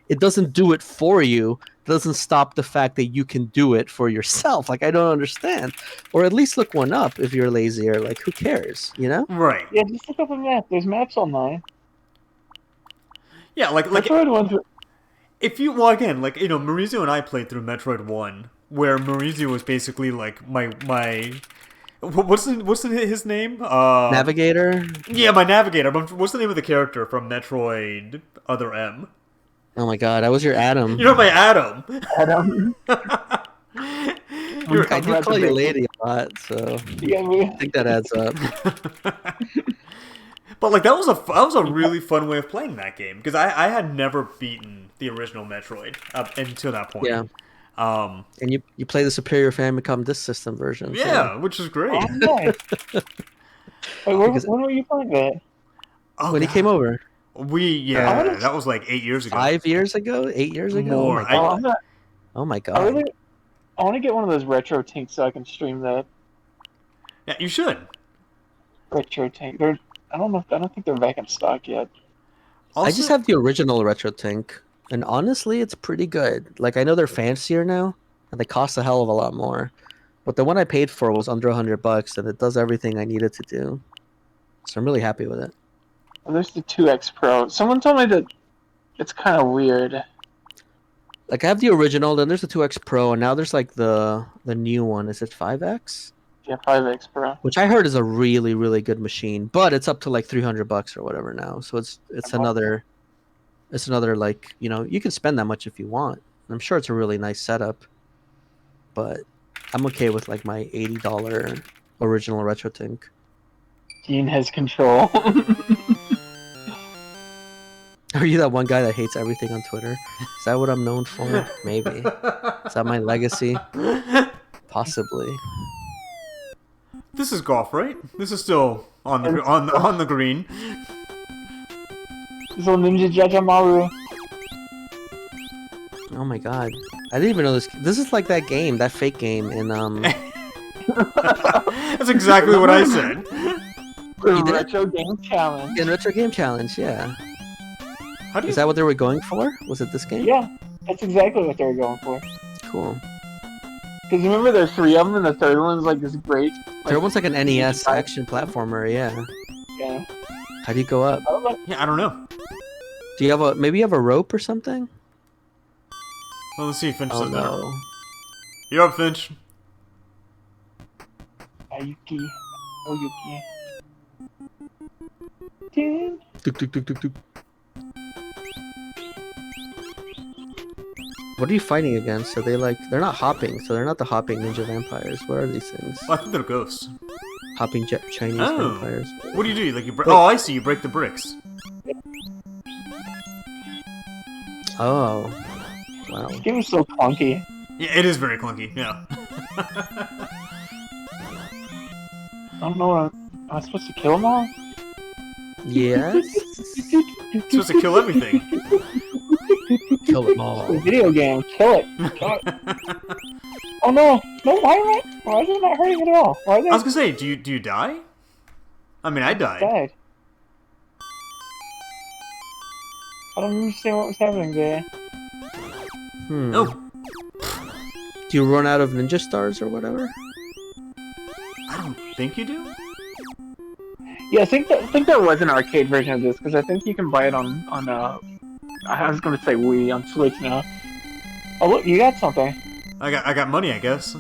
it doesn't do it for you. It doesn't stop the fact that you can do it for yourself. Like, I don't understand. Or at least look one up if you're lazy, or like, who cares, you know? Right. Yeah, just look up a map. There's maps online. Yeah, like Metroid 1. if you, well, again, like, you know, Maurizio and I played through Metroid 1, where Maurizio was basically like my what's his name? Navigator? Yeah, my navigator. But what's the name of the character from Metroid Other M? Oh my god, I was your Adam. You're my Adam. Adam. I do call you lady a lot, so Yeah, I think that adds up. But like that was a really fun way of playing that game, because I had never beaten the original Metroid up until that point. Yeah. And you play the Superior Famicom Disk System version. Yeah, which is great. Oh, nice. Wait, when were you playing that? Oh, when he came over. That was like 8 years ago. 5 years ago? 8 years ago? More. Oh my god. I want to get one of those retro tanks so I can stream that. Yeah, you should. Retro tank. I don't think they're back in stock yet. Also, I just have the original Retro Tank, and honestly, it's pretty good. Like, I know they're fancier now, and they cost a hell of a lot more. But the one I paid for was under $100, and it does everything I needed to do. So I'm really happy with it. Well, there's the 2X Pro. Someone told me that it's kind of weird. Like, I have the original, then there's the 2X Pro, and now there's like the new one. Is it 5X? Yeah, 5X Pro. Which I heard is a really, really good machine, but it's up to like $300 or whatever now. So it's another like, you know, you can spend that much if you want. I'm sure it's a really nice setup, but I'm okay with like my $80 original Retro Tank. Gene has control. Are you that one guy that hates everything on Twitter? Is that what I'm known for? Maybe. Is that my legacy? Possibly. this is golf, right? This is still on the green. So Ninja Jajamaru. Oh my god. I didn't even know this. This is like that game, that fake game in That's exactly what I said. The did? retro game challenge. In Retro Game Challenge, yeah. How do you? Is that what they were going for? Was it this game? Yeah, that's exactly what they were going for. Cool. Because remember, there's 3 of them, and the third one's like this great. Third one's like an NES action platformer, yeah. Yeah. How do you go up? Yeah, I don't know. Do you have maybe you have a rope or something? Well, let's see if Finch Oh says that. no. You're up, Finch. Ayuki. Oyuki. Dude. Tuk, tuk, tuk, tuk, tuk. What are you fighting against? Are they like they're not hopping, so they're not the hopping ninja vampires. What are these things? Well, I think they're ghosts. Hopping Chinese Oh. vampires. What do you do? Like you break? Oh, I see. You break the bricks. Oh. Wow. This game is so clunky. Yeah, it is very clunky. Yeah. I don't know what am I supposed to kill them all? Yes. Supposed to kill everything. Kill them It's a all. video game. Kill it. Kill it. Oh no! No, why is it not hurting at all? Why is I was it gonna say, do you die? I mean, I died. dead? I don't understand what was happening there. Oh, Do you run out of ninja stars or whatever? I don't think you do. Yeah, I think there was an arcade version of this because I think you can buy it on I was gonna say Wii on Switch now. Oh look, you got something. I got money, I guess.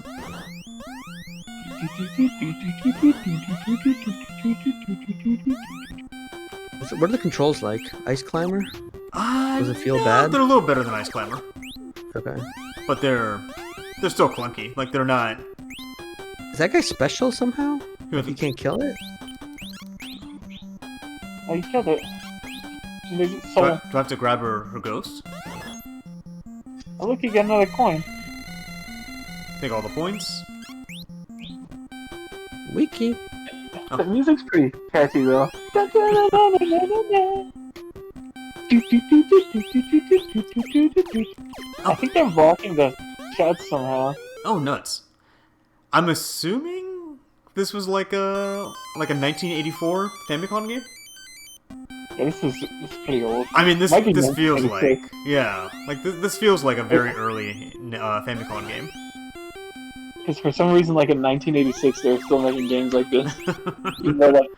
What are the controls like? Ice Climber? Does it feel no, bad? They're a little better than Ice Climber, Okay. but they're still clunky. Like they're not. Is that guy special somehow? You If you can't kill it? Oh, you killed it. There's do, I, so. do I have to grab her ghost? Oh look, you got another coin. Take all the points. Wiki. The music's pretty catchy though. I think they're blocking the shots somehow. Oh, nuts! I'm assuming this was like a 1984 Famicom game. Yeah, this is pretty old. I mean, this Might be feels like 1986. this feels like a very early Famicom game. Because for some reason, like in 1986, they were still making games like this. Even though like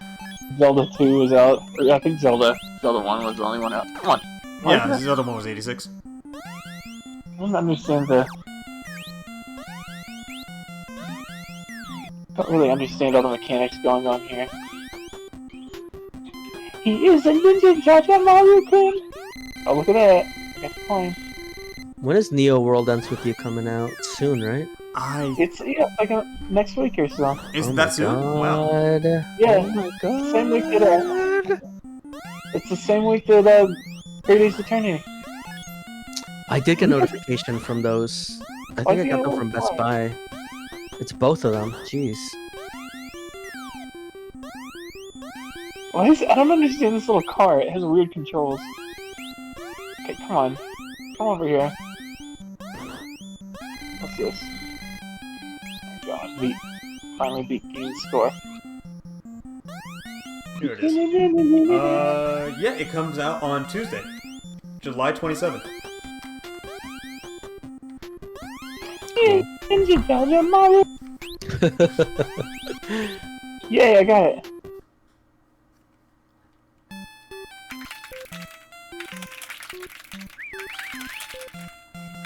Zelda 2 was out, or I think Zelda 1 was the only one out. Come on. Yeah, the other one was 86. I don't understand the. Don't really understand all the mechanics going on here. He is a ninja Jaja Maru-kun! Oh, look at that. I got the coin. When is Neo World Ends With You coming out? Soon, right? It's like next week or so. Isn't Oh that my soon? Wow. God. Yeah. Oh my god. Same week that it's the same week that Great Eternity. I did get a notification from those. I Why think I do got you them have from a Best flag? Buy. It's both of them. Jeez. Why is I don't understand this little car. It has weird controls. Okay, come on. Come over here. What's this? Oh my god, finally beat Gene's score. Here it is. Yeah, it comes out on Tuesday, July 27th. Ninja Jaja Maru! Yay, I got it.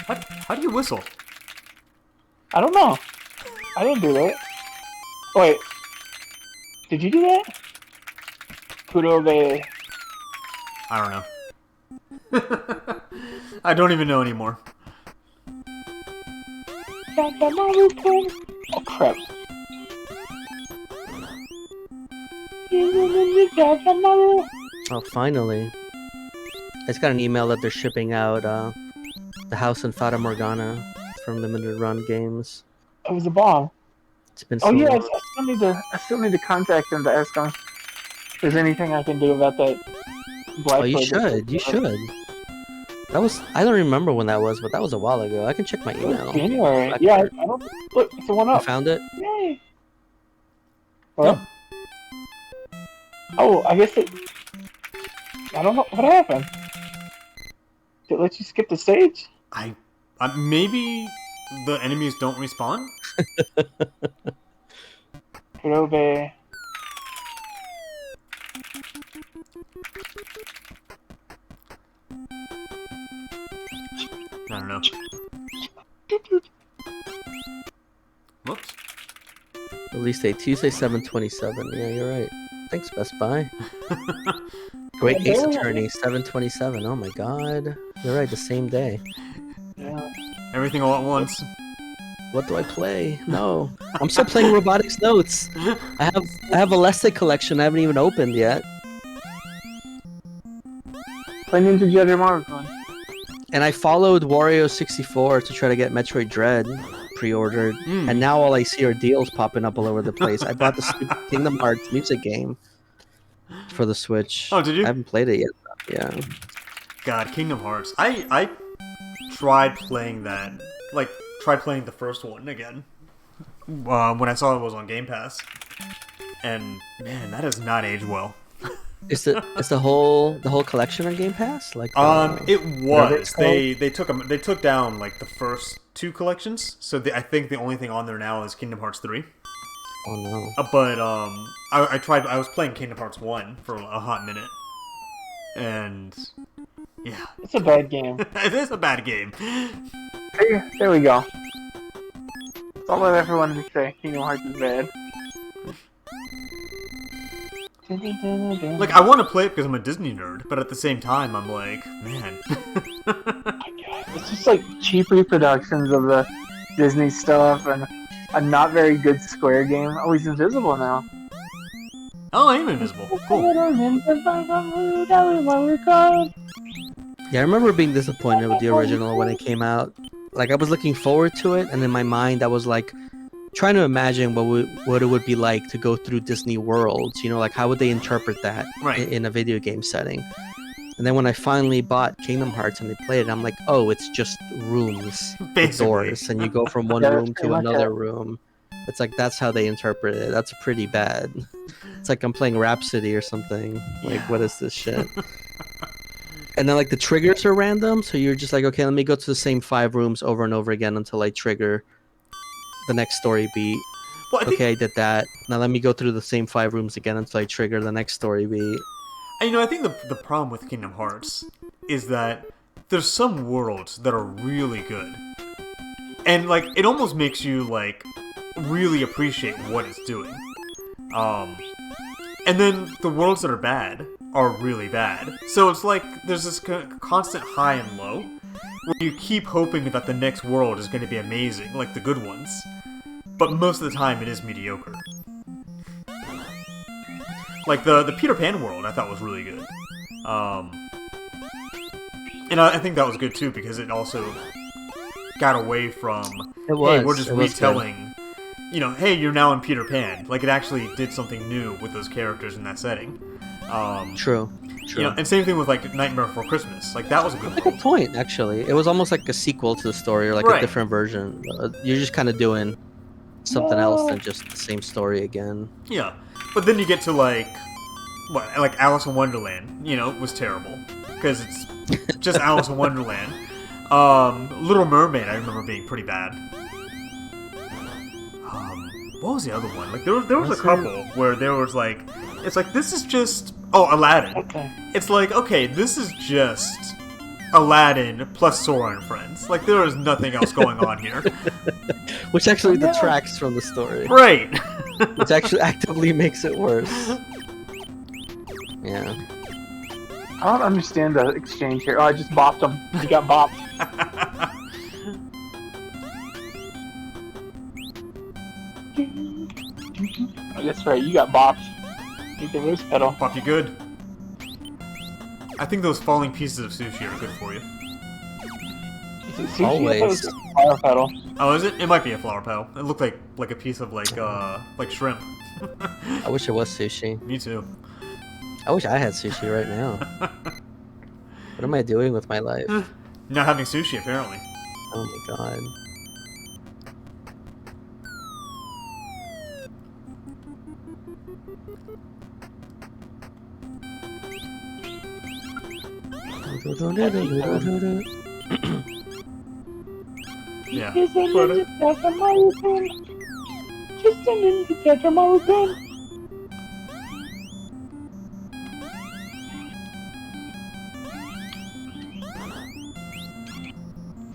How do you whistle? I don't know. I didn't do that. Wait. Did you do that? Kudo de... I don't know. I don't even know anymore. Jaja Maru-kun! Oh crap. Ninja Jaja Maru! Oh, finally. I just got an email that they're shipping out the House and Fata Morgana from Limited Run Games. It was a bomb. It's been so Oh yeah, long. I still need to contact them to ask them if there's anything I can do about that black. Oh, you Plague. should. You should. That was. I don't remember when that was, but that was a while ago. I can check my It was email. January. Black Yeah, Plague. I don't. Look, it's the one You up. found it? Yay! What? Oh, I guess it... I don't know. What happened? Did it let you skip the stage? Maybe the enemies don't respawn? Probe. I don't know. Whoops. Release date Tuesday 7/27. Yeah, you're right. Thanks, Best Buy. Great Ace Attorney 7/27. Oh my God, you're right. The same day. Yeah. Everything all at once. What do I play? No, I'm still playing Robotics Notes. I have a Leslie collection I haven't even opened yet. Play Ninja Jedi Marvel. And I followed Wario64 to try to get Metroid Dread pre-ordered, and now all I see are deals popping up all over the place. I bought the stupid Kingdom Hearts music game for the Switch. Oh, did you? I haven't played it yet. Yeah. God, Kingdom Hearts. I tried playing that. Like, tried playing the first one again. When I saw it was on Game Pass. And, man, that has not aged well. Is the whole collection on Game Pass? Like it was. They took down like the first 2 collections. So I think the only thing on there now is Kingdom Hearts 3. Oh no. But I was playing Kingdom Hearts 1 for a hot minute. And yeah. It's a bad game. It is a bad game. There we go. That's all I've ever wanted to say. Kingdom Hearts is bad. Like, I want to play it because I'm a Disney nerd, but at the same time, I'm like, man. It's just like cheap reproductions of the Disney stuff and a not very good Square game. Oh, he's invisible now. Oh, I am invisible. Cool. Yeah, I remember being disappointed with the original when it came out. Like, I was looking forward to it, and in my mind, I was like, trying to imagine what it would be like to go through Disney worlds, you know, like how would they interpret that in a video game setting. And then when I finally bought Kingdom Hearts and they played it, I'm like, oh, it's just rooms with doors, and you go from one room to another room. It's like that's how they interpret it. That's pretty bad. It's like I'm playing Rhapsody or something. Like, what is this shit? And then like the triggers are random, so you're just like, okay, let me go to the same 5 rooms over and over again until I trigger the next story beat. Well, I did that. Now let me go through the same 5 rooms again until I trigger the next story beat. You know, I think the problem with Kingdom Hearts is that there's some worlds that are really good. And, like, it almost makes you, like, really appreciate what it's doing. And then the worlds that are bad are really bad. So it's like there's this constant high and low where you keep hoping that the next world is going to be amazing, like the good ones. But most of the time, it is mediocre. Like, the Peter Pan world, I thought was really good. And I think that was good, too, because it also got away from, hey, we're just retelling, you know, hey, you're now in Peter Pan. Like, it actually did something new with those characters in that setting. True. You know, and same thing with, like, Nightmare Before Christmas. Like, that was a good That's a good point, actually. It was almost like a sequel to the story, or like a different version. You're just kind of doing something else than just the same story again. Yeah. But then you get to, like Alice in Wonderland, you know, was terrible. Because it's just Alice in Wonderland. Little Mermaid, I remember being pretty bad. What was the other one? Like, there was a couple where there was, like, it's like, this is just... Oh, Aladdin. Okay. It's like, okay, this is just Aladdin plus Sora and Friends. Like, there is nothing else going on here. Which actually detracts from the story. Right. Which actually actively makes it worse. Yeah. I don't understand the exchange here. Oh, I just bopped him. He got bopped. Oh, that's right, you got bopped. Need the rose pedal. Pop you good. I think those falling pieces of sushi are good for you. Is it sushi? Always. I thought it was just a flower petal. Oh, is it? It might be a flower petal. It looked like a piece of like shrimp. I wish it was sushi. Me too. I wish I had sushi right now. What am I doing with my life? Not having sushi, apparently. Oh my god. Yeah. Just a But, Ninja Mario pen. Just a Ninja Mario pen.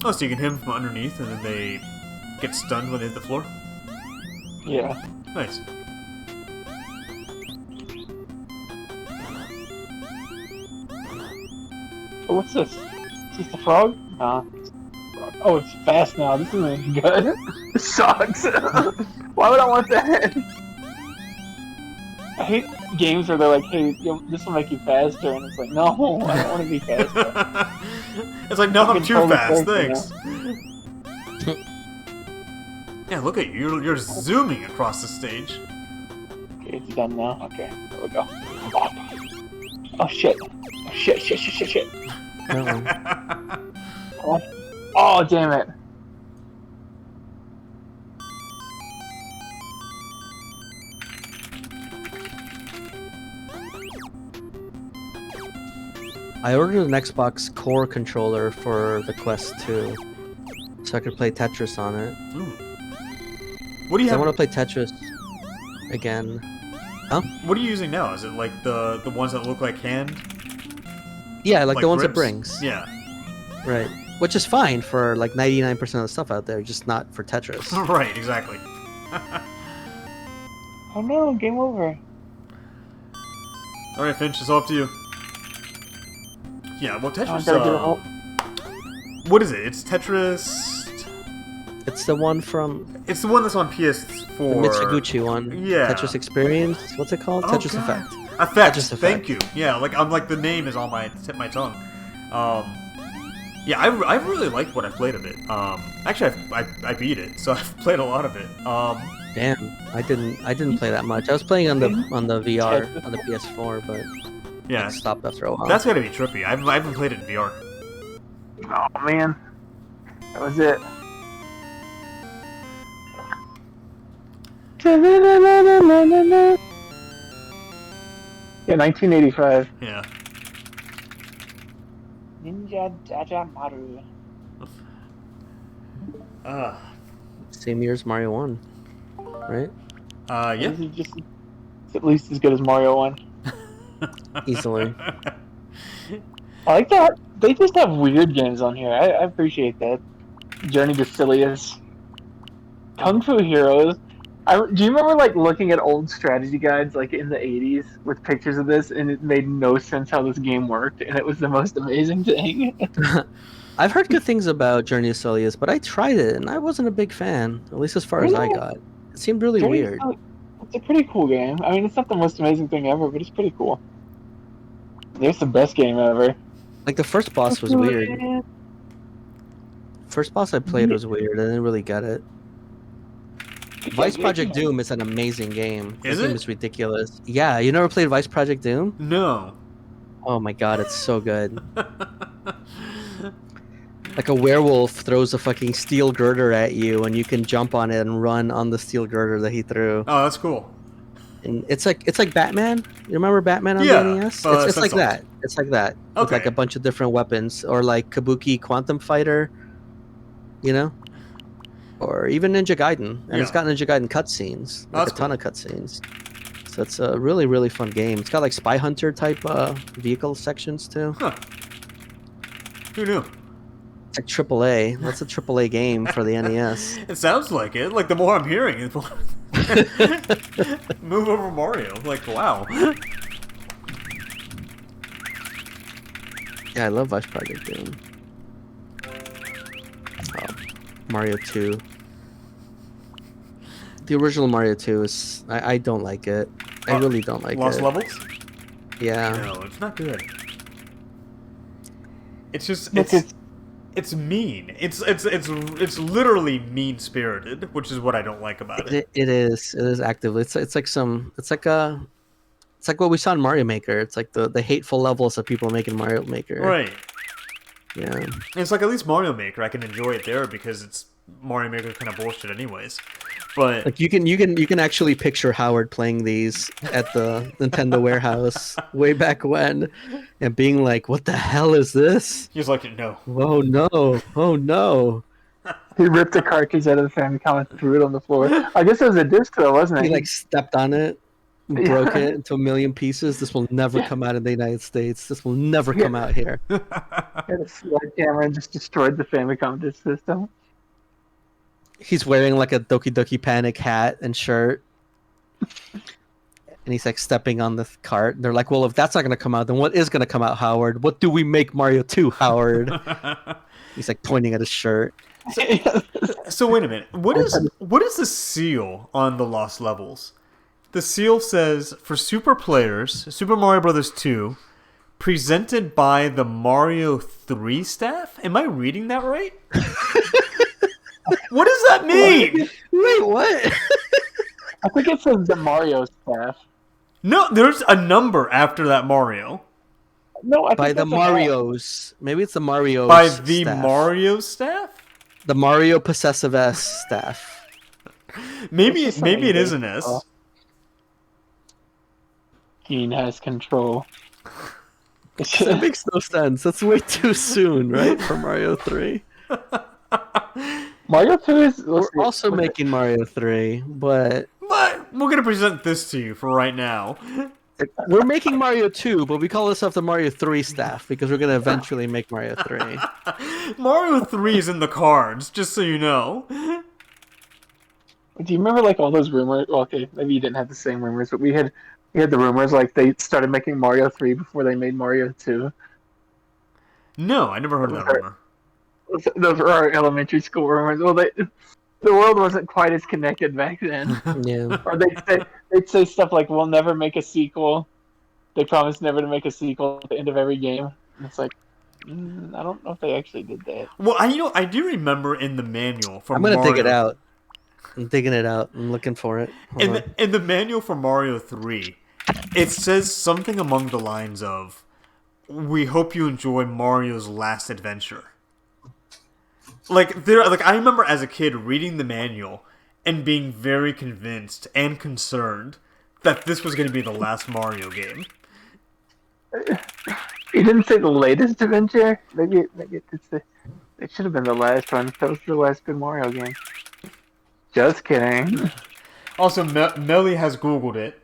oh, so you can hit them from underneath and then they get stunned when they hit the floor? Yeah. Nice. Oh, what's this? Is this the frog? Nah. Oh, it's fast now. This isn't any good. This sucks. Why would I want that? I hate games where they're like, hey, this will make you faster, and it's like, no, I don't want to be faster. It's like, no, I'm too Totally fast, crazy, thanks. Yeah, look at you. You're zooming across the stage. Okay, it's done now. Okay, there we go. Oh, shit. Oh, shit. Oh, damn it. I ordered an Xbox Core controller for the Quest 2, so I could play Tetris on it. Ooh. What do you I have? want to play Tetris again. Huh? What are you using now? Is it like the ones that look like hand? Yeah, like the ones it grips? brings. Yeah. Right. Which is fine for like 99% of the stuff out there, just not for Tetris. Right, exactly. Oh no, game over. Alright, Finch, it's all up to you. Yeah, well, I Tetris, gotta get it all. what is it? It's Tetris... It's the one from It's the one that's on PS4. the Mitsuguchi one. Yeah. Tetris Experience. What's it called? Oh, Tetris God. Effect. Effect. Tetris Thank Effect. you. Yeah, like I'm like the name is on my tip of my tongue. Yeah, I really liked what I played of it. Actually, I beat it, so I've played a lot of it. Damn, I didn't play that much. I was playing on the VR on the PS4, but yeah, I stopped after a while. that's gotta be trippy. I haven't played it in VR. Oh man. That was it. Yeah, 1985. Yeah. Ninja Jaja Maru. Same year as Mario 1, right? Yeah. This is just it's at least as good as Mario 1. Easily. I like that. They just have weird games on here. I appreciate that. Journey to Silliest. Kung Fu Heroes. Do you remember like looking at old strategy guides like in the 80s with pictures of this, and it made no sense how this game worked, and it was the most amazing thing. I've heard good things about Journey to Silius, but I tried it and I wasn't a big fan, at least as far as I got. It seemed really Journey to weird. Silliest- It's a pretty cool game. I mean, it's not the most amazing thing ever, but it's pretty cool. It's the best game ever. Like the first boss was weird. First boss I played was weird. I didn't really get it. Vice Project Doom is an amazing game. Is This game it? is ridiculous. Yeah, you never played Vice Project Doom? No. Oh my god, it's so good. Like a werewolf throws a fucking steel girder at you, and you can jump on it and run on the steel girder that he threw. Oh, that's cool. And it's like Batman. You remember Batman on Yeah, the NES? well, It's like that's that. It's like that. With Okay. like a bunch of different weapons, or like Kabuki Quantum Fighter, you know, or even Ninja Gaiden. And it's Yeah. got Ninja Gaiden cutscenes, like That's a ton of cutscenes. So it's a really really fun game. It's got like Spy Hunter type vehicle sections too. Huh. Who knew? It's like AAA. That's a AAA game for the NES. It sounds like it. Like the more I'm hearing, the more move over Mario. Like wow. Yeah, I love Vice Project Doom. Oh, Mario 2. The original Mario 2 is... I don't like it. I really don't like Lost it. levels? Yeah. No, it's not good. It's just Look, it's mean. It's literally mean spirited, which is what I don't like about it. It is. It is active. It's like some... It's like what we saw in Mario Maker. It's like the hateful levels that people make in Mario Maker. Right. Yeah. And it's like at least Mario Maker, I can enjoy it there because it's Mario Maker kind of bullshit anyways. But Like you can actually picture Howard playing these at the Nintendo warehouse way back when, and being like, "What the hell is this? he's like, no. Oh no! Oh no!" He ripped the cartridge out of the Famicom and threw it on the floor. I guess it was a disc though, wasn't it? He like stepped on it, and broke it into a million pieces. This will never come out in the United States. This will never come out here. He had a sledgehammer and just destroyed the Famicom disc system. He's wearing like a Doki Doki Panic hat and shirt. And he's like stepping on the cart. And they're like, well, if that's not going to come out, then what is going to come out, Howard? What do we make Mario 2, Howard? He's like pointing at his shirt. So wait a minute. What is the seal on the Lost Levels? The seal says, for Super players, Super Mario Bros. 2, presented by the Mario 3 staff? Am I reading that right? What does that mean? Wait, what? I think it says the Mario staff. No, there's a number after that Mario. No, I think By the that's a Marios. Maybe it's the Marios By the staff. Mario staff? The Mario Possessive S staff. Maybe It's just it is something an S. baseball. Geen has control. That makes no sense. That's way too soon, right? For Mario 3. Mario 2 is... We're also making Mario 3, but But we're gonna present this to you for right now. we're making Mario 2, but we call ourselves the Mario 3 staff because we're gonna eventually make Mario 3. Mario 3 is in the cards, just so you know. Do you remember like all those rumors? Well, okay, maybe you didn't have the same rumors, but we had the rumors like they started making Mario 3 before they made Mario 2. No, I never heard of that rumor. Those were our elementary school rumors. Well, the world wasn't quite as connected back then. Yeah. Or they'd say stuff like, "We'll never make a sequel." They promised never to make a sequel at the end of every game. And it's like, I don't know if they actually did that. Well, I do remember in the manual for I'm gonna Mario, dig it out. I'm digging it out. I'm looking for it. Hold on. In the manual for Mario 3, it says something along the lines of, "We hope you enjoy Mario's last adventure." Like I remember as a kid reading the manual and being very convinced and concerned that this was going to be the last Mario game. You didn't say the latest adventure. Maybe it did say. It should have been the last one. That was the last good Mario game. Just kidding. Also, Melly has Googled it,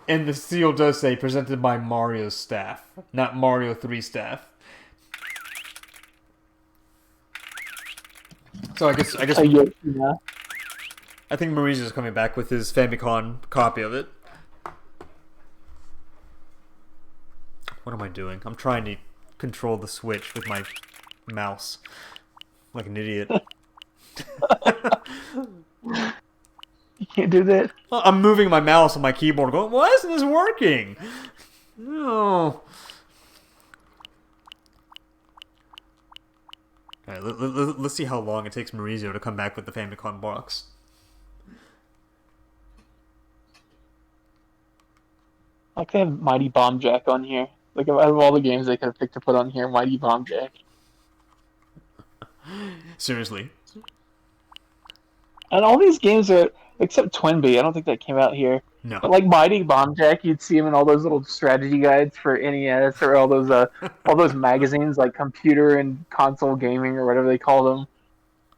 and the seal does say presented by Mario's staff, not Mario 3 staff. So I guess Yeah. I think Maurizio's coming back with his Famicom copy of it. What am I doing? I'm trying to control the Switch with my mouse. Like an idiot. You can't do that. I'm moving my mouse on my keyboard going, why isn't this working? No. Alright, let's see how long it takes Maurizio to come back with the Famicom box. Like they have Mighty Bomb Jack on here. Like out of all the games they could have picked to put on here, Mighty Bomb Jack. Seriously. And all these games are, except Twinbee, I don't think that came out here. No. But like Mighty Bomb Jack, you'd see him in all those little strategy guides for NES or all those magazines like Computer and Console Gaming or whatever they call them.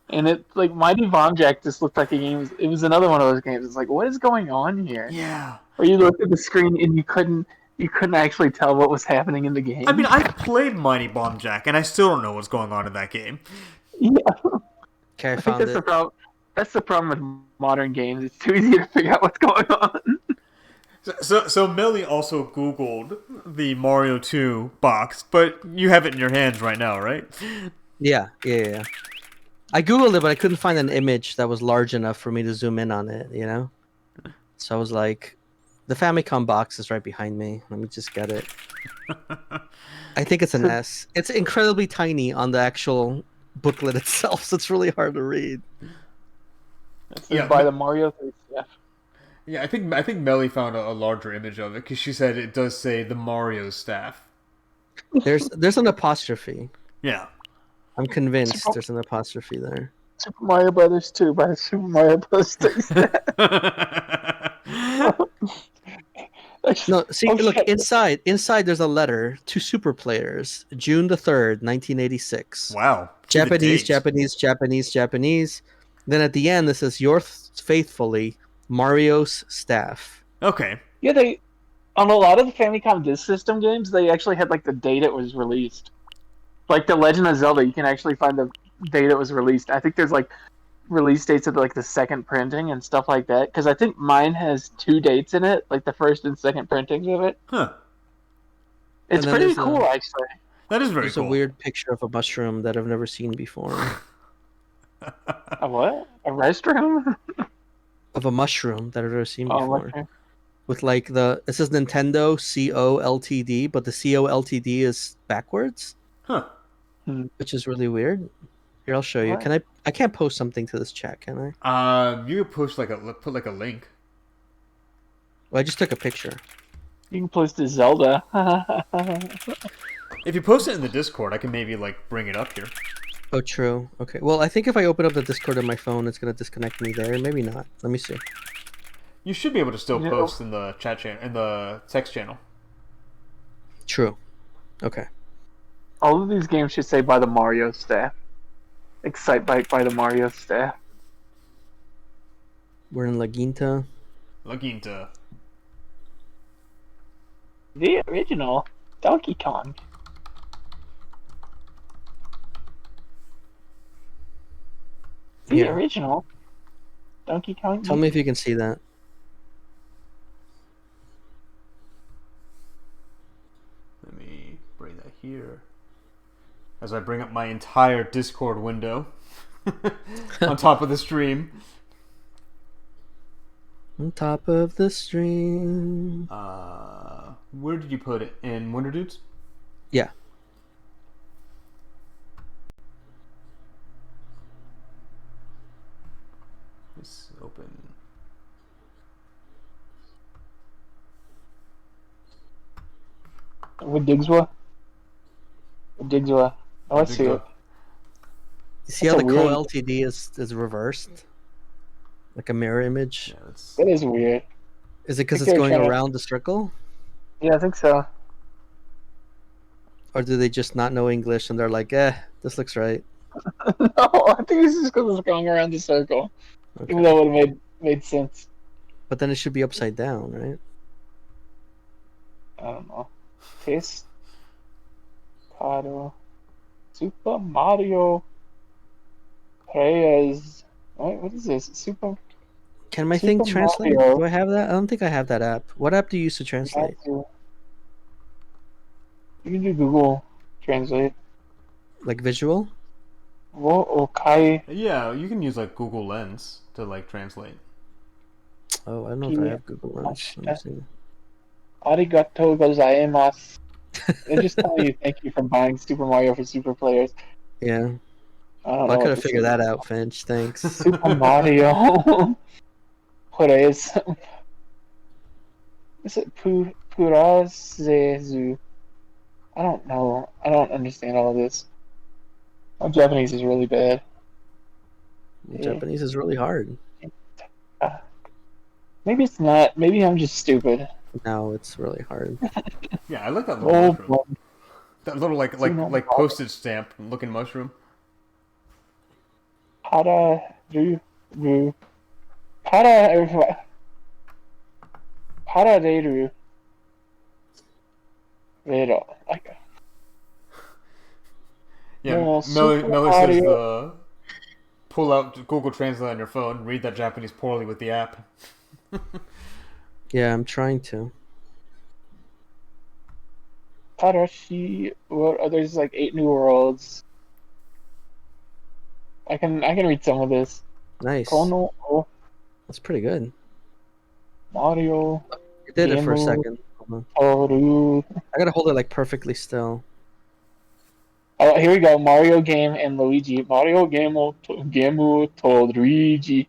And it like Mighty Bomb Jack just looked like a game. It was another one of those games. It's like, what is going on here? Yeah. Or you looked at the screen and you couldn't actually tell what was happening in the game. I mean, I played Mighty Bomb Jack, and I still don't know what's going on in that game. Yeah. Okay, I I think found that's it. the problem. That's the problem with modern games. It's too easy to figure out what's going on. So Melly also Googled the Mario 2 box, but you have it in your hands right now, right? Yeah. I googled it, but I couldn't find an image that was large enough for me to zoom in on it. You know, so I was like, the Famicom box is right behind me. Let me just get it. I think it's an S. It's incredibly tiny on the actual booklet itself, so it's really hard to read. Yeah, By the Mario 3 staff. Yeah, I think Melly found a larger image of it because she said it does say the Mario staff. There's an apostrophe. Yeah. I'm convinced there's an apostrophe there. Super Mario Brothers 2 by Super Mario Bros. No, see, Oh look shit! inside. Inside, there's a letter to super players, June the 3rd, 1986. Wow. See the Japanese, date. Japanese, Japanese, Japanese. Then at the end, this says yours faithfully, Mario's staff. Okay. Yeah, they on a lot of the Famicom Disk System games, they actually had like the date it was released. Like the Legend of Zelda, you can actually find the date it was released. I think there's like release dates of like the second printing and stuff like that. Because I think mine has 2 dates in it, like the first and second printings of it. Huh. It's And then pretty cool, actually. That is very there's cool. a weird picture of a mushroom that I've never seen before. A what? A restroom? Of a mushroom that I've never seen Oh, before. mushroom. With like it says Nintendo COLTD, but the COLTD is backwards, Huh. which is really weird. Here, I'll show you. What? Can I can't post something to this chat, can I? You could push put like a link. Well, I just took a picture. You can post to Zelda. If you post it in the Discord, I can maybe like bring it up here. Oh, true. Okay. Well, I think if I open up the Discord on my phone, it's gonna disconnect me there. Maybe not. Let me see. You should be able to still Yeah. post in the chat channel, in the text channel. True. Okay. All of these games should say by the Mario staff. Excite Bike by the Mario staff. We're in La Quinta. La Quinta. The original Donkey Kong. The Yeah. original Donkey Kong. Tell me if you can see that. Let me bring that here. As I bring up my entire Discord window on top of the stream. On top of the stream. Where did you put it? In Wonder Dudes? Yeah. Let's open. With Digswa. Digswa. Oh, I see it. You see how That's the a weird- co-LTD is reversed? Like a mirror image? Yeah, that's... That is weird. Is it because I it's think going they're trying to- around the circle? Yeah, I think so. Or do they just not know English and they're like, this looks right? No, I think it's just because it's going around the circle. Okay. Even though it would have made sense. But then it should be upside down, right? I don't know. Taste. Caro. Super Mario. Reyes. What is this? Super. Can my Super thing translate? Mario. Do I have that? I don't think I have that app. What app do you use to translate? You can do Google Translate. Like visual? Wo Okai. Yeah, you can use like Google Lens to like translate. Oh, I don't know if I have Google Lens. Let me see. Arigato gozaimasu. They're just telling you thank you for buying Super Mario for Super Players. Yeah. I don't Well, I know. could what have this figured is. that out, Finch. Thanks. Super Mario. Pures. Is it Purazezu? I don't know. I don't understand all of this. My Japanese is really bad. Japanese is really hard. Maybe it's not. Maybe I'm just stupid. No, it's really hard. Yeah, I like that little Oh, mushroom. That little like postage stamp looking mushroom. Paraderu. Vero. Like, Yeah, No, Miller Super says Mario. pull out Google Translate on your phone, read that Japanese poorly with the app. Yeah, I'm trying to. Parashi. What? There's like 8 new worlds. I can read some of this. Nice. Kono o That's pretty good. Mario You did it for a Gemu. second. Hold on. Toru. I gotta hold it like perfectly still. Oh, here we go. Mario game and Luigi. Mario Gemu to Luigi.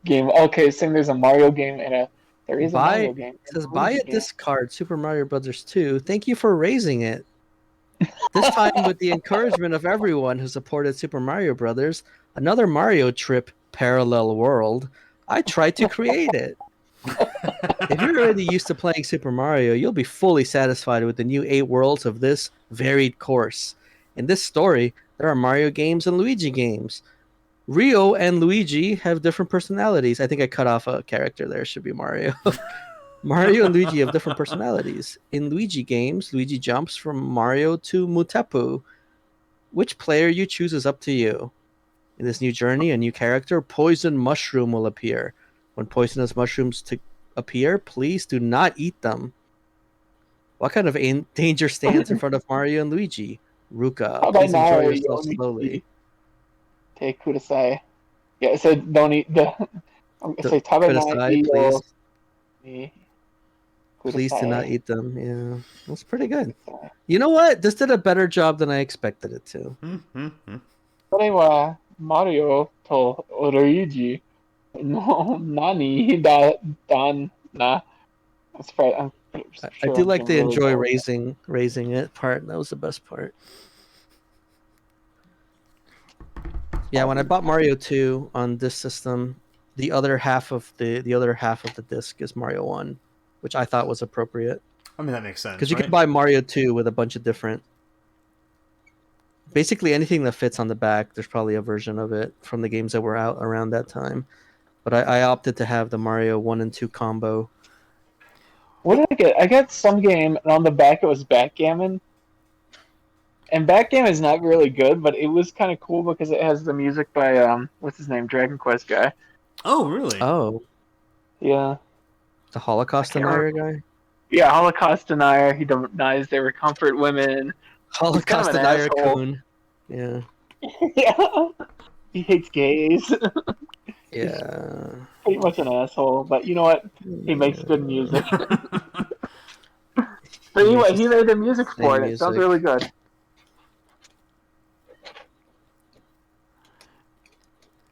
Game. Okay, saying there's a Mario game and there is a Mario game. It says buy a disc card, Super Mario Brothers 2. Thank you for raising it. This time, with the encouragement of everyone who supported Super Mario Brothers, another Mario Trip parallel world, I tried to create it. If you're already used to playing Super Mario, you'll be fully satisfied with the new 8 worlds of this varied course. In this story, there are Mario games and Luigi games. Rio and Luigi have different personalities. I think I cut off a character there. It should be Mario. Mario and Luigi have different personalities. In Luigi games, Luigi jumps from Mario to Mutepu. Which player you choose is up to you. In this new journey, a new character, Poison Mushroom, will appear. When poisonous mushrooms appear, please do not eat them. What kind of danger stands in front of Mario and Luigi? Ruka, How about please enjoy now? yourself slowly. Take kudasai. Yeah, it said don't eat the. It says Kudasai, tabenai please. iyo. Please do not eat them. Yeah, that's pretty good. You know what? This did a better job than I expected it to. それはマリオとルイージの何だな. That's right. I'm I do like to enjoy raising it part. That was the best part. Yeah, when I bought Mario 2 on this system, the other half of the disc is Mario 1, which I thought was appropriate. I mean, that makes sense. Because you can buy Mario 2 with a bunch of different. Basically, anything that fits on the back, there's probably a version of it from the games that were out around that time. But I opted to have the Mario 1 and 2 combo. What did I get? I got some game, and on the back it was Backgammon. And Backgammon is not really good, but it was kind of cool because it has the music by, what's his name, Dragon Quest guy. Oh, really? Oh. Yeah. The Holocaust Denier guy? Yeah, Holocaust Denier. He denies they were comfort women. Holocaust Denier Coon. Yeah. Yeah. He hates gays. Yeah. Pretty much an asshole, but you know what? He makes good music. But anyway, he made the music for it. It sounds really good.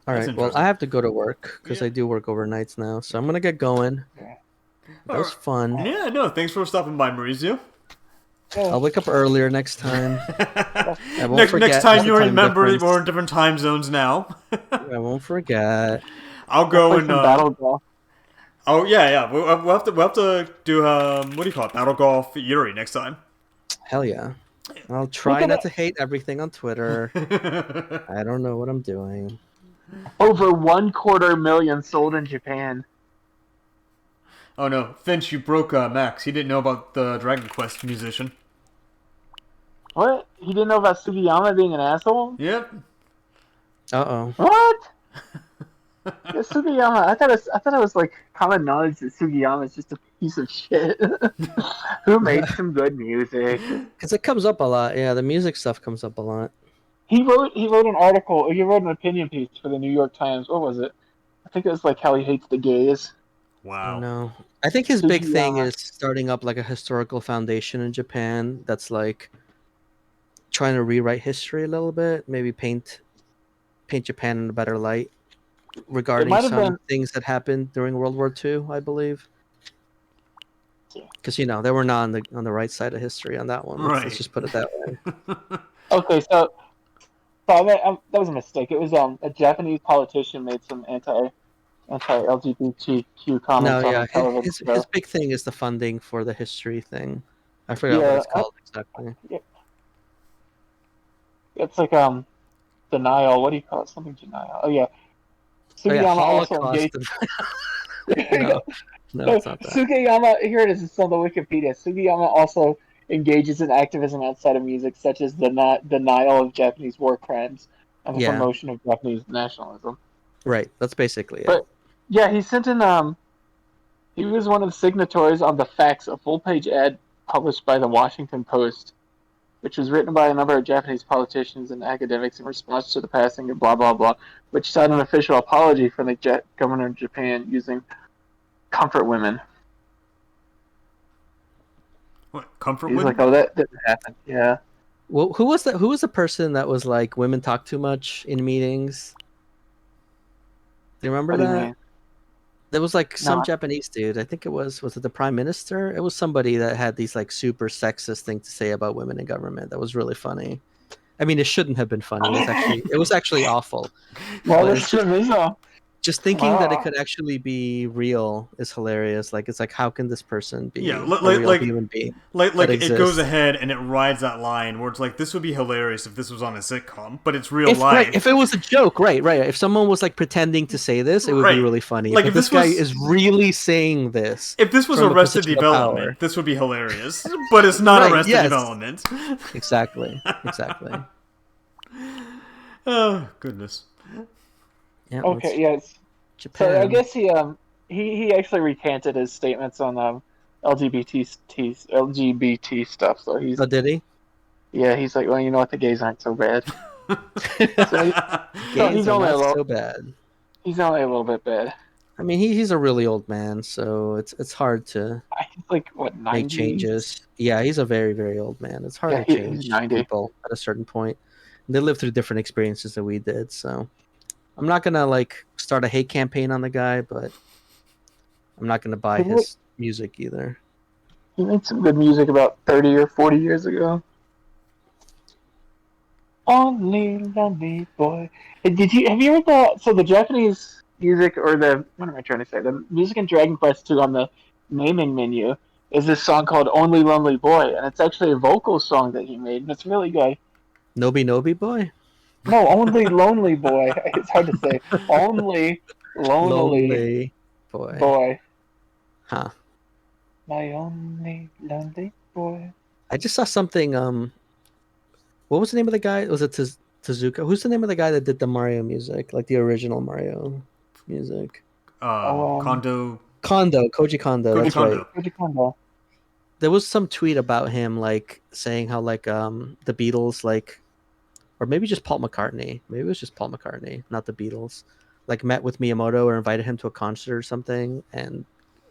All right. Well, I have to go to work because I do work overnights now, so I'm gonna get going. That was fun. Yeah. No. Thanks for stopping by, Maurizio. I'll wake up earlier next time. Next time you remember we're in different time zones now. I won't forget. I'll go and Battle Golf. Oh yeah. We'll have to do what do you call it? Battle Golf Yuri next time. Hell yeah. I'll try not to hate everything on Twitter. I don't know what I'm doing. Over 250,000 sold in Japan. Oh no, Finch, you broke Max. He didn't know about the Dragon Quest musician. What? He didn't know about Sugiyama being an asshole? Yep. Uh-oh. What? Yeah, Sugiyama, I thought it was like common knowledge that Sugiyama is just a piece of shit. Who made some good music? Because it comes up a lot. Yeah, the music stuff comes up a lot. He wrote an article. He wrote an opinion piece for the New York Times. What was it? I think it was like how he hates the gays. Wow. No, I think his big thing is starting up like a historical foundation in Japan that's like trying to rewrite history a little bit, maybe paint Japan in a better light regarding some things that happened during World War II, I believe. Because they were not on the right side of history on that one. Let's just put it that way. Okay, so that was a mistake. It was a Japanese politician made some anti-LGBTQ comments on television. His big thing is the funding for the history thing. I forgot what it's called exactly. Yeah. It's like denial. What do you call it? Something denial. Oh yeah. Sugiyama also engaged. No, it's not that. Sugiyama, here it is. It's on the Wikipedia. Sugiyama also engages in activism outside of music, such as the denial of Japanese war crimes and the promotion of Japanese nationalism. Right. That's basically it. But yeah, he sent in. He was one of the signatories on the Facts, a full-page ad published by the Washington Post, which was written by a number of Japanese politicians and academics in response to the passing of blah blah blah, which sought an official apology from the governor of Japan using comfort women. What, comfort women? He's like, oh, that didn't happen. Yeah. Well, who was the person that was like, women talk too much in meetings? Do you remember that? There was like some No. Japanese dude. I think was it the prime minister? It was somebody that had these like super sexist things to say about women in government. That was really funny. I mean, it shouldn't have been funny. It was actually awful. Well, But this it's just is just thinking that it wow. could actually be real is hilarious. Like it's like how can this person Yeah, be a real human being that it goes exists? ahead and it rides that line where it's like this would be hilarious if this was on a sitcom, but it's real life. If it was a joke, right. If someone was like pretending to say this, it would be Right. really funny. Like But if this this guy was is really saying this if this was from a Arrested position of power. Development, this would be hilarious. But it's not Right, Arrested yes. Development. Exactly. Oh goodness. Yeah, Okay, yes. Japan. So I guess he actually recanted his statements on LGBT stuff. So he's Oh, did he? he's like, well, you know what, the gays aren't so bad. So Gays he's are only not so bad. he's only a little bit bad. I mean, he's a really old man, so it's hard to He's like what make 90? changes. Yeah, he's a very, very old man. It's hard Yeah, to he's change 90. people at a certain point. They live through different experiences than we did, so I'm not gonna like start a hate campaign on the guy, but I'm not gonna buy his music either. He made some good music about 30 or 40 years ago. Only lonely boy. Hey, have you heard the Japanese music or what am I trying to say? The music in Dragon Quest 2 on the naming menu is this song called Only Lonely Boy, and it's actually a vocal song that he made, and it's really good. Nobi Nobi boy? No, Only Lonely Boy. It's hard to say. Only Lonely boy. Huh. My only lonely boy. I just saw something what was the name of the guy? Was it Tezuka? Who's the name of the guy that did the Mario music? Like the original Mario music? Kondo. Koji Kondo, Koji that's Kondo. right. Koji Kondo. There was some tweet about him like saying how like the Beatles like or maybe just Paul McCartney. Maybe it was just Paul McCartney, not the Beatles. Like met with Miyamoto or invited him to a concert or something, and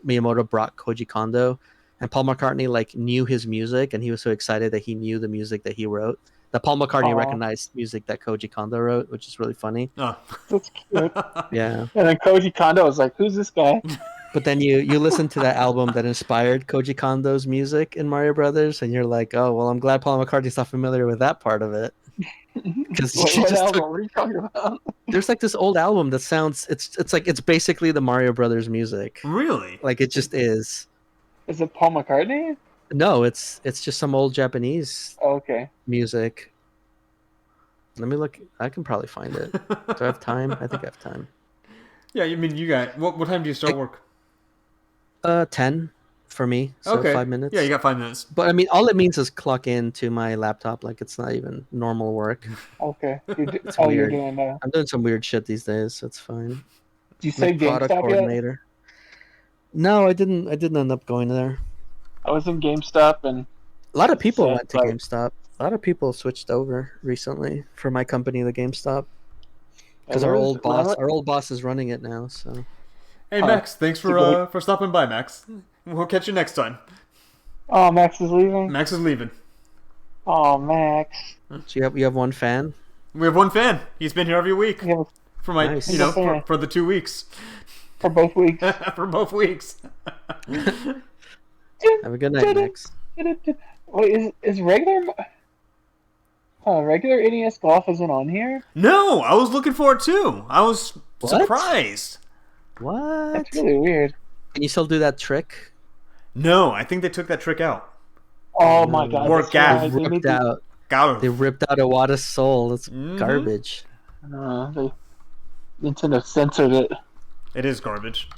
Miyamoto brought Koji Kondo, and Paul McCartney like knew his music, and he was so excited that he knew the music that he wrote. That Paul McCartney recognized music that Koji Kondo wrote, which is really funny. Oh. That's cute. Yeah. And then Koji Kondo was like, "Who's this guy?" But then you listen to that album that inspired Koji Kondo's music in Mario Brothers, and you're like, oh well, I'm glad Paul McCartney's not familiar with that part of it. Because what album are you talking about? There's like this old album that sounds it's basically the Mario Brothers music. Really? Like it just is. Is it Paul McCartney? No, it's just some old Japanese music. Let me look. I can probably find it. Do I have time? I think I have time. Yeah, I mean, you got what time do you start work? 10 for me. So 5 minutes. Yeah, you got 5 minutes. But I mean, all it means is clock in to my laptop. Like it's not even normal work. Okay. It's you're weird. doing I'm doing some weird shit these days. So it's fine. Did you say product GameStop coordinator. Yet? No, I didn't end up going there. I was in GameStop, and a lot of people went to GameStop. A lot of people switched over recently for my company, the GameStop, because our old boss is running it now. So, hey Max, thanks for stopping by, Max. We'll catch you next time. Oh, Max is leaving. Max is leaving. Oh, Max. So you have one fan. We have one fan. He's been here every week for my nice. for the 2 weeks. For both weeks. For both weeks. Have a good night, Max. Wait, is regular NES Golf isn't on here? No, I was looking for it too. I was surprised. What? That's really weird. Can you still do that trick? No, I think they took that trick out. Oh my god. Work out. They ripped out. They ripped out Iwata's soul. It's garbage. Nintendo censored it. It is garbage.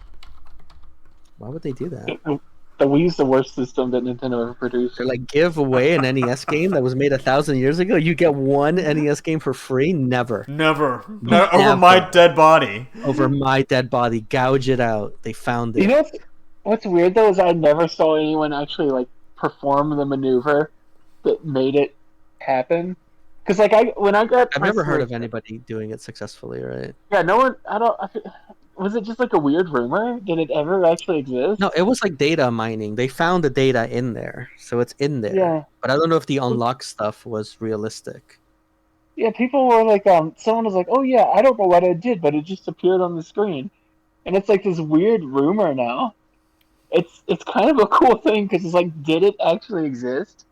Why would they do that? The Wii's the worst system that Nintendo ever produced. They're like, give away an NES game that was made 1,000 years ago. You get one NES game for free? Never. Never. Over my dead body. Over my dead body. Gouge it out. They found it. You know what's weird though is I never saw anyone actually like perform the maneuver that made it happen. Because like I've never heard of anybody doing it successfully, right? Yeah, no one. Was it just like a weird rumor? Did it ever actually exist? No, it was like data mining. They found the data in there, so it's in there. Yeah. But I don't know if the unlock stuff was realistic. Yeah, people were like, someone was like, "Oh yeah, I don't know what I did, but it just appeared on the screen," and it's like this weird rumor now. It's kind of a cool thing because it's like, did it actually exist?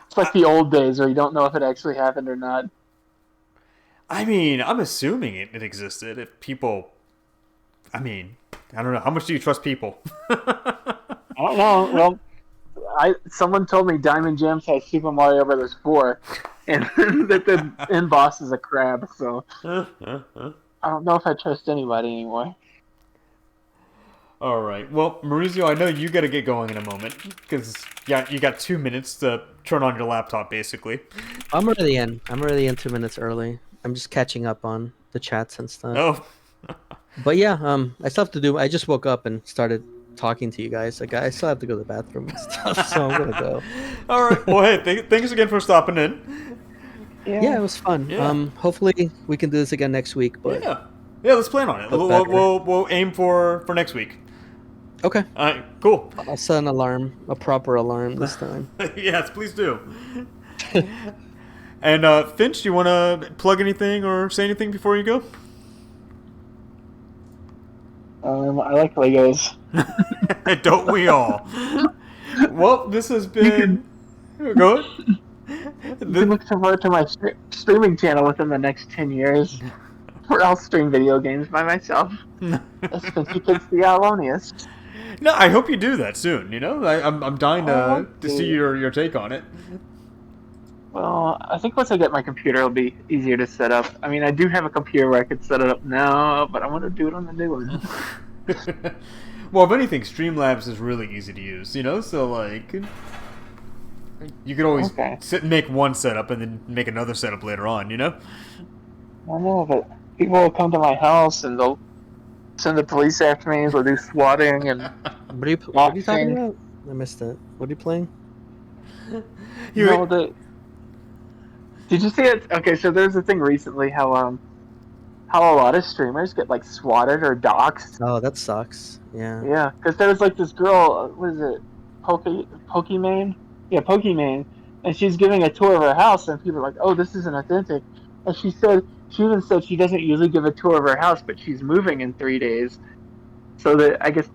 It's like the old days where you don't know if it actually happened or not. I mean, I'm assuming it existed. If people, I mean, I don't know. How much do you trust people? I don't know. Well, someone told me Diamond Gems has Super Mario Brothers 4, and that the end boss is a crab. So I don't know if I trust anybody anymore. All right. Well, Maurizio, I know you got to get going in a moment because you got 2 minutes to turn on your laptop, basically. I'm already in. I'm already in 2 minutes early. I'm just catching up on the chats and stuff. Oh. But yeah, I still have to do. I just woke up and started talking to you guys. Like, I still have to go to the bathroom and stuff, so I'm gonna go. All right. Well, hey, thanks again for stopping in. Yeah, it was fun. Yeah. Hopefully we can do this again next week. But yeah, let's plan on it. We'll aim for next week. Okay. All right. Cool. I'll set an alarm, a proper alarm this time. Yes, please do. And Finch, do you want to plug anything or say anything before you go? I like Legos. Don't we all? Well, this has been. Go ahead. You can look forward to my streaming channel within the next 10 years, where I'll stream video games by myself. That's Finchiekins the Alonius. No, I hope you do that soon. You know, I'm dying to see your take on it. Well, I think once I get my computer, it'll be easier to set up. I mean, I do have a computer where I could set it up now, but I want to do it on the new one. Well, if anything, Streamlabs is really easy to use. You know, so like, you could always sit and make one setup and then make another setup later on. You know. I know, but people will come to my house and they'll send the police after me. They'll do swatting and. What are you talking about? I missed it. What are you playing? Did you see it? Okay, so there's a thing recently how a lot of streamers get like swatted or doxxed. Oh, that sucks. Yeah. Yeah, because there was like this girl. What is it? Pokimane? Yeah, Pokimane, and she's giving a tour of her house, and people are like, "Oh, this isn't authentic." And she even said she doesn't usually give a tour of her house, but she's moving in 3 days, so that I guess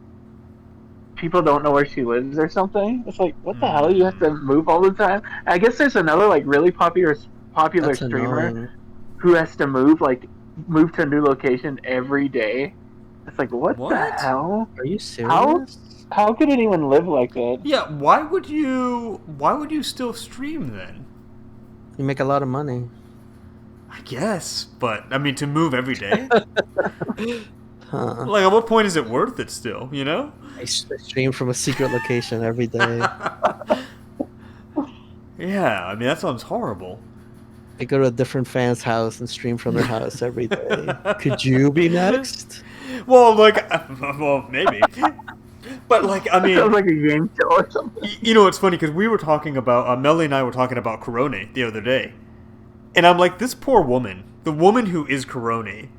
people don't know where she lives or something. It's like, what the hell? You have to move all the time. I guess there's another like really popular That's streamer annoying. who has to move to a new location every day. It's like, what? The hell? Are you serious? How could anyone live like that? Yeah, why would you still stream then? You make a lot of money. I guess, but I mean, to move every day. Huh. Like, at what point is it worth it still? You know? I stream from a secret location every day. Yeah, I mean, that sounds horrible. I go to a different fan's house and stream from their house every day. Could you be next? Well, maybe. But, like, I mean... Sounds like a game show or something. You know, it's funny, because we were talking about... Melly and I were talking about Corone the other day. And I'm like, this poor woman, the woman who is Corone,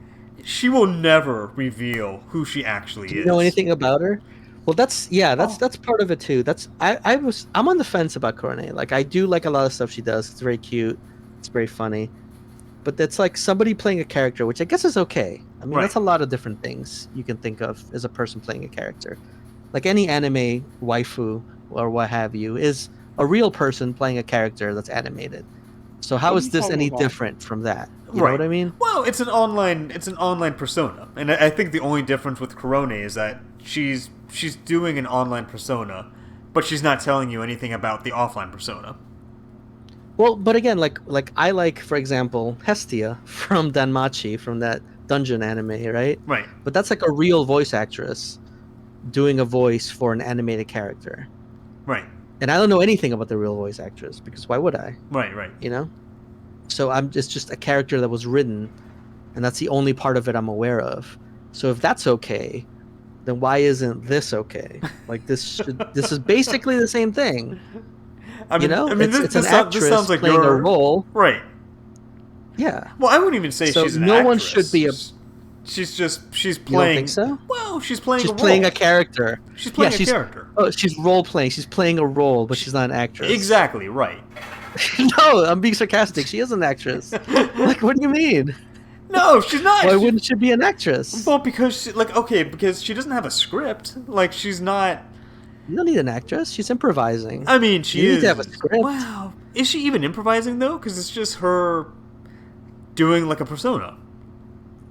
she will never reveal who she actually is. Do you know anything about her? Well, that's part of it too. I'm on the fence about Corone. Like, I do like a lot of stuff she does. It's very cute. It's very funny. But that's like somebody playing a character, which I guess is okay. I mean, that's a lot of different things you can think of as a person playing a character. Like any anime waifu or what have you is a real person playing a character that's animated. So how is this any different from that? You know what I mean? Well, it's an online persona, and I think the only difference with Corone is that she's doing an online persona, but she's not telling you anything about the offline persona. Well, but again, like I like, for example, Hestia from Danmachi, from that dungeon anime, right? Right. But that's like a real voice actress doing a voice for an animated character. Right. And I don't know anything about the real voice actress, because why would I? Right. You know? So it's just a character that was written, and that's the only part of it I'm aware of. So if that's okay, then why isn't this okay? Like, this is basically the same thing. I mean, it's an actress sounds like playing a role. Right. Yeah. Well, I wouldn't even say she's an actress. No one should be She's playing. You don't think so? Well, she's playing. She's playing a character. She's playing a character. Oh, she's role playing. She's playing a role, but she's not an actress. Exactly right. No, I'm being sarcastic. She is an actress. Like, what do you mean? No, she's not. Why wouldn't she be an actress? Well, because because she doesn't have a script. Like she's not. You don't need an actress. She's improvising. I mean, she You is. need to have a script. Wow, is she even improvising though? Because it's just her doing like a persona.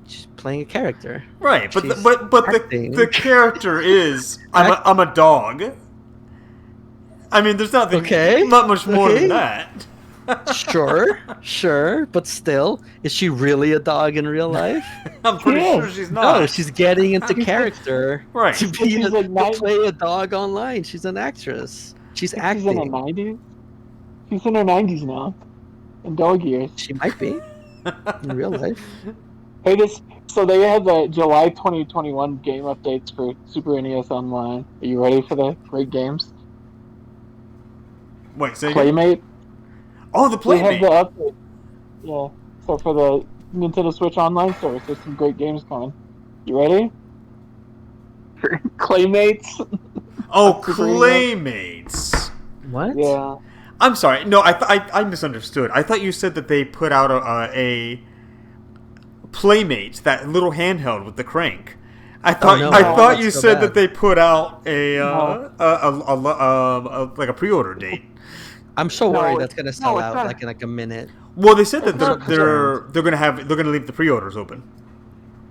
She's playing a character. Right, but She's the character is I'm a dog. I mean, there's not much more than that. Sure, but still, is she really a dog in real life? I'm pretty sure she's not. No, she's getting into character Right. to play a dog online. She's an actress. She's acting. She's in her 90s. She's in her 90s now, in dog years. She might be in real life. Hey, so they have the July 2021 game updates for Super NES Online. Are you ready for the great games? Wait, say Playmate. Oh, the Playmate. They have the update. Yeah. So for the Nintendo Switch Online service, there's some great games coming. You ready? Claymates. Oh, Claymates. What? Yeah. I'm sorry. No, I misunderstood. I thought you said that they put out a Playmate, that little handheld with the crank. I thought you said that they put out like a pre-order date. I'm so worried that's gonna sell out like in like a minute. Well, they said that they're gonna leave the pre-orders open.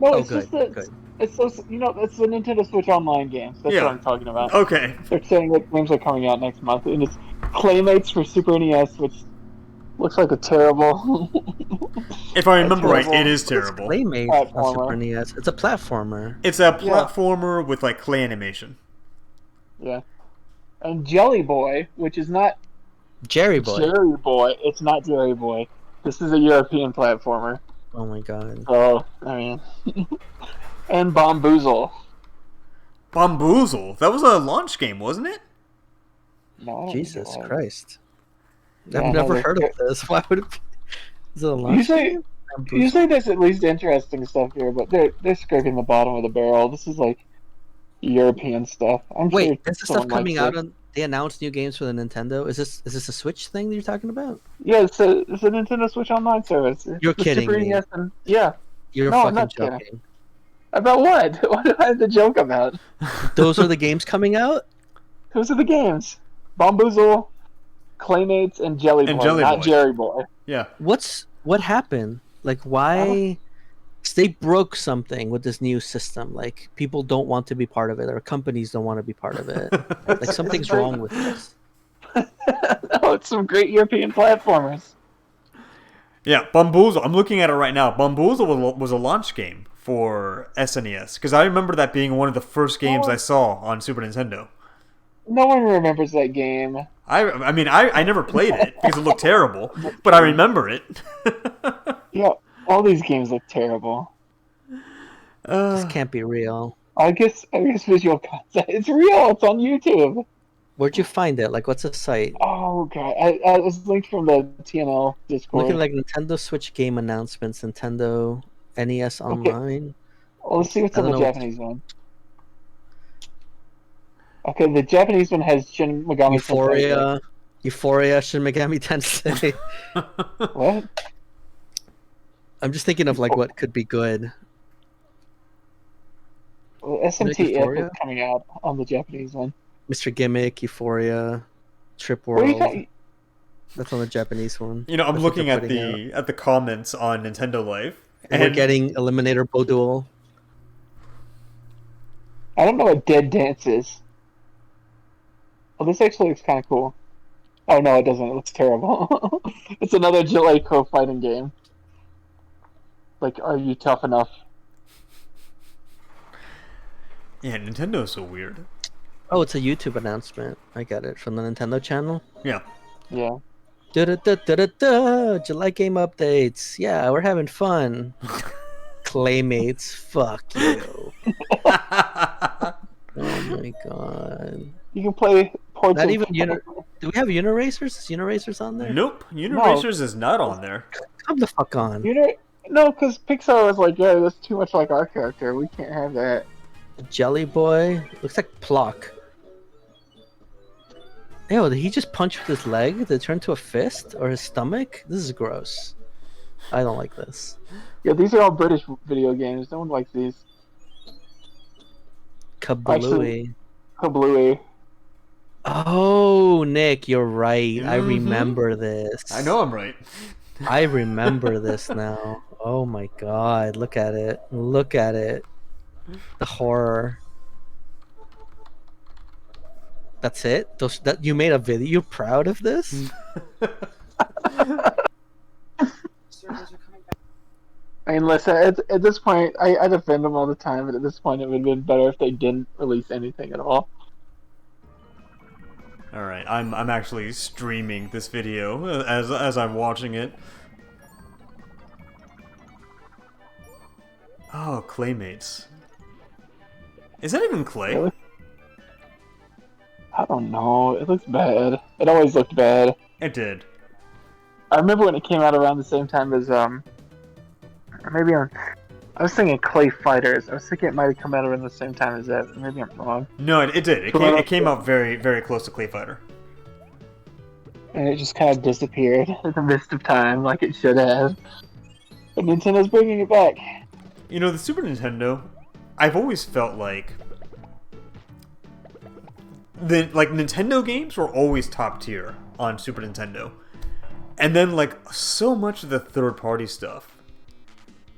No, it's just that it's those, it's the Nintendo Switch Online games. That's what I'm talking about. Okay. They're saying that games are coming out next month, and it's Claymates for Super NES, which looks like a terrible. If I remember right, it is terrible. Claymates on Super NES. It's a platformer. It's a platformer with like clay animation. Yeah, and Jelly Boy, which is not Jerry Boy. Jerry Boy. It's not Jerry Boy. This is a European platformer. Oh my god. Oh, I mean, and Bomboozle. Bomboozle. That was a launch game, wasn't it? No. Jesus Christ. I've never heard of this. Why would it be? Is it a launch game? Usually there's at least interesting stuff here, but they're scraping the bottom of the barrel. This is like European stuff. Wait, is this stuff coming out on? They announced new games for the Nintendo. Is this a Switch thing that you're talking about? Yeah, it's a Nintendo Switch Online service. You're kidding me. Yeah. You're fucking joking. Kidding. About what? What do I have to joke about? Those are the games coming out? Those are the games. Bomboozle, Claymates, and Jelly Boy, not Jerry Boy. Yeah. What happened? Like, why? They broke something with this new system. Like, people don't want to be part of it, or companies don't want to be part of it. Like, something's wrong with this. No, it's some great European platformers. Yeah, Bomboozle. I'm looking at it right now. Bomboozle was a launch game for SNES because I remember that being one of the first games I saw on Super Nintendo. No one remembers that game. I mean, I never played it because it looked terrible, but I remember it. Yeah, all these games look terrible. This can't be real. I guess visual concept. It's real. It's on YouTube. Where'd you find it? Like, what's the site? Oh god, it was linked from the TNL Discord. Look at like Nintendo Switch game announcements, Nintendo NES Online. Well, let's see what's on the Japanese one. Okay, the Japanese one has Shin Megami Tensei. Euphoria, Shin Megami Tensei. What? I'm just thinking of like what could be good. Well, SMT is coming out on the Japanese one. Mr. Gimmick, Euphoria, Trip World. That's on the Japanese one. I'm looking at the comments on Nintendo Live, and we're getting Eliminator Boduel. I don't know what Dead Dance is. Oh, this actually looks kind of cool. Oh no, it doesn't. It looks terrible. It's another Jaleco fighting game. Like, are you tough enough? Yeah, Nintendo's so weird. Oh, it's a YouTube announcement. I got it from the Nintendo channel. Yeah. Yeah. July game updates. Yeah, we're having fun. Claymates, fuck you. Oh my god. You can play ports. Not even Do we have Uniracers? Is Uniracers on there? Nope. Uniracers is not on there. Come the fuck on. No, because Pixar was like, yeah, that's too much like our character. We can't have that. Jelly Boy. Looks like Plock. Ew, did he just punch with his leg? Did it turn to a fist? Or his stomach? This is gross. I don't like this. Yeah, these are all British video games. No one likes these. Actually, Kablooey. Kablooey. Oh, Nick, you're right. I Mm-hmm. remember this. I know I'm right. I remember this now. Oh my god, look at it. Look at it. The horror. That's it? That you made a video? You're proud of this? I mean, listen, at this point, I defend them all the time, but at this point, it would have been better if they didn't release anything at all. All right, I'm actually streaming this video as I'm watching it. Oh, Claymates. Is that even clay? Really? I don't know. It looks bad. It always looked bad. It did. I remember when it came out around the same time as maybe I was thinking Clay Fighters. I was thinking it might have come out around the same time as that. Maybe I'm wrong. No, it did. It came out very, very close to Clay Fighter. And it just kind of disappeared in the midst of time, like it should have. But Nintendo's bringing it back. You know, the Super Nintendo, I've always felt like Nintendo games were always top tier on Super Nintendo. And then like so much of the third party stuff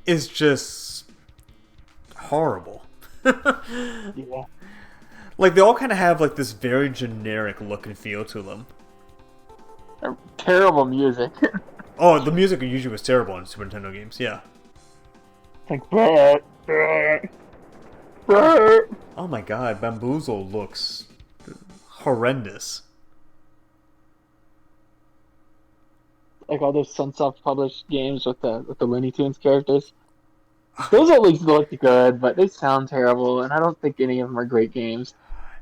is just horrible. Yeah. Like they all kind of have like this very generic look and feel to them. Terrible music. Oh, the music usually was terrible on Super Nintendo games, yeah. Like, brr, brr, brr. Oh my god, Bamboozle looks horrendous. Like all those Sunsoft published games with the Looney Tunes characters. Those at least look good, but they sound terrible, and I don't think any of them are great games.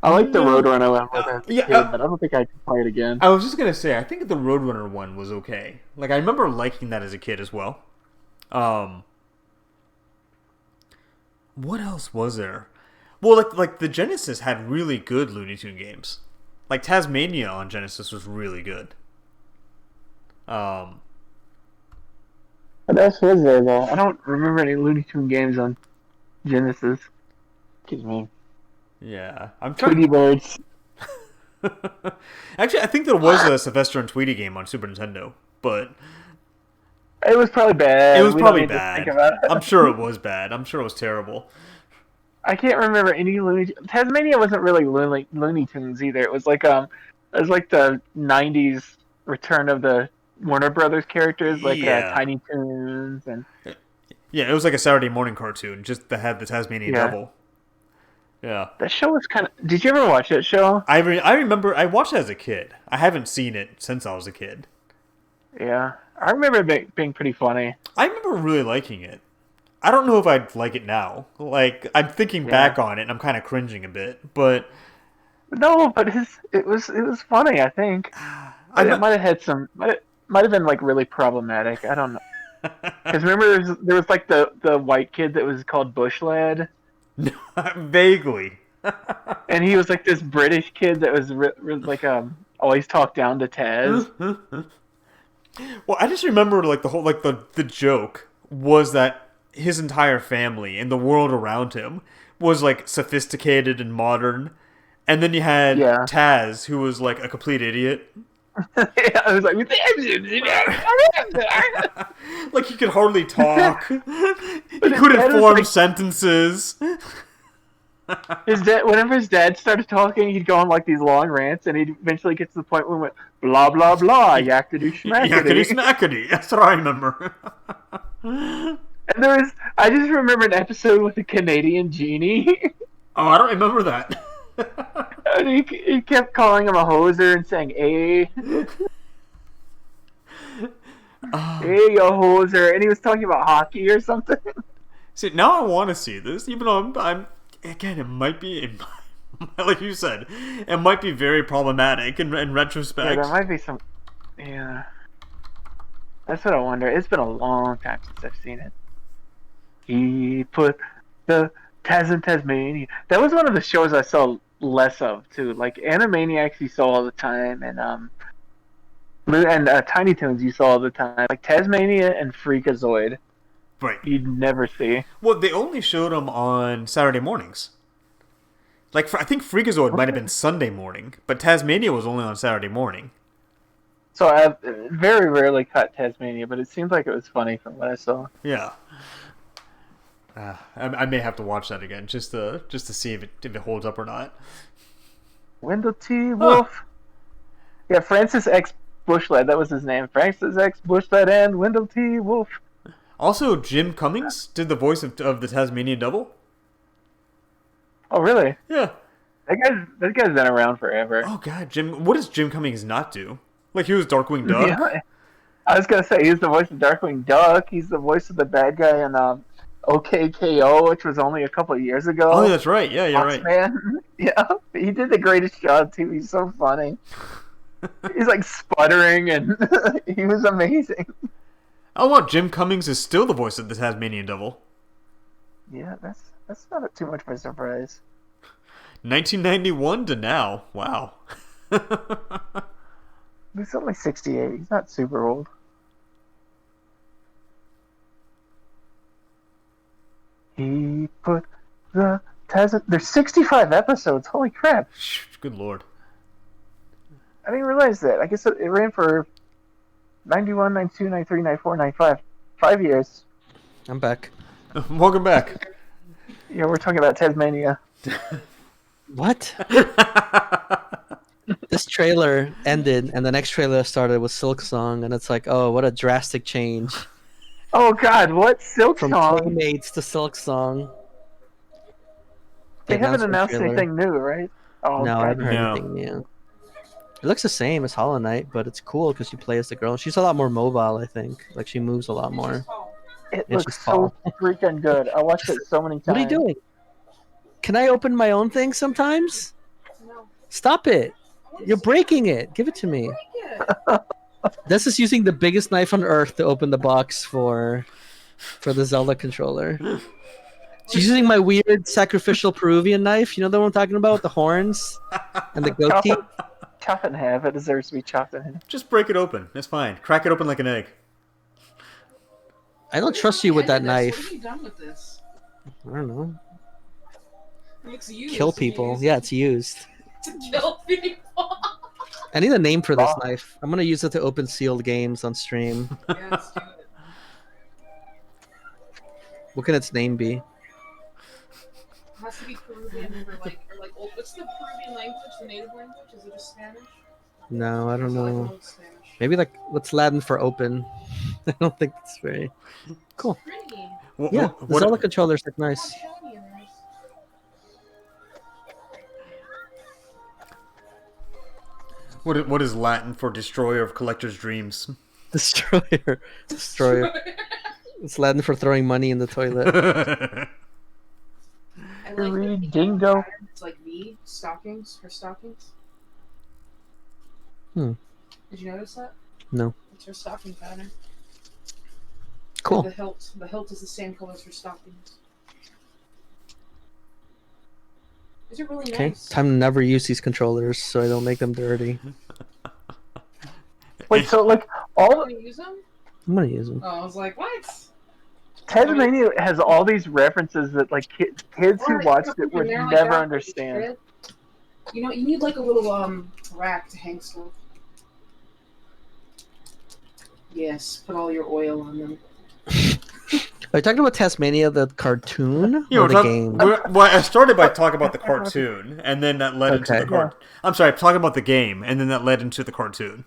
I like the Roadrunner one with as a kid, but I don't think I could play it again. I was just gonna say, I think the Roadrunner one was okay. Like I remember liking that as a kid as well. What else was there? Well, like the Genesis had really good Looney Tune games. Like Tasmania on Genesis was really good. What else was there though? I don't remember any Looney Tune games on Genesis. Excuse me. Yeah, I'm Tweety trying. Birds. Actually, I think there was a Sylvester and Tweety game on Super Nintendo, but It was probably bad. it was We don't probably need to bad. think about it. I'm sure it was bad. I'm sure it was terrible. I can't remember any Looney. Tasmania wasn't really Looney Tunes either. It was like the '90s return of the Warner Brothers characters, like Yeah. Tiny Toons and Yeah, it was like a Saturday morning cartoon, just that had the Tasmanian Yeah. Devil. Yeah. that show was kind of. Did you ever watch that show? I remember I watched it as a kid. I haven't seen it since I was a kid. Yeah, I remember it being pretty funny. I remember really liking it. I don't know if I'd like it now. Like I'm thinking back on it and I'm kind of cringing a bit, but No, but it was funny. I think it might have had some. Might have been like really problematic. I don't know. Because remember, there was like the white kid that was called Bush Lad. Vaguely. And he was like this British kid that was like always talked down to Taz. Well, I just remember like the whole like the joke was that his entire family and the world around him was like sophisticated and modern, and then you had Yeah. Taz who was like a complete idiot. Yeah, I was like, Like he could hardly talk. He But his couldn't dad was form like- sentences. his dad. Whenever his dad started talking, he'd go on like these long rants, and he'd eventually get to the point where he went blah blah blah, yakety Yakety schmackety. smackety. That's what I remember. And I just remember an episode with a Canadian genie. Oh, I don't remember that. And he kept calling him a hoser and saying, "Hey, hey, you hoser," and he was talking about hockey or something. See, now I want to see this, even though I'm again, it might be, like you said, it might be very problematic in Yeah, retrospect. there might be some. Yeah, that's what I wonder. It's been a long time since I've seen it. He put the Taz in Tasmania. That was one of the shows I saw less of too. Like Animaniacs, you saw all the time, and And Tiny Toons you saw all the time, like Tasmania and Freakazoid. Right. You'd never see. Well, they only showed them on Saturday mornings. Like, I think Freakazoid might have been Sunday morning, but Tasmania was only on Saturday morning. So I very rarely caught Tasmania, but it seemed like it was funny from what I saw. Yeah. I may have to watch that again just to see if it holds up or not. Wendell T. Wolf. Yeah, Francis X. Bushled. That was his name. Francis X. Bushled and Wendell T. Wolf. Also, Jim Cummings did the voice of the Tasmanian Devil. Oh, really? Yeah. That guy's been around forever. Oh God, Jim. What does Jim Cummings not do? Like he was Darkwing Duck. Yeah. I was gonna say he's the voice of Darkwing Duck. He's the voice of the bad guy in OKKO, which was only a couple of years ago. Oh, that's right. Yeah, you're right. Man. Yeah, he did the greatest job too. He's so funny. He's like sputtering, and he was amazing. Oh, wow, Jim Cummings is still the voice of the Tasmanian Devil. Yeah, that's not too much of a surprise. 1991 to now. Wow. He's only 68. He's not super old. He put the There's 65 episodes. Holy crap! Good lord. I didn't realize that. I guess it ran for 91, 92, 93, 94, 95. 5 years. I'm back. Welcome back. Yeah, we're talking about Tasmania. What? This trailer ended, and the next trailer started with Silk Song, and it's like, oh, what a drastic change. Oh God, what? Silk From Song? Playmates to Silk Song. They haven't the announced trailer. anything new, right? Oh, No, I haven't heard No. anything new. It looks the same as Hollow Knight, but it's cool because you play as the girl. She's a lot more mobile, I think. Like, she moves a lot more. It Yeah, looks she's so tall. freaking good. I watched it so many times. What are you doing? Can I open my own thing sometimes? Stop it. You're breaking it. Give it to me. This is using the biggest knife on earth to open the box for the Zelda controller. She's using my weird sacrificial Peruvian knife. You know the one I'm talking about with the horns and the goatee? Chop it in half. It deserves to be chopped in half. Just break it open. It's fine. Crack it open like an egg. I don't trust you with that knife. What have you done with this? I don't know. It looks used. Kill people. Yeah, it's used. To kill people. I need a name for this knife. I'm gonna use it to open sealed games on stream. Yeah, let's do it. What can its name be? It has to be Peruvian or like what's the Peruvian language? The native language? Is it just Spanish? No, I don't Or like know. old Spanish? Maybe like what's Latin for open? I don't think it's very cool. Pretty. Yeah, the Zelda controllers look nice. How shiny it is. What is Latin for destroyer of collector's dreams? Destroyer. It's Latin for throwing money in the toilet. I Read the Dingo. pattern. It's like V stockings for stockings. Hmm. Did you notice that? No. It's her stocking pattern. Cool. The hilt is the same color as her stockings. These are really Okay, nice. time to never use these controllers so I don't make them dirty. Wait, so like all Want to use them? I'm gonna use them. Oh, I was like, what? Tasmania has all these references that like kids who watched it would They're like never that. understand. You know, you need like a little rack to hang stuff. Yes, put all your oil on them. Are you talking about Tasmania, the cartoon, You or know, the game? well, I started by talking about the cartoon, and then that led into Okay. the cartoon. I'm sorry, talking about the game, and then that led into the cartoon.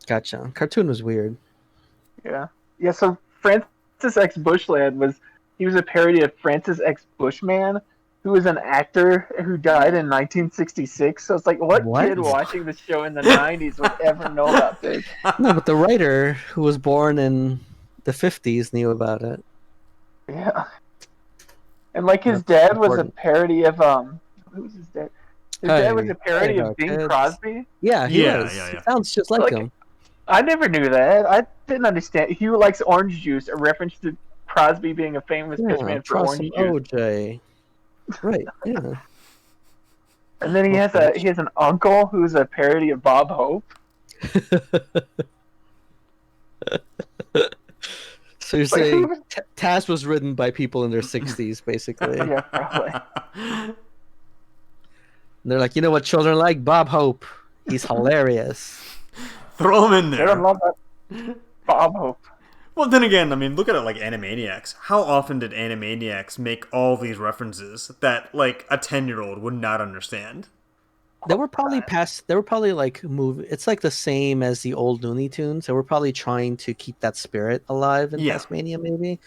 Gotcha. Cartoon was weird. Yeah. Yeah, so Francis X. Bushled was a parody of Francis X. Bushman, who was an actor who died in 1966. So it's like, what kid watching the show in the 90s would ever know about this? No, but the writer who was born in the 50s knew about it. Yeah. And like his That's dad was a important. parody of who was his dad? His dad was a parody of Bing kids. Crosby. Yeah, he Yeah, was. yeah, yeah. He sounds just like him. I never knew that. I didn't understand. He likes orange juice, a reference to Crosby being a famous pitchman for try orange some juice. OJ. Right, yeah. And then he has an uncle who's a parody of Bob Hope. So you're saying Taz was written by people in their 60s, basically. Yeah, probably. And they're like, you know what children like? Bob Hope. He's hilarious. Throw him in They don't there. love that. Bob Hope. Well, then again, I mean, look at it like Animaniacs. How often did Animaniacs make all these references that, like, a 10-year-old would not understand? They were probably like it's like the same as the old Looney Tunes. They were probably trying to keep that spirit alive in Yeah. Tasmania, maybe.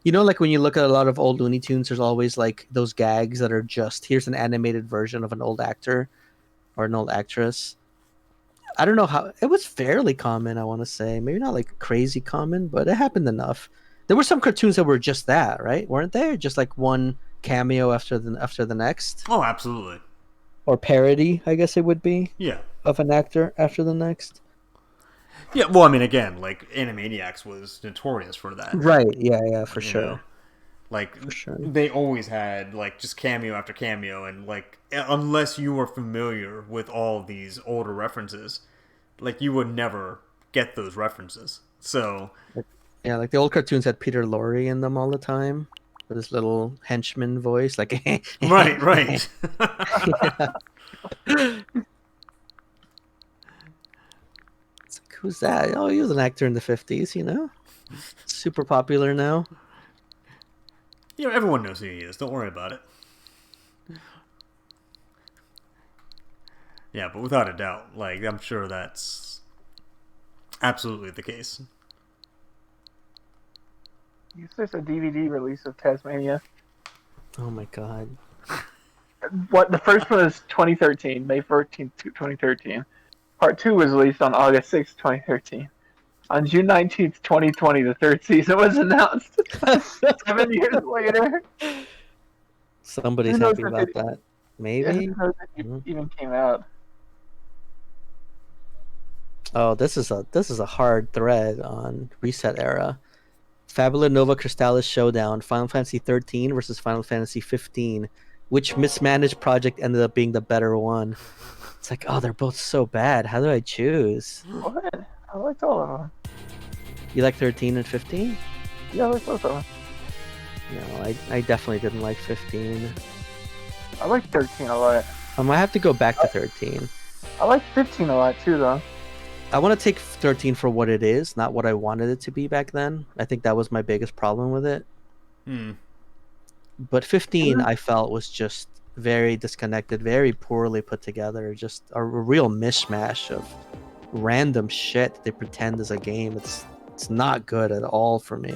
You know, like when you look at a lot of old Looney Tunes, there's always like those gags that are just here's an animated version of an old actor or an old actress. I don't know how it was fairly common, I want to say. Maybe not like crazy common, but it happened enough. There were some cartoons that were just that, right? Weren't there? Just like one cameo after the next. Oh, absolutely. Or parody, I guess it would be, Yeah. of an actor after the next. Yeah, well, I mean, again, like, Animaniacs was notorious for that. Right, yeah, for You sure. know? Like, For sure. they always had, like, just cameo after cameo, and, like, unless you were familiar with all of these older references, like, you would never get those references. So, Yeah, like the old cartoons had Peter Lorre in them all the time. With his little henchman voice, like right. Yeah. It's like, who's that? Oh, he was an actor in the 50s, you know? Super popular now. You know, everyone knows who he is. Don't worry about it. Yeah, but without a doubt, like, I'm sure that's absolutely the case. You said it's a DVD release of Tasmania. Oh my god. What the first one is 2013, May 14th, 2013. Part 2 was released on August 6th, 2013. On June 19th, 2020, the third season was announced. 7 years later. Somebody's Who knows happy if about it- that. Maybe. Who knows if it even came out. Oh, this is a hard thread on Reset Era. Fabula Nova Crystallis Showdown, Final Fantasy XIII versus Final Fantasy XV. Which mismanaged project ended up being the better one? It's like, oh, they're both so bad. How do I choose? What? I liked all of them. You like 13 and 15? Yeah, I liked both of them. No, I definitely didn't like 15. I liked 13 a lot. I have to go back to 13. I liked 15 a lot too, though. I want to take 13 for what it is, not what I wanted it to be back then. I think that was my biggest problem with it. But 15, I felt, was just very disconnected, very poorly put together, just a real mishmash of random shit they pretend is a game. It's not good at all for me.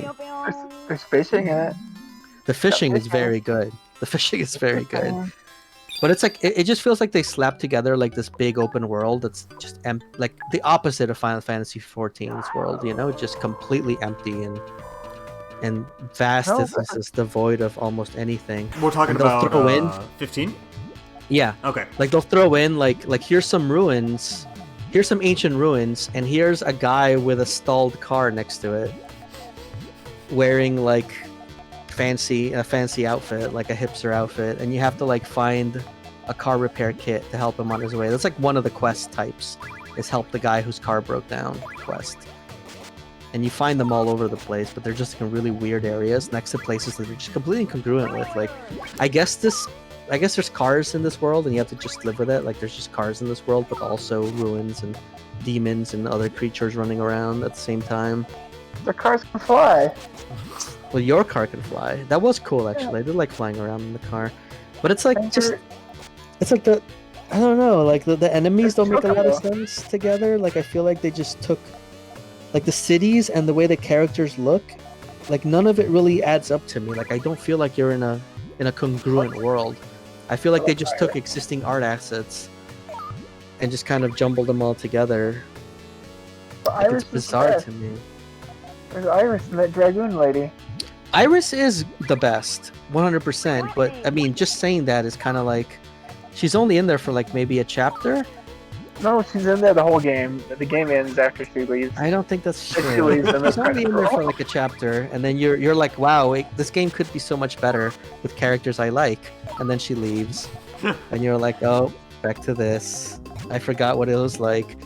There's fishing in it. The fishing is very good. The fishing is very good. But it's like it just feels like they slapped together like this big open world that's just like the opposite of Final Fantasy XIV's world, you know, just completely empty and vast. No, It's just devoid of almost anything. We're talking And they'll throw in- about 15? Yeah, Okay. like they'll throw in like here's some ruins, here's some ancient ruins, and here's a guy with a stalled car next to it, wearing like a fancy outfit, like a hipster outfit, and you have to like find a car repair kit to help him on his way. That's like one of the quest types, is help the guy whose car broke down quest. And you find them all over the place, but they're just in really weird areas next to places that you're just completely incongruent with. Like, I guess there's cars in this world and you have to just live with it. Like, there's just cars in this world, but also ruins and demons and other creatures running around at the same time. The cars can fly. Well, your car can fly. That was cool, actually. I did like flying around in the car. But it's like it's like I don't know, like the enemies don't make a lot of sense together. Like, I feel like they just took, like, the cities and the way the characters look, like, none of it really adds up to me. Like, I don't feel like you're in a congruent world. I feel like they just took existing art assets and just kind of jumbled them all together. Like, it's bizarre to me. There's Iris and that dragoon lady. Iris is the best, 100%. But I mean, just saying that is kind of like, she's only in there for like maybe a chapter. No, she's in there the whole game. The game ends after she leaves. I don't think that's She true. leaves and She's that's only in there for like a chapter, and then you're like, wow, this game could be so much better with characters I like. And then she leaves, and you're like, oh, back to this. I forgot what it was like.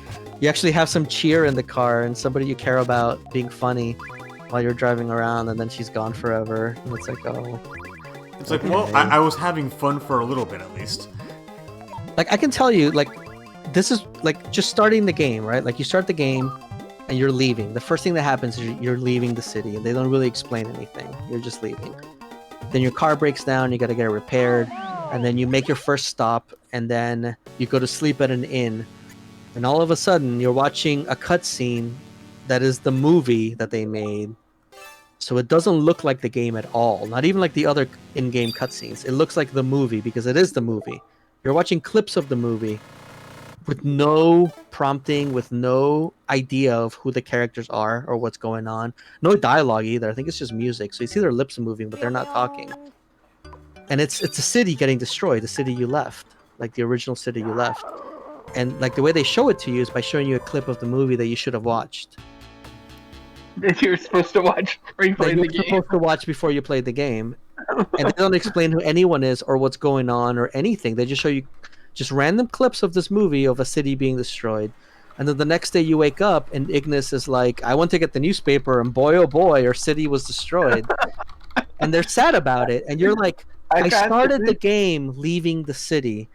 You actually have some cheer in the car and somebody you care about being funny while you're driving around, and then she's gone forever. And it's like, oh. It's like, well, I was having fun for a little bit at least. Like, I can tell you, like, this is like just starting the game, right? Like, you start the game and you're leaving. The first thing that happens is you're leaving the city, and they don't really explain anything. You're just leaving. Then your car breaks down, you got to get it repaired, and then you make your first stop, and then you go to sleep at an inn, and all of a sudden you're watching a cutscene that is the movie that they made. So it doesn't look like the game at all, not even like the other in-game cutscenes. It looks like the movie because it is the movie. You're watching clips of the movie with no prompting, with no idea of who the characters are or what's going on. No dialogue either. I think it's just music. So you see their lips moving, but they're not talking. And it's a city getting destroyed, the city you left, like the original city you left. And like the way they show it to you is by showing you a clip of the movie that you should have watched. That you were supposed to watch before you played the game. Supposed to watch before you played the game. And they don't explain who anyone is or what's going on or anything. They just show you just random clips of this movie of a city being destroyed. And then the next day you wake up and Ignis is like, I went to get the newspaper and boy oh boy, our city was destroyed. And they're sad about it. And you're like, I started the game leaving the city.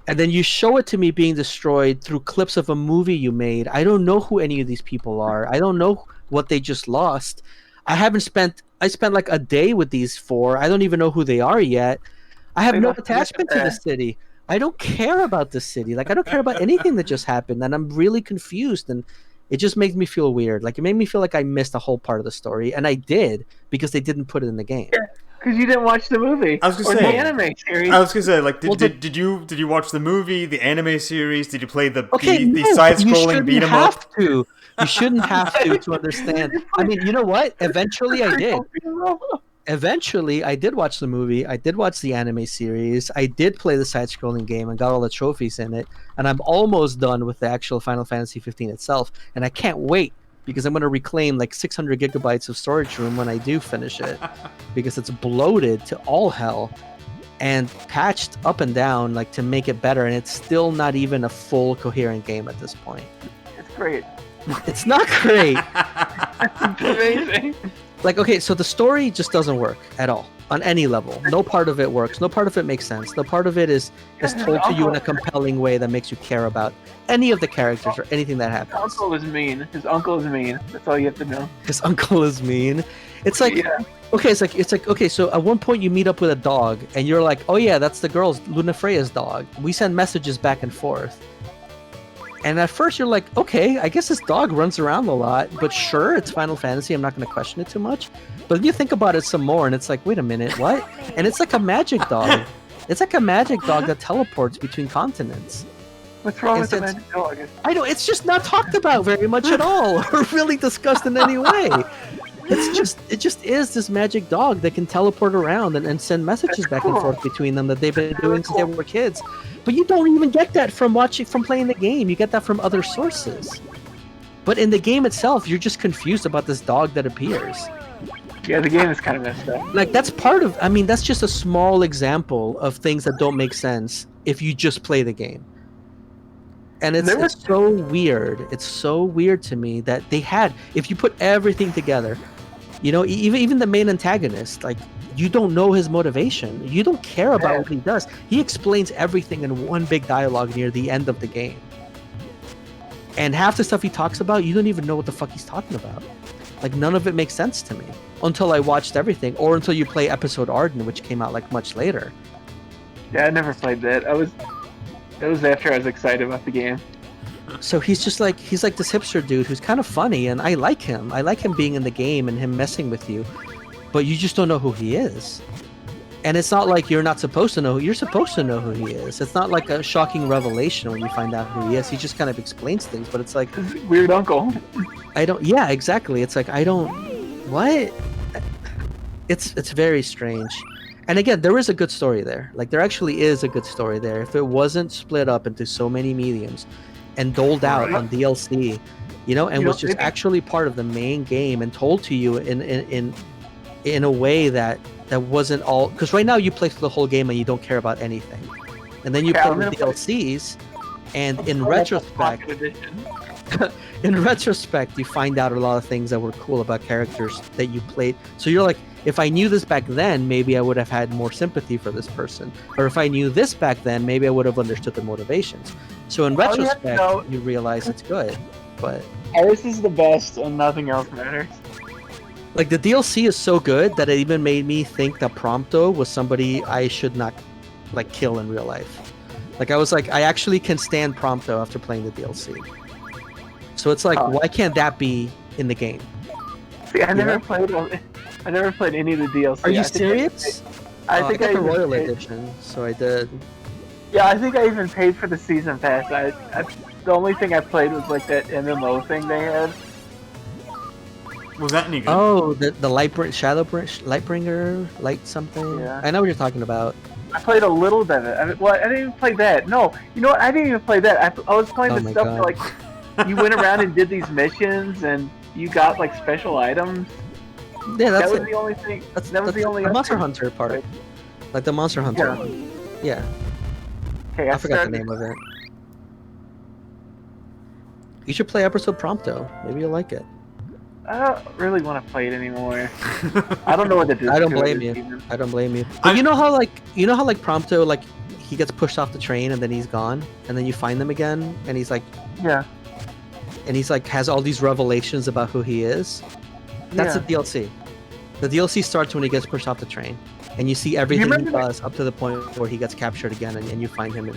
And then you show it to me being destroyed through clips of a movie you made. I don't know who any of these people are. I don't know what they just lost. I spent like a day with these four. I don't even know who they are yet. I have no attachment to the city. I don't care about the city. Like, I don't care about anything that just happened. And I'm really confused. And it just makes me feel weird. Like, it made me feel like I missed a whole part of the story. And I did, because they didn't put it in the game. Yeah. Because you didn't watch the movie. I was gonna or say the anime series. I was gonna say, like, did you watch the movie, the anime series? Did you play the no, side-scrolling beat 'em up? You shouldn't have to understand. I mean, you know what? Eventually, I did. Eventually, I did watch the movie. I did watch the anime series. I did play the side-scrolling game and got all the trophies in it. And I'm almost done with the actual Final Fantasy XV itself. And I can't wait, because I'm going to reclaim like 600 gigabytes of storage room when I do finish it, because it's bloated to all hell and patched up and down, like, to make it better, and it's still not even a full coherent game at this point. It's great. It's not great. It's amazing. Like, okay, so the story just doesn't work at all on any level. No part of it works. No part of it makes sense. No part of it is told to you in a compelling way that makes you care about any of the characters or anything that happens. His uncle is mean. His uncle is mean. That's all you have to know. His uncle is mean. It's like, okay, it's like, okay, so at one point you meet up with a dog, and you're like, oh yeah, that's the girl's, Luna Freya's dog. We send messages back and forth. And at first you're like, okay, I guess this dog runs around a lot, but sure, it's Final Fantasy, I'm not going to question it too much. But then you think about it some more, and it's like, wait a minute, what? And it's like a magic dog. It's like a magic dog that teleports between continents. What's wrong with the magic dog? I know, it's just not talked about very much at all, or really discussed in any way. It just is this magic dog that can teleport around and send messages back and forth between them that they've been doing since they were kids. But you don't even get that from playing the game. You get that from other sources. But in the game itself, you're just confused about this dog that appears. Yeah, the game is kind of messed up. Like, that's that's just a small example of things that don't make sense if you just play the game. And it's so weird. It's so weird to me that if you put everything together, you know, even the main antagonist, like, you don't know his motivation. You don't care about what he does. He explains everything in one big dialogue near the end of the game. And half the stuff he talks about, you don't even know what the fuck he's talking about. Like, none of it makes sense to me until I watched everything, or until you play Episode Arden, which came out like much later. Yeah, I never played that. That was after I was excited about the game. So he's like this hipster dude who's kind of funny, and I like him. I like him being in the game and him messing with you, but you just don't know who he is. And it's not like you're not supposed to know. You're supposed to know who he is. It's not like a shocking revelation when you find out who he is. He just kind of explains things, but it's like, weird uncle. Yeah, exactly. It's like, what? It's very strange. And again, there is a good story there. Like, there actually is a good story there. If it wasn't split up into so many mediums and doled out on DLC, you know, and was just actually part of the main game and told to you in a way that wasn't all, because right now you play through the whole game and you don't care about anything, and then you play the DLCs And in Oh, that's a retrospect, pocket edition. in retrospect, you find out a lot of things that were cool about characters that you played. So you're like, if I knew this back then, maybe I would have had more sympathy for this person. Or if I knew this back then, maybe I would have understood the motivations. So in yeah, retrospect, no. you realize it's good. But Iris is the best, and nothing else matters. like the DLC is so good that it even made me think that Prompto was somebody I should not like kill in real life. Like I was like, I actually can stand Prompto after playing the DLC. So it's like, Huh. why can't that be in the game? See, I never Yeah. played. I never played any of the DLC. Are you I think serious? I think got the even Royal paid- Edition, so I did. Yeah, I think I even paid for the season pass. The only thing I played was like that MMO thing they had. Was that any good? Oh, the Lightbringer, light something. Yeah. I know what you're talking about. I played a little bit of it. I didn't even play that. No, you know what? I didn't even play that. I was playing Oh the my stuff God. where, like, you went around and did these missions, and you got like special items. Yeah, that's That was it. the only thing. That's that was the only Monster other- Hunter part. Like the Monster Hunter. Yeah, Okay, I forgot the name of it. You should play episode Prompto. Maybe you'll like it. I don't really want to play it anymore. I don't know what to do. I don't to it blame you. even. I don't blame you. But you know how like Prompto, like he gets pushed off the train and then he's gone, and then you find him again, and he's like Yeah. has all these revelations about who he is. That's yeah. the DLC. The DLC starts when he gets pushed off the train, and you see everything he remember does up to the point where he gets captured again, and you find him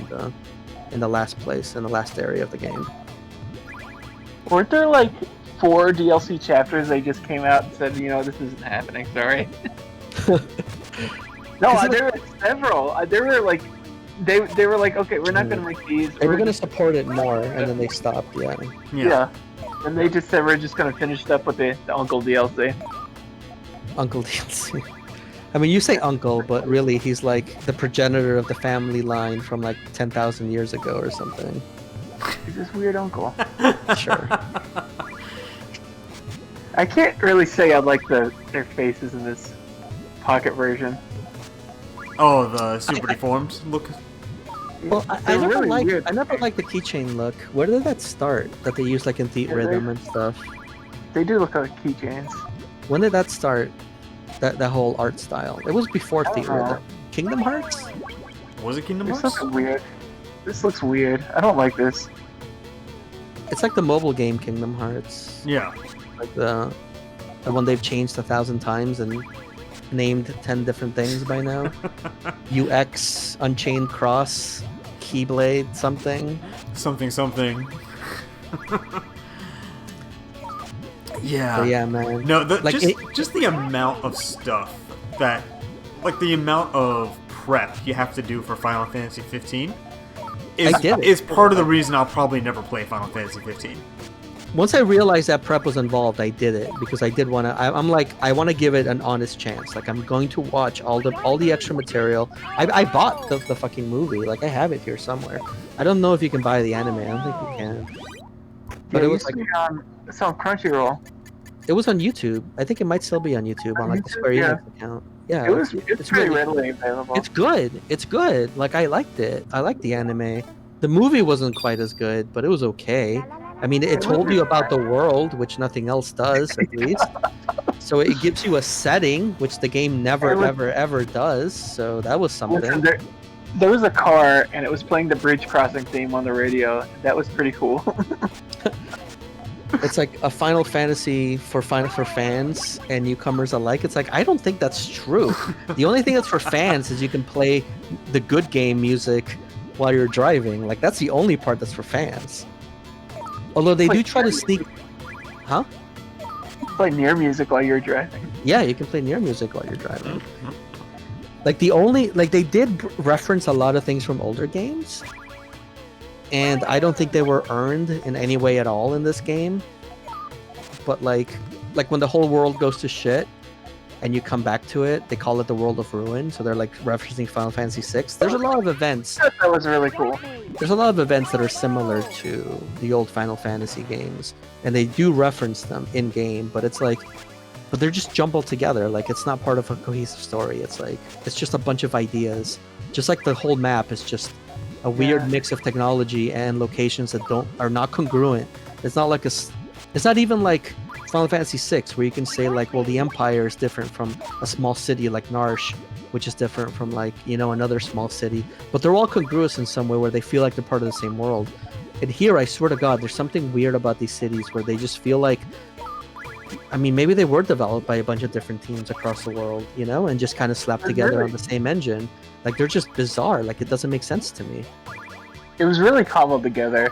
in the last place, in the last area of the game. Weren't there like 4 DLC chapters they just came out and said, this isn't happening, sorry. No, there were several. There were like, they were like, okay, we're not going to make these. They were going to support it more, and then they stopped. Yeah. Yeah. And they just said we're just going to finish it up with the Uncle DLC. Uncle DLC. I mean, you say uncle, but really he's like the progenitor of the family line from like 10,000 years ago or something. He's this weird uncle. Sure. I can't really say I like their faces in this pocket version. Oh, the super deformed look. Well, I They're never really liked weird. the keychain look. Where did that start? That they use like in Theat Yeah, Rhythm and stuff. They do look like keychains. When did that start? That whole art style. It was before I don't Theat know. Rhythm. Kingdom Hearts? Was it Kingdom This Hearts? looks weird. This looks weird. I don't like this. It's like the mobile game Kingdom Hearts. Yeah. Like the one they've changed 1,000 times and named 10 different things by now. UX, Unchained Cross, Keyblade, something. Something. Yeah. But yeah, man. No, Like, just the amount of stuff that, like the amount of prep you have to do for Final Fantasy 15 I did it. is part of the reason I'll probably never play Final Fantasy 15. Once I realized that prep was involved, I did it because I did want to. I'm like, I want to give it an honest chance. Like, I'm going to watch all the extra material. I bought the fucking movie. Like, I have it here somewhere. I don't know if you can buy the anime. I don't think you can. But Yeah, it was like it's on Crunchyroll. it was on YouTube. I think it might still be on YouTube on like the YouTube, Square yeah. Enix account. Yeah, It's it's pretty really- readily available. It's good. It's good. Like I liked it. I liked the anime. The movie wasn't quite as good, but it was okay. I mean, it told you about the world, which nothing else does, at least. So it gives you a setting, which the game never, ever does. So that was something. Listen, there was a car, and it was playing the bridge crossing theme on the radio. That was pretty cool. It's like a Final Fantasy for fans and newcomers alike. It's like I don't think that's true. The only thing that's for fans is you can play the good game music while you're driving. Like that's the only part that's for fans. Although they do try to sneak, huh? Play near music while you're driving. Yeah, you can play near music while you're driving. Like they did reference a lot of things from older games. And I don't think they were earned in any way at all in this game. But like when the whole world goes to shit and you come back to it, they call it the World of Ruin. So they're like referencing Final Fantasy VI. There's a lot of events. That was really cool. There's a lot of events that are similar to the old Final Fantasy games. And they do reference them in game, but they're just jumbled together. Like it's not part of a cohesive story. It's just a bunch of ideas. Just like the whole map is just a weird mix of technology and locations that are not congruent. It's not like it's not even like Final Fantasy VI, where you can say like, well, the Empire is different from a small city like Narsh, which is different from like, you know, another small city. But they're all congruous in some way where they feel like they're part of the same world. And here, I swear to God, there's something weird about these cities where they just feel like, I mean, maybe they were developed by a bunch of different teams across the world, you know, and just kind of slapped together on the same engine. Like, they're just bizarre. Like, it doesn't make sense to me. It was really cobbled together.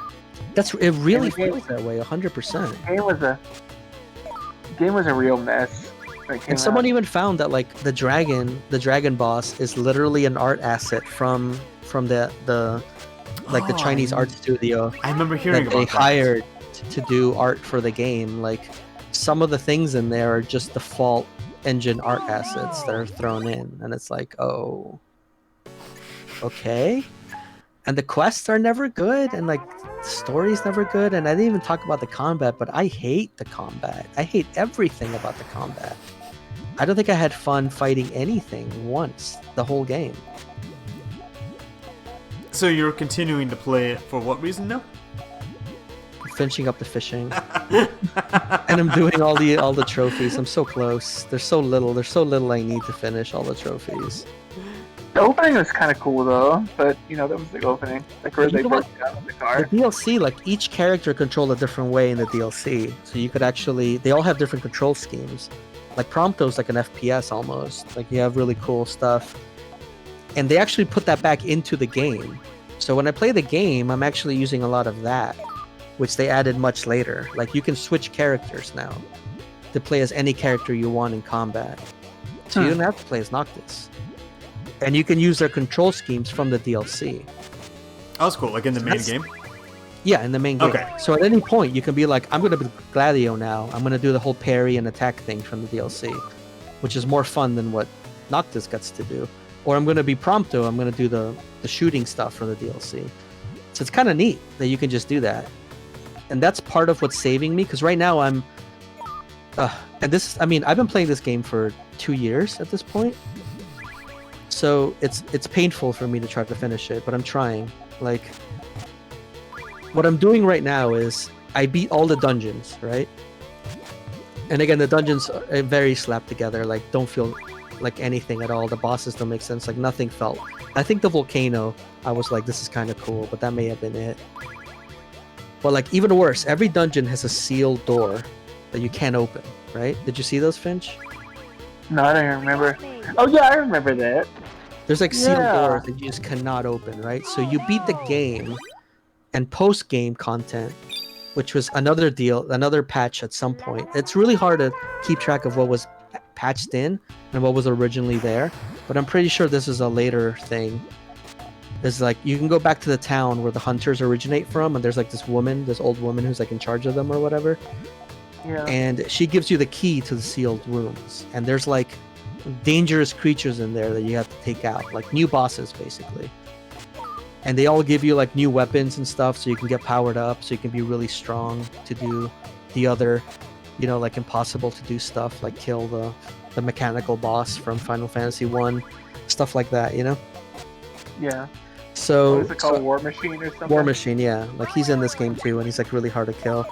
It really feels that way, 100%. Game was a real mess. And someone even found that like the dragon boss is literally an art asset from the Chinese art studio. I remember hearing that about they that. hired to do art for the game. Like, some of the things in there are just default engine art assets that are thrown in, and it's like, oh, okay. And the quests are never good, and like the story's never good. And I didn't even talk about the combat, but I hate the combat. I hate everything about the combat. I don't think I had fun fighting anything once the whole game. So you're continuing to play it for what reason now? Finishing up the fishing, and I'm doing all the trophies. I'm so close. There's so little I need to finish all the trophies. The opening was kind of cool though, but you know, that was the opening. Like where they broke down the car. The DLC, like each character controlled a different way in the DLC, so you could they all have different control schemes. Like Prompto's like an FPS almost. Like you have really cool stuff, and they actually put that back into the game. So when I play the game, I'm actually using a lot of that, which they added much later. Like you can switch characters now to play as any character you want in combat. So you don't have to play as Noctis. And you can use their control schemes from the DLC. Oh, that's cool. Like in the main game? Yeah, in the main game. Okay. So at any point, you can be like, I'm going to be Gladio now. I'm going to do the whole parry and attack thing from the DLC, which is more fun than what Noctis gets to do. Or I'm going to be Prompto. I'm going to do the shooting stuff from the DLC. So it's kind of neat that you can just do that. And that's part of what's saving me, because right now I'm... and this, I mean, I've been playing this game for 2 years at this point. So it's painful for me to try to finish it, but I'm trying. Like, what I'm doing right now is I beat all the dungeons, right? And again, the dungeons are very slapped together. Like, don't feel like anything at all. The bosses don't make sense. Like, nothing felt. I think the volcano, I was like, this is kind of cool, but that may have been it. But like, even worse, every dungeon has a sealed door that you can't open, right? Did you see those, Finch? No, I don't remember. Oh yeah, I remember that. There's like sealed doors that you just cannot open, right? So you beat the game, and post-game content, which was another patch at some point. It's really hard to keep track of what was patched in and what was originally there, but I'm pretty sure this is a later thing. It's like you can go back to the town where the hunters originate from, and there's like this old woman who's like in charge of them or whatever. Yeah. And she gives you the key to the sealed rooms, and there's like dangerous creatures in there that you have to take out, like new bosses basically. And they all give you like new weapons and stuff, so you can get powered up, so you can be really strong to do the other, you know, like impossible to do stuff, like kill the mechanical boss from Final Fantasy 1, stuff like that, you know? Yeah. So what is it called, War Machine or something? War Machine, yeah. Like he's in this game too, and he's like really hard to kill.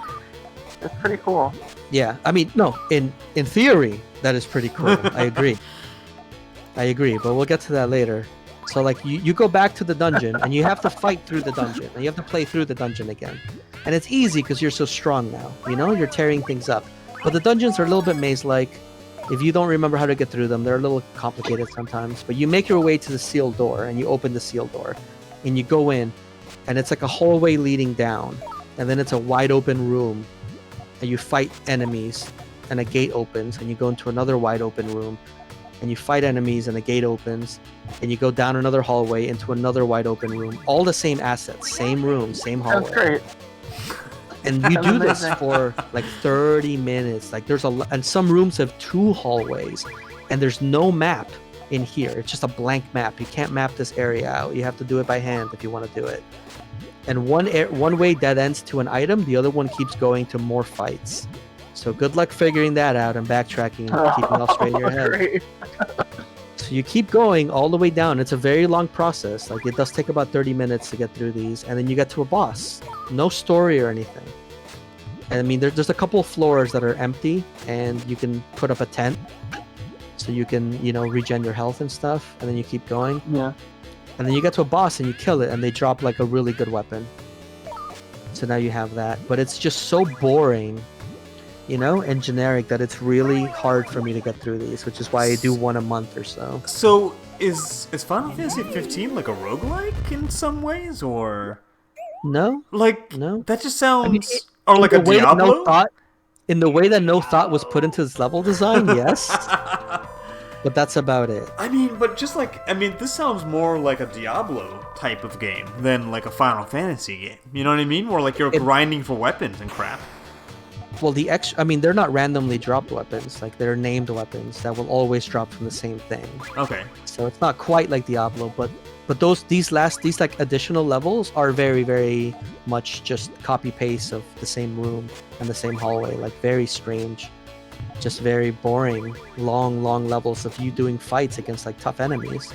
That's pretty cool. Yeah, I mean, no, in theory, that is pretty cool. I agree, but we'll get to that later. So like you go back to the dungeon, and you have to fight through the dungeon, and you have to play through the dungeon again. And it's easy because you're so strong now, you know? You're tearing things up. But the dungeons are a little bit maze-like. If you don't remember how to get through them, they're a little complicated sometimes. But you make your way to the sealed door, and you open the sealed door, and you go in, and it's like a hallway leading down, and then it's a wide open room, and you fight enemies, and a gate opens, and you go into another wide open room, and you fight enemies, and the gate opens, and you go down another hallway into another wide open room. All the same assets, same room, same hallway. That's great. And you do this for like 30 minutes. Like and some rooms have 2 hallways, and there's no map in here. It's just a blank map. You can't map this area out. You have to do it by hand if you want to do it. And one way dead ends to an item, the other one keeps going to more fights. So good luck figuring that out and backtracking and keeping off straight in your head. Great. It's So you keep going all the way down. It's a very long process. Like, it does take about 30 minutes to get through these, and then you get to a boss. No story or anything. And I mean, there's a couple of floors that are empty, and you can put up a tent, so you can, you know, regen your health and stuff, and then you keep going. Yeah. And then you get to a boss and you kill it, and they drop like a really good weapon. So now you have that. But it's just so boring, you know, and generic that it's really hard for me to get through these, which is why I do one a month or so. So is Final Fantasy XV like a roguelike in some ways, or No? like No. that just sounds I mean, or like a in the way that Diablo? in the way that no thought was put into this level design, yes. But that's about it. I mean, but just like, I mean, this sounds more like a Diablo type of game than like a Final Fantasy game. You know what I mean? Where like you're grinding for weapons and crap. Well, I mean, they're not randomly dropped weapons. Like, they're named weapons that will always drop from the same thing. Okay. So it's not quite like Diablo, but these like additional levels are very, very much just copy paste of the same room and the same hallway. Like, very strange. Just very boring, long levels of you doing fights against like tough enemies.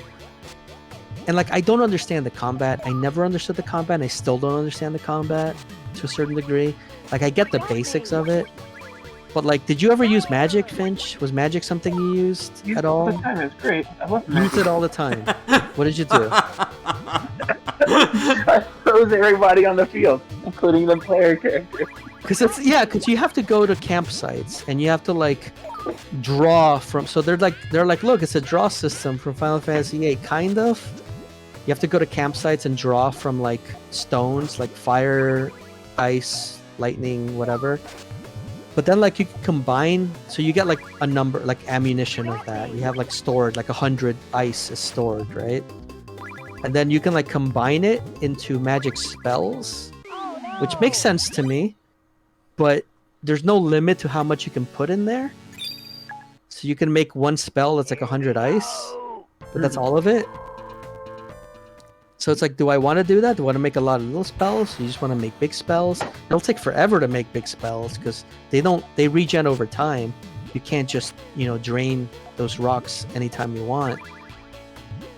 And like, I don't understand the combat. I never understood the combat, and I still don't understand the combat to a certain degree. Like, I get the basics of it, but like, did you ever use magic, Finch? Was magic something you used at all? All the time. It's great. I love Use it all the time. What did you do? I froze everybody on the field, including the player character. Because you have to go to campsites and you have to like draw from. So they're like, look, it's a draw system from Final Fantasy VIII, kind of. You have to go to campsites and draw from like stones, like fire, ice, lightning, whatever. But then like you can combine, so you get like a number, like ammunition of that. You have like stored, like 100 ice is stored, right? And then you can like combine it into magic spells, which makes sense to me. But there's no limit to how much you can put in there. So you can make one spell that's like 100 ice, but that's all of it. So it's like, do I want to do that? Do I want to make a lot of little spells? You just want to make big spells? It'll take forever to make big spells because they regen over time. You can't just, you know, drain those rocks anytime you want.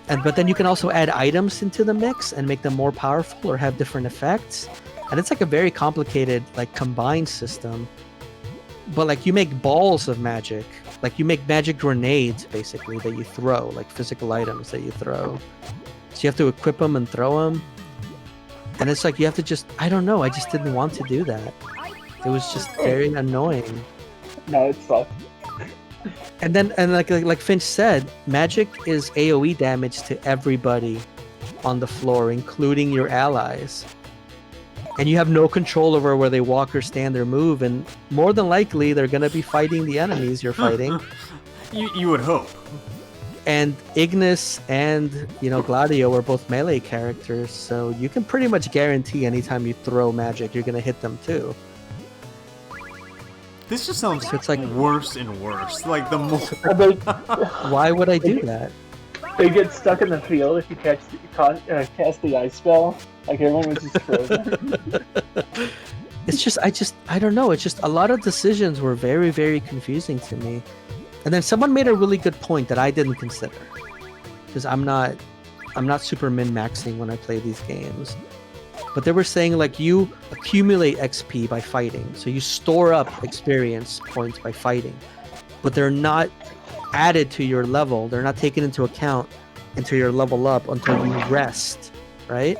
But then you can also add items into the mix and make them more powerful or have different effects. And it's like a very complicated, like, combined system. But like, you make balls of magic. Like, you make magic grenades, basically, that you throw, like physical items that you throw. So you have to equip them and throw them. And it's like, you have to just, I don't know, I just didn't want to do that. It was just very annoying. No, it sucks. And then, like Finch said, magic is AoE damage to everybody on the floor, including your allies. And you have no control over where they walk or stand or move, and more than likely they're gonna be fighting the enemies you're fighting. You would hope. And Ignis and, you know, Gladio are both melee characters, so you can pretty much guarantee anytime you throw magic, you're gonna hit them too. This just sounds So it's like, worse and worse. Like the more. why would I do that? They get stuck in the field if you cast the ice spell. Like, everyone was just frozen. It's just, I don't know. It's just a lot of decisions were very, very confusing to me. And then someone made a really good point that I didn't consider, because I'm not super min-maxing when I play these games. But they were saying, like, you accumulate XP by fighting, so you store up experience points by fighting, but they're not added to your level. They're not taken into account until your level up, until you rest, right?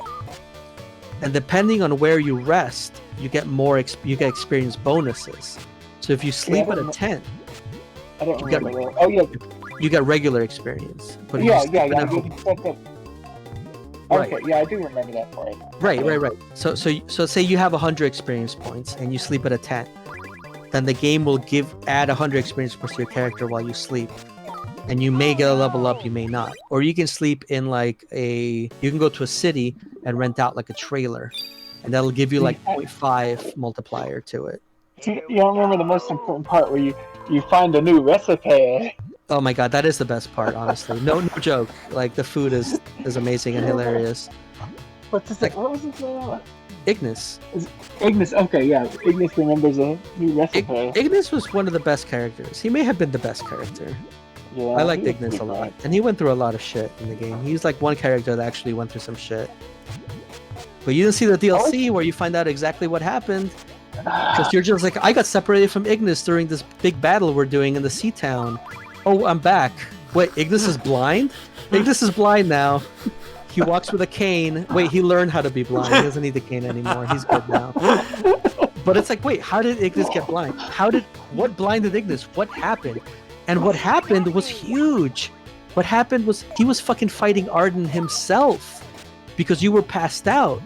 And depending on where you rest, you get more you get experience bonuses. So if you sleep at a tent, I don't you get, remember. Oh, yeah. you get regular experience. But if Yeah, you yeah, sleep yeah. at a- You can set up. Right. Okay, yeah, I do remember that part. Right. So say you have 100 experience points and you sleep at a tent, then the game will add 100 experience points to your character while you sleep. And you may get a level up, you may not. Or you can sleep in you can go to a city and rent out like a trailer, and that'll give you like 0.5 multiplier to it. You don't remember the most important part where you find a new recipe. Oh my god, that is the best part, honestly. No joke. Like, the food is amazing and hilarious. What's his name? What was his name? Ignis. Ignis. Okay, yeah. Ignis remembers a new recipe. Ignis was one of the best characters. He may have been the best character. Yeah, I liked he was Ignis a pretty lot, great. and he went through a lot of shit in the game. He's like one character that actually went through some shit. But you didn't see the DLC where you find out exactly what happened. Because you're just like, I got separated from Ignis during this big battle we're doing in the sea town. Oh, I'm back. Wait, Ignis is blind? Ignis is blind now. He walks with a cane. Wait, he learned how to be blind. He doesn't need the cane anymore. He's good now. But it's like, wait, how did Ignis get blind? What blinded Ignis? What happened? And what happened was huge. What happened was he was fucking fighting Arden himself because you were passed out.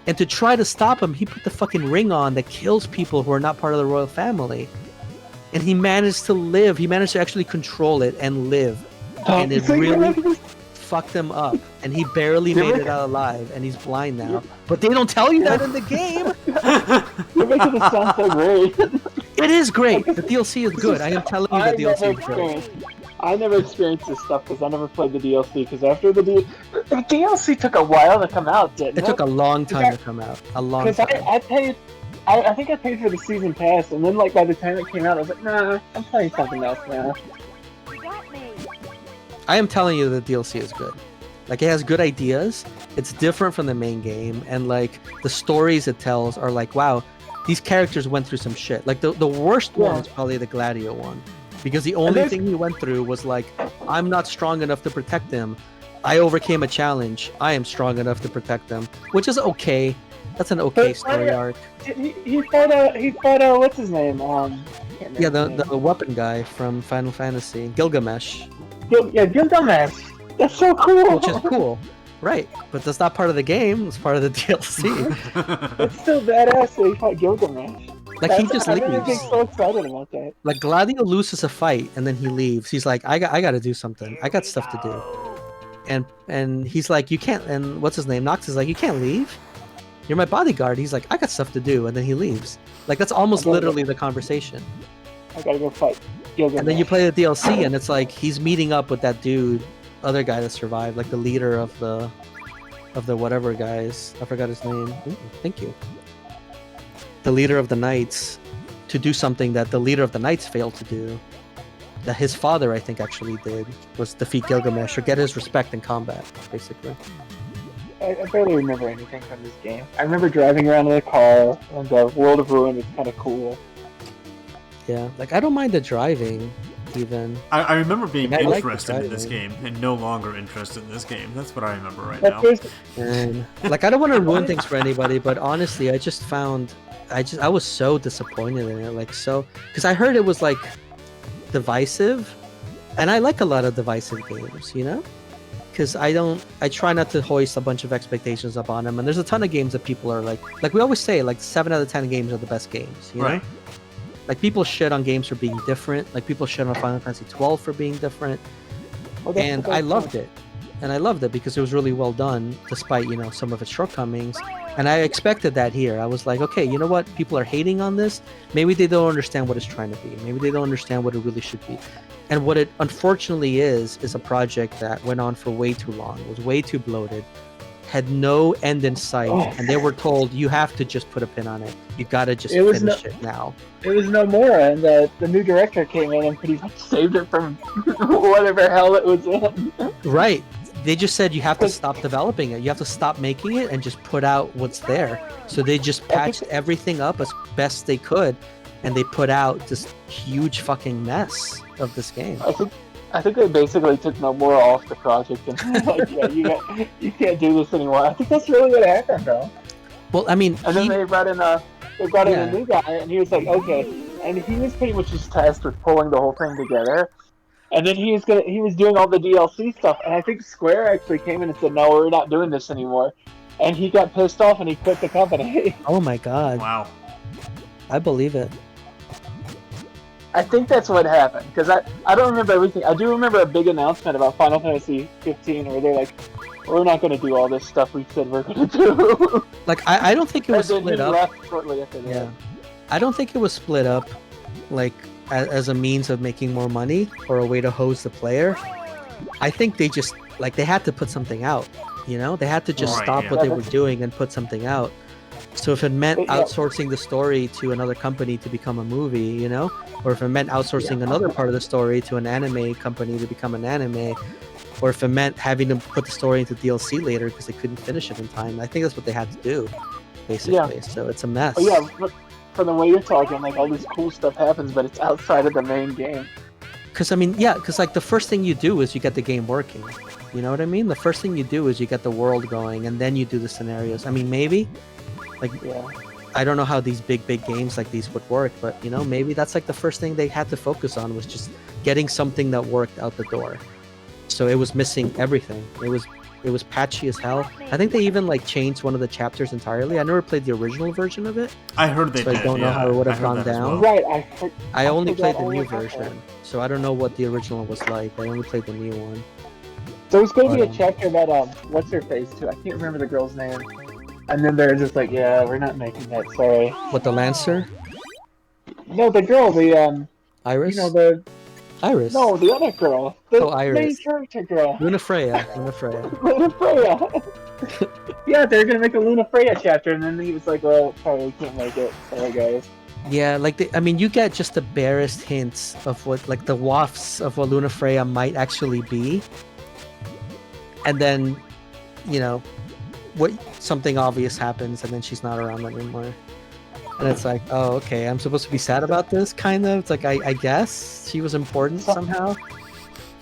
And to try to stop him, he put the fucking ring on that kills people who are not part of the royal family. And he managed to live. He managed to actually control it and live. And it really fucked him up. And he barely made it out alive. And he's blind now. But they don't tell you that in the game. You're making it sound so great. It is great. The DLC is good. I am telling you the DLC is great. I never experienced this stuff because I never played the DLC. Because after the DLC took a while to come out, didn't it? It took a long time to come out. A long time. Because I paid, I think I paid for the season pass, and then like by the time it came out, I was like, nah, I'm playing something else now. I am telling you the DLC is good. Like, it has good ideas. It's different from the main game, and like the stories it tells are like, wow, these characters went through some shit. Like the worst one is probably the Gladio one. Because the only thing he went through was like, I'm not strong enough to protect him. I overcame a challenge. I am strong enough to protect him. Which is okay. That's an okay story arc. He fought what's his name? Yeah, the weapon guy from Final Fantasy, Gilgamesh. Gilgamesh. That's so cool. Which is cool. Right, but that's not part of the game. It's part of the DLC. It's still badass that he fought Gilgamesh. Like, he just I remember being leaves. so excited about that. Like, Gladio loses a fight and then he leaves. He's like, I got to do something. I got stuff to do. And he's like, you can't. And what's his name? Nox is like, you can't leave. You're my bodyguard. He's like, I got stuff to do. And then he leaves. Like, that's almost literally the conversation. I gotta go fight Gilgamesh. And then you play the DLC and it's like he's meeting up with that dude, other guy that survived, like the leader of the whatever guys. I forgot his name. Ooh, thank you. The leader of the Knights, to do something that the leader of the Knights failed to do. That his father, I think, actually did, was defeat Gilgamesh or get his respect in combat, basically. I barely remember anything from this game. I remember driving around in a car, and the World of Ruin was kind of cool. Yeah, like, I don't mind the driving, even. I remember being Like, I like interested the in this game and no longer interested in this game. That's what I remember right But now. And like, I don't want to ruin things for anybody, but honestly, I just found I was so disappointed in it, like, so, because I heard it was like divisive, and I like a lot of divisive games, you know, because I try not to hoist a bunch of expectations up on them, and there's a ton of games that people are like we always say, like 7 out of 10 games are the best games, you know? Right. Like, people shit on games for being different, like people shit on Final Fantasy XII for being different, and I loved it. And I loved it because it was really well done, despite, you know, some of its shortcomings. And I expected that here. I was like, okay, you know what? People are hating on this. Maybe they don't understand what it's trying to be. Maybe they don't understand what it really should be. And what it unfortunately is a project that went on for way too long. It was way too bloated. Had no end in sight. And they were told, you have to just put a pin on it. You gotta just finish it now. It was Nomura, and the new director came in and pretty much saved it from whatever hell it was in. Right. They just said you have to stop developing it. You have to stop making it and just put out what's there. So they just patched everything up as best they could, and they put out this huge fucking mess of this game. I think they basically took Nomura off the project and like, yeah, you can't do this anymore. I think that's really what happened, though. Well, I mean, and then they brought in a new guy, and he was like, okay, and he was pretty much just tasked with pulling the whole thing together. And then he was doing all the DLC stuff, and I think Square actually came in and said, no, we're not doing this anymore. And he got pissed off and he quit the company. Oh my god. Wow. I believe it. I think that's what happened, because I don't remember everything. I do remember a big announcement about Final Fantasy XV where they're like, we're not going to do all this stuff we said we're going to do. Like, I don't think it was split up. Left shortly after that. Yeah. I don't think it was split up, like, as a means of making more money or a way to hose the player. I think they just, like, they had to put something out, you know? They had to just stop what they were doing and put something out. So if it meant Yeah. outsourcing the story to another company to become a movie, you know, or if it meant outsourcing another part of the story to an anime company to become an anime, or if it meant having to put the story into DLC later because they couldn't finish it in time, I think that's what they had to do, basically. So it's a mess. But yeah, for the way you're talking, like all this cool stuff happens, but it's outside of the main game. Because I mean, yeah, because like the first thing you do is you get the game working. You know what I mean? The first thing you do is you get the world going, and then you do the scenarios. I mean, maybe, like, Yeah. I don't know how these big games like these would work, but you know, maybe that's like the first thing they had to focus on was just getting something that worked out the door. So it was missing everything. It was patchy as hell. I think they even like changed one of the chapters entirely. I never played the original version of it. I heard they So did. I don't know how it would have gone down. Right. I only played the forgot new all about that. version, so I don't know what the original was like. I only played the new one. There was going to be a But, chapter that what's her face too? I can't remember the girl's name. And then they're just like, yeah, we're not making that. Sorry. What, the Lancer? No, the girl, the Iris? you know the Iris? no, the other girl, the Oh, Iris. main character girl, Luna Freya. Luna Freya. Luna Freya. Yeah, they're gonna make a Luna Freya chapter, and then he was like, well, sorry, we can't make it. Sorry, guys. Yeah, like I mean, you get just the barest hints of what, like the wafts of what Luna Freya might actually be, and then, you know, what something obvious happens, and then she's not around anymore, and it's like, oh, okay, I'm supposed to be sad about this, kind of. It's like I guess she was important somehow.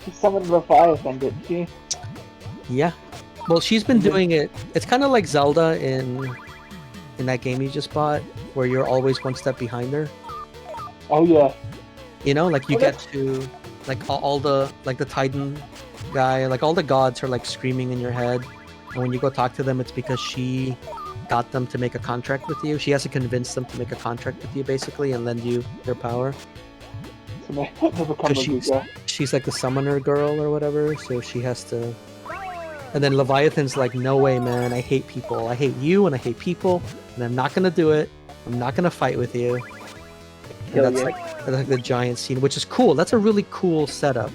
She summoned Leviathan, didn't she? Yeah. Well, she's been doing it. It's kind of like Zelda in that game you just bought, where you're always one step behind her. Oh yeah. You know, like you Oh, get to like all the like the Titan guy, like all the gods are like screaming in your head, and when you go talk to them, it's because she got them to make a contract with you. She has to convince them to make a contract with you, basically, and lend you their power. So they become Because she's like the summoner girl or whatever, so she has to. And then Leviathan's like, no way, man, I hate people. I hate you and I hate people, and I'm not gonna do it. I'm not gonna fight with you. And Kill that's you. like the giant scene, which is cool. That's a really cool setup.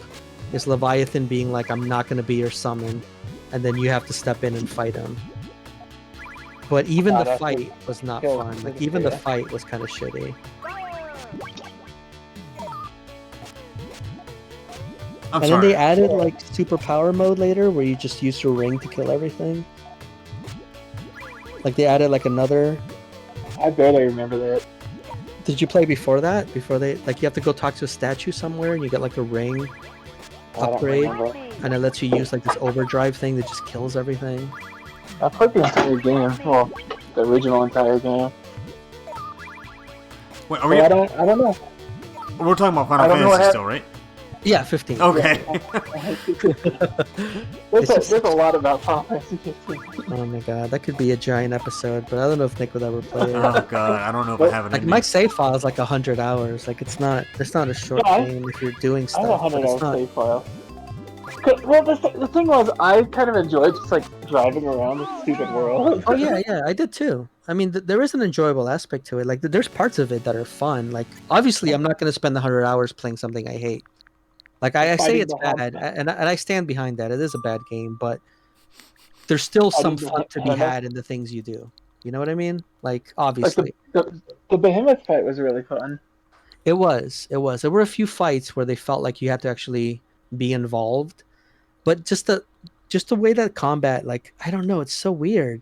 Is Leviathan being like, I'm not gonna be your summon, and then you have to step in and fight him. But even Wow, the that's fight was not kill fun. Like Luna even the Freya. fight was kind of shitty. I'm And sorry. then they added like superpower mode later, where you just use your ring to kill everything. Like they added like another. I barely remember that. Did you play before that? Before they like you have to go talk to a statue somewhere, and you get like a ring I don't upgrade, remember. and it lets you use like this overdrive thing that just kills everything. I played the entire game. Well, the original entire game. Wait, are So we? I don't know. We're talking about I Final don't know Fantasy what still, right? Yeah, 15. Okay. It's There's a lot about Final Fantasy XIV. Oh my god, that could be a giant episode, but I don't know if Nick would ever play it. Oh god, I don't know if I have it Like in my me. save file is like 100 hours. Like it's not a short Yeah, game if you're doing I have a stuff. But 100 it's hour not. save file. Well, the thing was, I kind of enjoyed just like driving around this stupid world. Oh yeah, I did too. I mean, there is an enjoyable aspect to it. Like there's parts of it that are fun. Like obviously, I'm not going to spend the 100 hours playing something I hate. Like I say Fighting it's the bad, and I stand behind that. It is a bad game, but there's still some Fighting the fun to be behemoth. had in the things you do. You know what I mean? Like Like obviously, the behemoth fight was really fun. it was. There were a few fights where they felt like you had to actually be involved, but just the way that combat, like I don't know, it's so weird.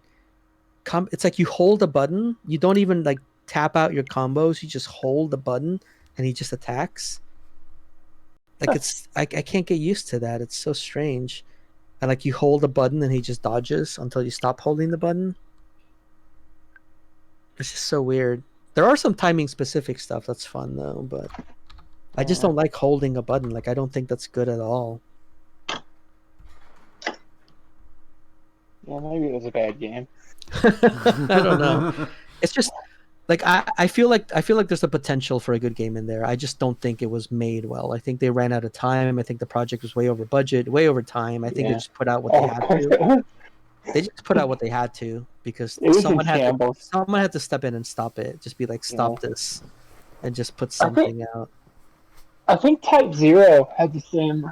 It's like you hold a button, you don't even like tap out your combos, you just hold the button and he just attacks. Like it's I can't get used to that. It's so strange. And like you hold a button and he just dodges until you stop holding the button. It's just so weird. There are some timing specific stuff that's fun though, but I just don't like holding a button. Like I don't think that's good at all. Yeah, maybe it was a bad game. I don't know. It's just like I feel like there's a potential for a good game in there. I just don't think it was made well. I think they ran out of time. I think the project was way over budget, way over time. I think they Yeah. just put out what they Oh, had of course to. it was. They just put out what they had to because It was in someone had shambles. to step in and stop it. Just be like, stop this, and just put I think- something out. I think Type Zero had the same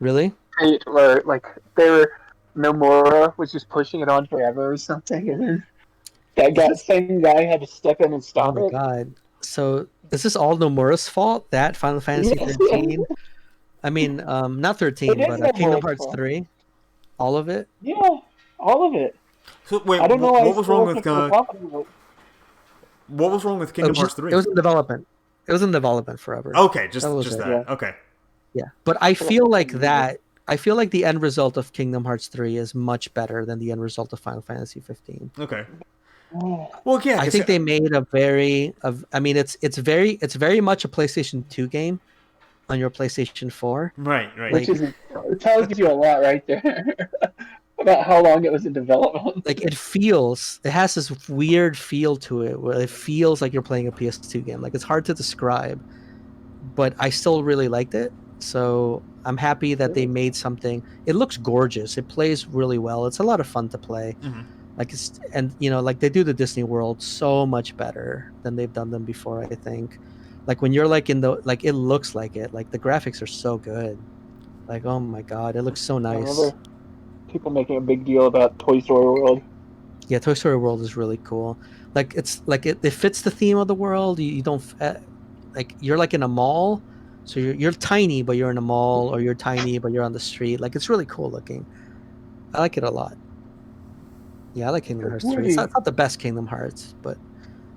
Really? fate where like they were Nomura was just pushing it on forever or something, and then same guy had to step in and Oh stop my it. god. So is this all Nomura's fault? That Final Fantasy Yes. 13? I mean, not 13, It is but Kingdom Nomura's Hearts fault. 3? All of it? Yeah, all of it. So wait, I don't know why what he's was still wrong working with for the company. But what was wrong with It Kingdom was, Hearts just, 3? it was in development. It was in development forever. Okay, That was just it. that. Yeah. Okay. Yeah. But I feel like the end result of Kingdom Hearts 3 is much better than the end result of Final Fantasy 15. Okay. oh, Well, yeah, I think they made I mean it's very much a PlayStation 2 game on your PlayStation 4. right. which Like is it tells you a lot right there about how long it was in development. like it has this weird feel to it where it feels like you're playing a PS2 game. Like it's hard to describe, but I still really liked it. So I'm happy that they made something. It looks gorgeous. It plays really well. It's a lot of fun to play. Mhm. Like it's and like they do the Disney World so much better than they've done them before. I think, like when you're like in the like it looks like it. Like the graphics are so good. Like oh my god, it looks so I nice. remember people making a big deal about Toy Story World. Yeah, Toy Story World is really cool. Like it's like it fits the theme of the world. You don't like you're like in a mall, so you're tiny but you're in a mall, or you're tiny but you're on the street. Like it's really cool looking. I like it a lot. Yeah, I like Kingdom Hearts 3. It's not the best Kingdom Hearts, but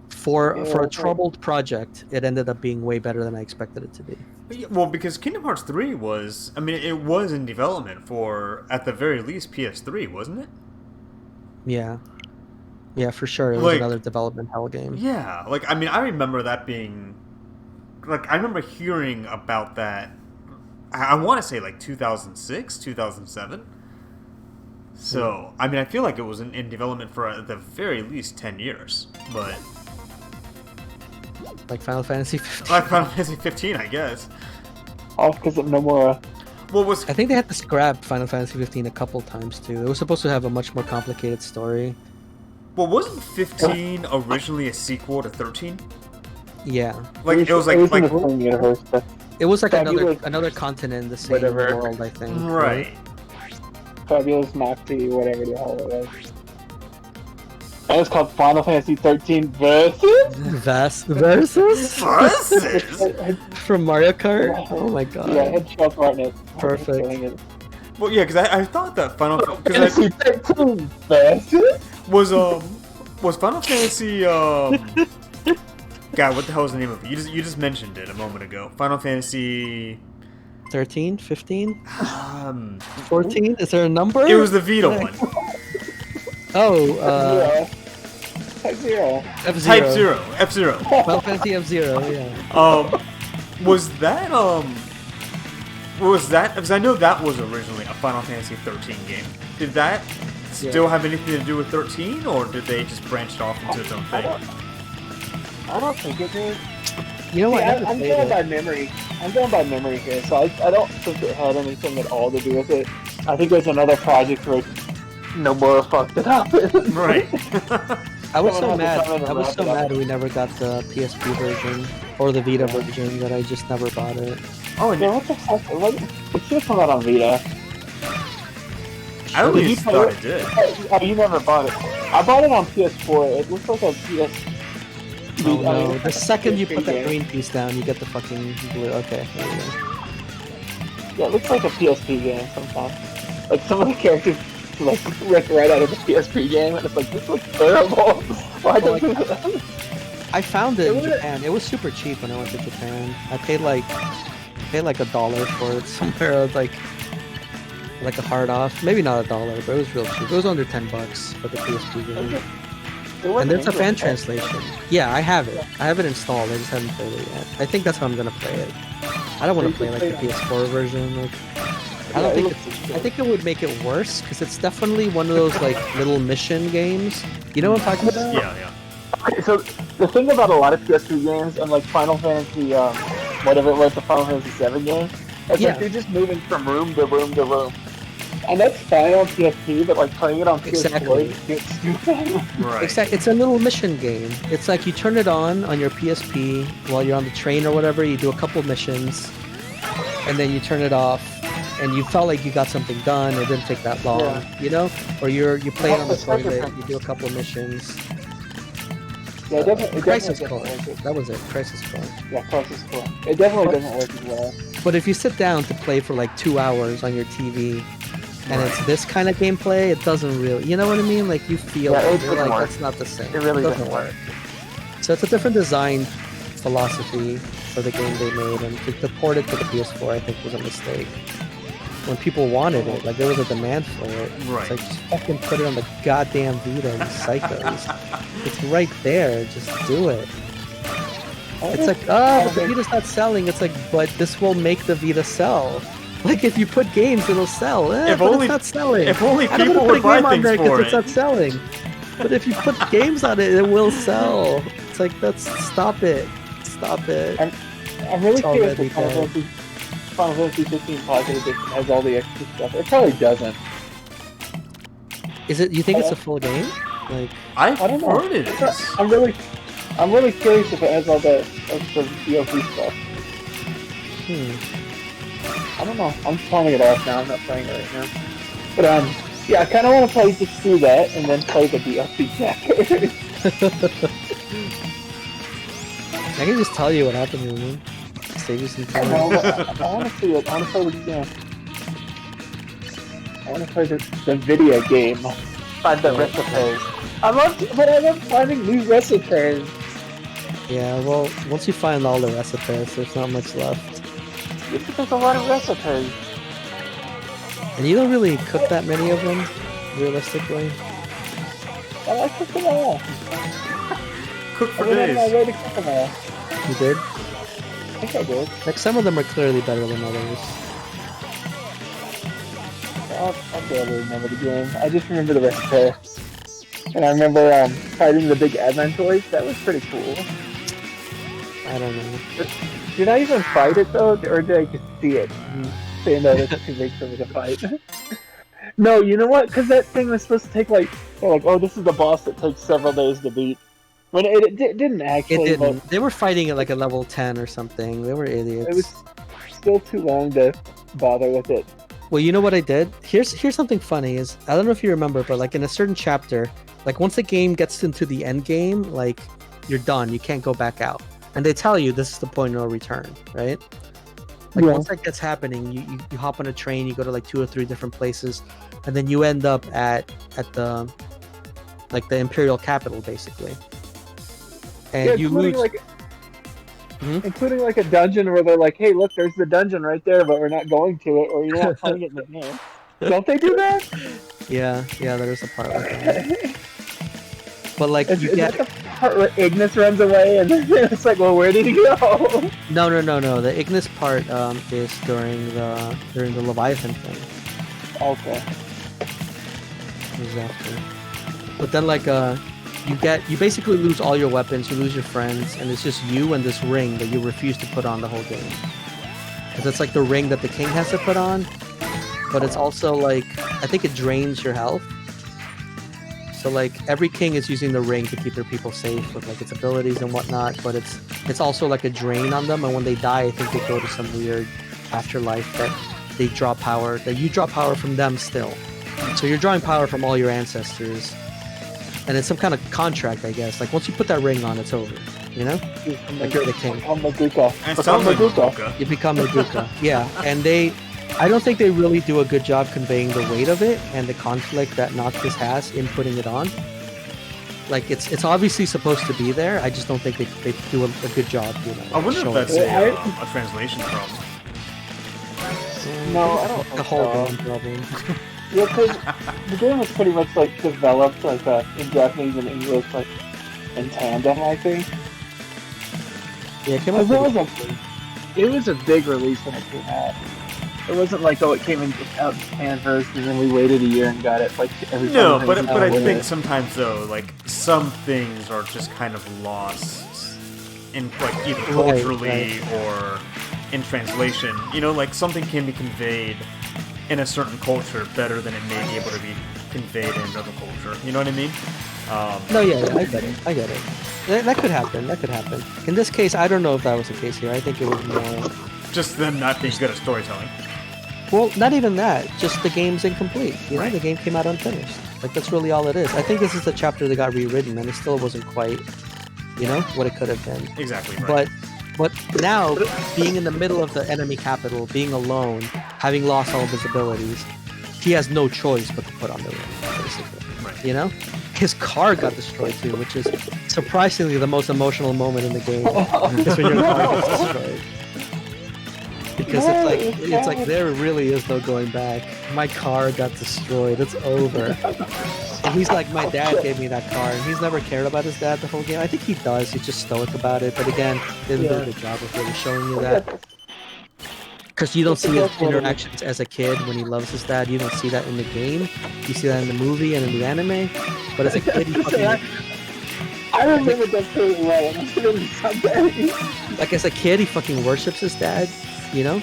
for a troubled project, it ended up being way better than I expected it to be. Well, because Kingdom Hearts 3 was, I mean, it was in development for, at the very least, PS3, wasn't it? Yeah. Yeah, for sure. It was Like- another development hell game. Yeah, like, I mean, I remember that being, like, I remember hearing about that, I want to say, like, 2006, 2007. So, I mean, I feel like it was in development for at the very least 10 years, but... Like Final Fantasy 15. Like Final Fantasy 15, I guess. All because of Nomura. What was... I think they had to scrap Final Fantasy 15 a couple times too. It was supposed to have a much more complicated story. Well, wasn't 15 originally a sequel to 13? Yeah. Like, it was in like the same universe. But It was like Fabulous- another continent in the same whatever. world, I think. right. Fabulous Maxi, whatever the hell it was. And it's called Final Fantasy 13 Versus? Versus? Versus? From Mario Kart? Oh my god. Yeah, it had Chuck Martin. Perfect. Well, yeah, because I thought that Final Fantasy 13 Versus? was Final Fantasy God, what the hell is the name of it? You just mentioned it a moment ago. Final Fantasy 13? 15? 14? Is there a number? It was the Vita one. Oh, Yeah. F-Zero. F-Zero. Type Zero. F-Zero. Final Fantasy F-Zero, yeah. Was that because I know that was originally a Final Fantasy 13 game. Did that still have anything to do with 13, or did they just branch it off into its own thing? I don't think it did. You know what? See, I never I'm played going it. by memory. I'm going by memory here, so I don't think it had anything at all to do with it. I think it was another project where Nomura fucked it up. Right. I was so Someone had mad. to come in and I was wrap so it up. mad we never got the PSP version or the Vita version that I just never bought it. Oh, and Yeah, what the fuck? It should have come out on Vita. I at Did you least play thought it? it did. Oh, you never bought it. I bought it on PS4. It looks like a PS. Oh no! The second you PSP put that game. green piece down, you get the fucking blue. Okay. There you go. Yeah, it looks like a PSP game sometimes. Like some of the characters like ripped right out of the PSP game, and it's like this looks terrible. Why Well, don't you? I found it in It was- Japan. It was super cheap when I went to Japan. I paid like $1 for it somewhere. It was like a hard off. Maybe not $1, but it was real cheap. It was under $10 for the PSP game. And there's a fan translation. Yeah, I have it. I have it installed. I just haven't played it yet. I think that's how I'm gonna play it. I don't want to play like the PS4 version. Like, I don't think. I think it would make it worse because it's definitely one of those like little mission games. You know what I'm talking about? Yeah. Okay, so the thing about a lot of PSP games and like Final Fantasy, whatever it was, the Final Fantasy VII game, it's Yeah. like you're just moving from room to room to room. And that's fine on PSP, but like playing it on PS4 Exactly. gets stupid. Right. It's a little mission game. It's like you turn it on your PSP while you're on the train or whatever. You do a couple missions, and then you turn it off, and you felt like you got something done. It didn't take that long, Yeah. you know. Or you play it on the That's the treasure toilet. hunt. You do a couple missions, Yeah, it Crisis definitely Core. doesn't work. That was it. Crisis Core. Yeah, Crisis Core. It definitely doesn't work as well. But if you sit down to play for like 2 hours on your TV, and it's this kind of gameplay, it doesn't really. You know what I mean? Like you feel Yeah, it it. You're doesn't like work. that's not the same. It really doesn't doesn't work. So it's a different design philosophy for the game they made, and to port it to the PS4, I think, was a mistake. When people wanted it, like there was a demand for it. Right. It's like just fucking put it on the goddamn Vita, you psychos. It's right there. Just do it. It's like, but the Vita's not selling. It's like, but this will make the Vita sell. Like if you put games, it'll sell. If but only- it's not selling. If only I don't people wanna would put a buy game on things there 'cause for it's it. not selling. But if you put games on it, it will sell. It's like stop it. Stop it. I'm really It's curious already if Final dead. Fantasy 15 Pocket Edition has all the extra stuff. It probably doesn't. Is it? You think it's a full game? Like, I've I don't know. heard it is. I'm really curious if it has all the extra DLC stuff. I don't know. I'm turning it off now. I'm not playing it right now. But yeah, I kind of want to play just through that and then play the DLC chapter. I can just tell you what happened to me. Save you some I time. know, but I want to see it. I want to play the game. I want to play the video game. Find the recipes. I love finding new recipes. Yeah, well, once you find all the recipes, there's not much left. There's a lot of recipes. And you don't really cook that many of them, realistically. I cooked them all. Cook I for went out of my days. way to cook them all. You did? I think I did. Like, some of them are clearly better than others. I barely remember the game. I just remember the recipe. And I remember fighting the big advent toys. That was pretty cool. I don't know. Did I even fight it though, or did I just see it? Saying that it's too big for me to fight. No, you know what? Because that thing was supposed to take like, oh, this is the boss that takes several days to beat. When it didn't actually. It didn't. They were fighting at like a level 10 or something. They were idiots. It was still too long to bother with it. Well, you know what I did? Here's something funny is, I don't know if you remember, but like in a certain chapter, like once the game gets into the end game, like you're done. You can't go back out. And they tell you this is the point of no return, right? Like Yeah. once that gets happening, you hop on a train, you go to like 2 or 3 different places, and then you end up at the like the Imperial capital basically. And Yeah, you including lose. including like a dungeon where they're like, hey, look, there's the dungeon right there, but we're not going to it, or you're not playing it in the game. Don't they do that? Yeah, there is a part like that. But like Is, you is get that the part where Ignis runs away and it's like, well, where did he go? no. The Ignis part is during the Leviathan thing. Okay. Exactly. But then like you basically lose all your weapons, you lose your friends, and it's just you and this ring that you refuse to put on the whole game. Because it's like the ring that the king has to put on, but it's also like I think it drains your health. So like every king is using the ring to keep their people safe with like its abilities and whatnot, but it's also like a drain on them, and when they die, I think they go to some weird afterlife that they draw power, that you draw power from them still. So you're drawing power from all your ancestors, and it's some kind of contract, I guess. Like once you put that ring on, it's over. You know, like you're the king. I'm Maguka. And it sounds like Maguka. Maguka. You become a Duca. Yeah, and I don't think they really do a good job conveying the weight of it and the conflict that Noctis has in putting it on. Like it's obviously supposed to be there. I just don't think they do a good job. You know, I wonder if showing that's it. a translation problem. No, I don't The think whole so. game problem. Yeah, because the game was pretty much like developed like in Japanese and English, like in tandem, I think. Yeah, it came out It was a big release when it came out. It wasn't like, oh, it came out in Japan first, and then we waited a year and got it like every No, time but it but I was think out. sometimes though, like some things are just kind of lost in like either Right, culturally or in translation. You know, like something can be conveyed in a certain culture better than it may be able to be conveyed in another culture. You know what I mean? No, yeah, I get it. That could happen. In this case, I don't know if that was the case here. I think it was more. Just them not being good at storytelling. Well, not even that. Just the game's incomplete. You know, Right. the game came out unfinished. Like that's really all it is. I think this is the chapter that got rewritten, and it still wasn't quite You know what it could have been. Exactly. Right. But now, being in the middle of the enemy capital, being alone, having lost all of his abilities, he has no choice but to put on the ring, basically. Right. You know? His car got destroyed too, which is surprisingly the most emotional moment in the game. Is when your car gets destroyed. Because it's like there really is no going back. My car got destroyed. It's over. And he's like, my dad gave me that car, and he's never cared about his dad the whole game. I think he does. He's just stoic about it. But again, they didn't do a good job of really showing you that. Because you don't see his interactions as a kid when he loves his dad. You don't see that in the game. You see that in the movie and in the anime. But as a kid, he fucking... I remember that pretty well. Like as a kid, he fucking worships his dad, you know?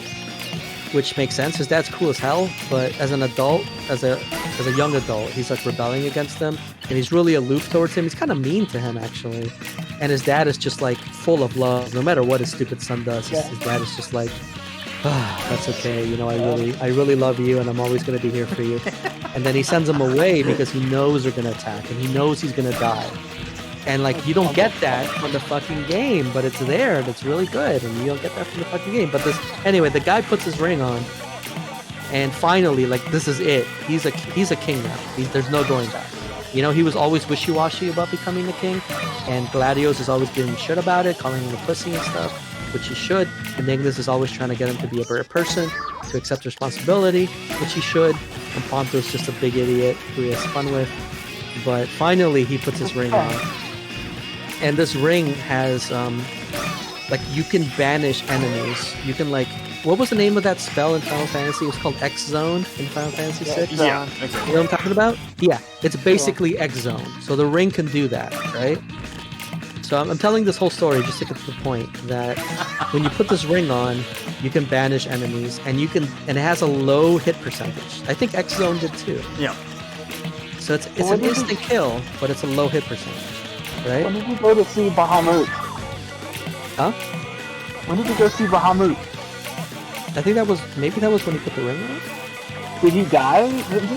Which makes sense. His dad's cool as hell, but as an adult, as a young adult, he's like rebelling against him, and he's really aloof towards him. He's kind of mean to him, actually. And his dad is just like full of love. No matter what his stupid son does, his dad is just like, that's okay. You know, I really love you, and I'm always going to be here for you. And then he sends him away because he knows they're going to attack, and he knows he's going to die. And like you don't get that from the fucking game, but it's there and it's really good, and you don't get that from the fucking game. But anyway, the guy puts his ring on, and finally, like this is it. He's a king now. There's no going back. You know, he was always wishy-washy about becoming the king, and Gladios is always giving shit about it, calling him a pussy and stuff, which he should. And Ignis is always trying to get him to be a better person, to accept responsibility, which he should. And Ponto's just a big idiot who he has fun with. But finally, he puts his ring on. And this ring has, like, you can banish enemies. You can, like, what was the name of that spell in Final Fantasy? It was called X Zone in Final Fantasy VI. Yeah, exactly. You know what I'm talking about? Yeah, it's basically X Zone. So the ring can do that, right? So I'm telling this whole story just to get to the point that when you put this ring on, you can banish enemies, and it has a low hit percentage. I think X Zone did too. Yeah. So it's an instant kill, but it's a low hit percentage. Right? When did you go to see Bahamut? Huh? When did you go see Bahamut? I think that was when he put the ring on. Did he die?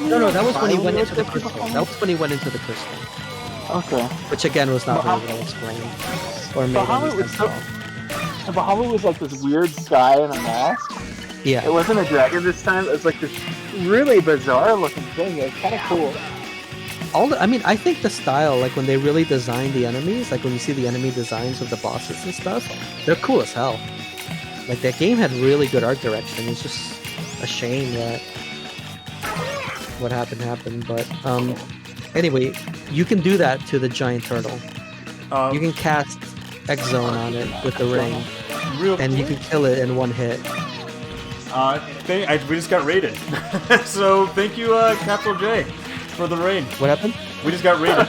No, that was when he went into the crystal. That was when he went into the crystal. Okay. Which again was not very well explained. Or made any sense at all. Bahamut was like this weird guy in a mask. Yeah. It wasn't a dragon this time. It was like this really bizarre looking thing. It was kind of cool. I think the style, like when they really design the enemies, like when you see the enemy designs of the bosses and stuff, they're cool as hell. Like that game had really good art direction. It's just a shame that what happened. But anyway, you can do that to the giant turtle. You can cast X Zone on it with the ring, and you can kill it in one hit. We just got raided. So thank you, Capital J, for the raid. What happened? We just got raided.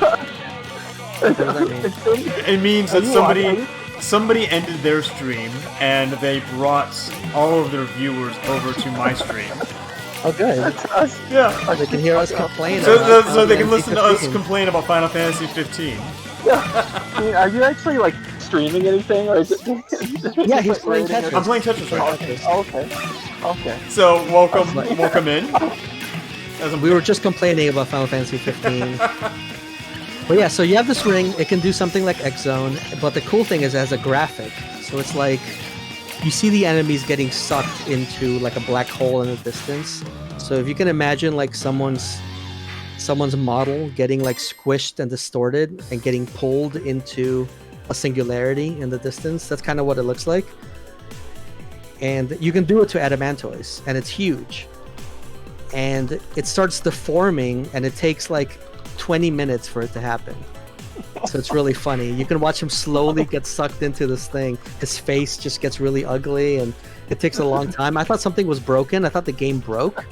What does that mean? It means that somebody ended their stream, and they brought all of their viewers over to my stream. Oh, good. That's us. Yeah. They can hear us complain. So they can listen to us complain about Final Fantasy XV. Yeah. I mean, are you actually like streaming anything, or is it? Yeah, he's playing Tetris. I'm playing Tetris right now. Okay. So welcome in. We were just complaining about Final Fantasy 15. But yeah, so you have this ring. It can do something like X Zone, but the cool thing is it has a graphic. So it's like you see the enemies getting sucked into like a black hole in the distance. So if you can imagine like someone's model getting like squished and distorted and getting pulled into a singularity in the distance, that's kind of what it looks like. And you can do it to adamantoise, and it's huge. And it starts deforming, and it takes like 20 minutes for it to happen. So it's really funny. You can watch him slowly get sucked into this thing. His face just gets really ugly, and it takes a long time. I thought something was broken. I thought the game broke.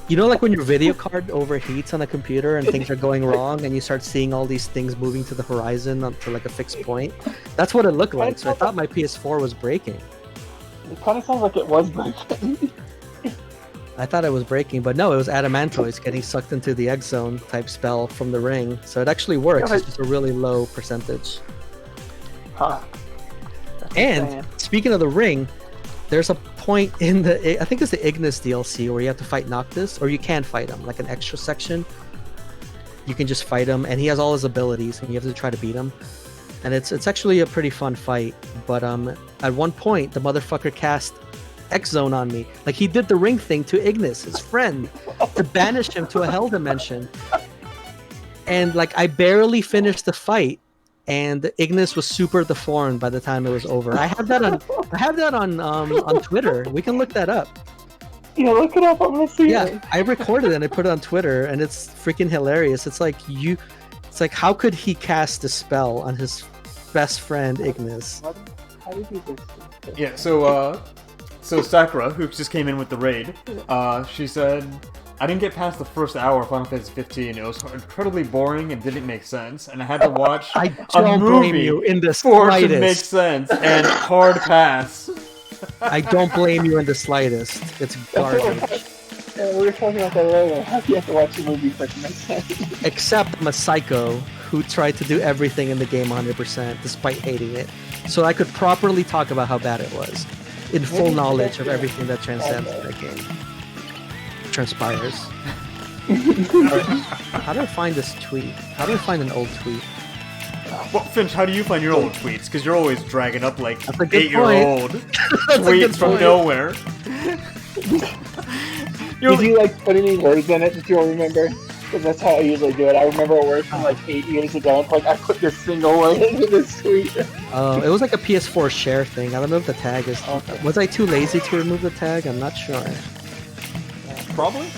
You know, like when your video card overheats on a computer and things are going wrong, and you start seeing all these things moving to the horizon up to like a fixed point? That's what it looked like. So I thought my PS4 was breaking. It kind of sounds like it was breaking. I thought it was breaking, but no, it was adamantoise getting sucked into the X Zone type spell from the ring. So it actually works. It's just a really low percentage. Huh. And speaking of the ring, there's a point in the, I think it's the Ignis DLC, where you have to fight Noctis, or you can fight him, like an extra section. You can just fight him, and he has all his abilities, and you have to try to beat him. and it's actually a pretty fun fight. But at one point, the motherfucker cast X Zone on me. Like he did the ring thing to Ignis, his friend, to banish him to a hell dimension. And like I barely finished the fight, and Ignis was super deformed by the time it was over. I have that on Twitter. We can look that up. Yeah, look it up. I'm gonna see it. Yeah, I recorded it and I put it on Twitter, and it's freaking hilarious. It's like how could he cast a spell on his best friend Ignis? How did you do this? Yeah, so Sakura, who just came in with the raid, she said, I didn't get past the first hour of Final Fantasy XV. It was incredibly boring and didn't make sense, and I had to watch I a don't blame movie you in the for it to slightest. make sense, and hard pass. I don't blame you in the slightest. It's garbage. Yeah, we were talking about that earlier. How do you have to watch the movie for it to make sense? Except I'm a psycho who tried to do everything in the game 100% despite hating it. So I could properly talk about how bad it was, in full knowledge of everything that transcends in that game. Transpires. How do I find this tweet? How do I find an old tweet? Well, Finch, how do you find your old tweets? Because you're always dragging up like That's a good 8-year-old tweets from point. nowhere. Did you like put any words in it that you all remember? Because that's how I usually do it. I remember a word from like 8 years ago. And like I put this single word into this tweet. It was like a PS4 share thing. I don't know if the tag is... Okay. Was I too lazy to remove the tag? I'm not sure. Probably.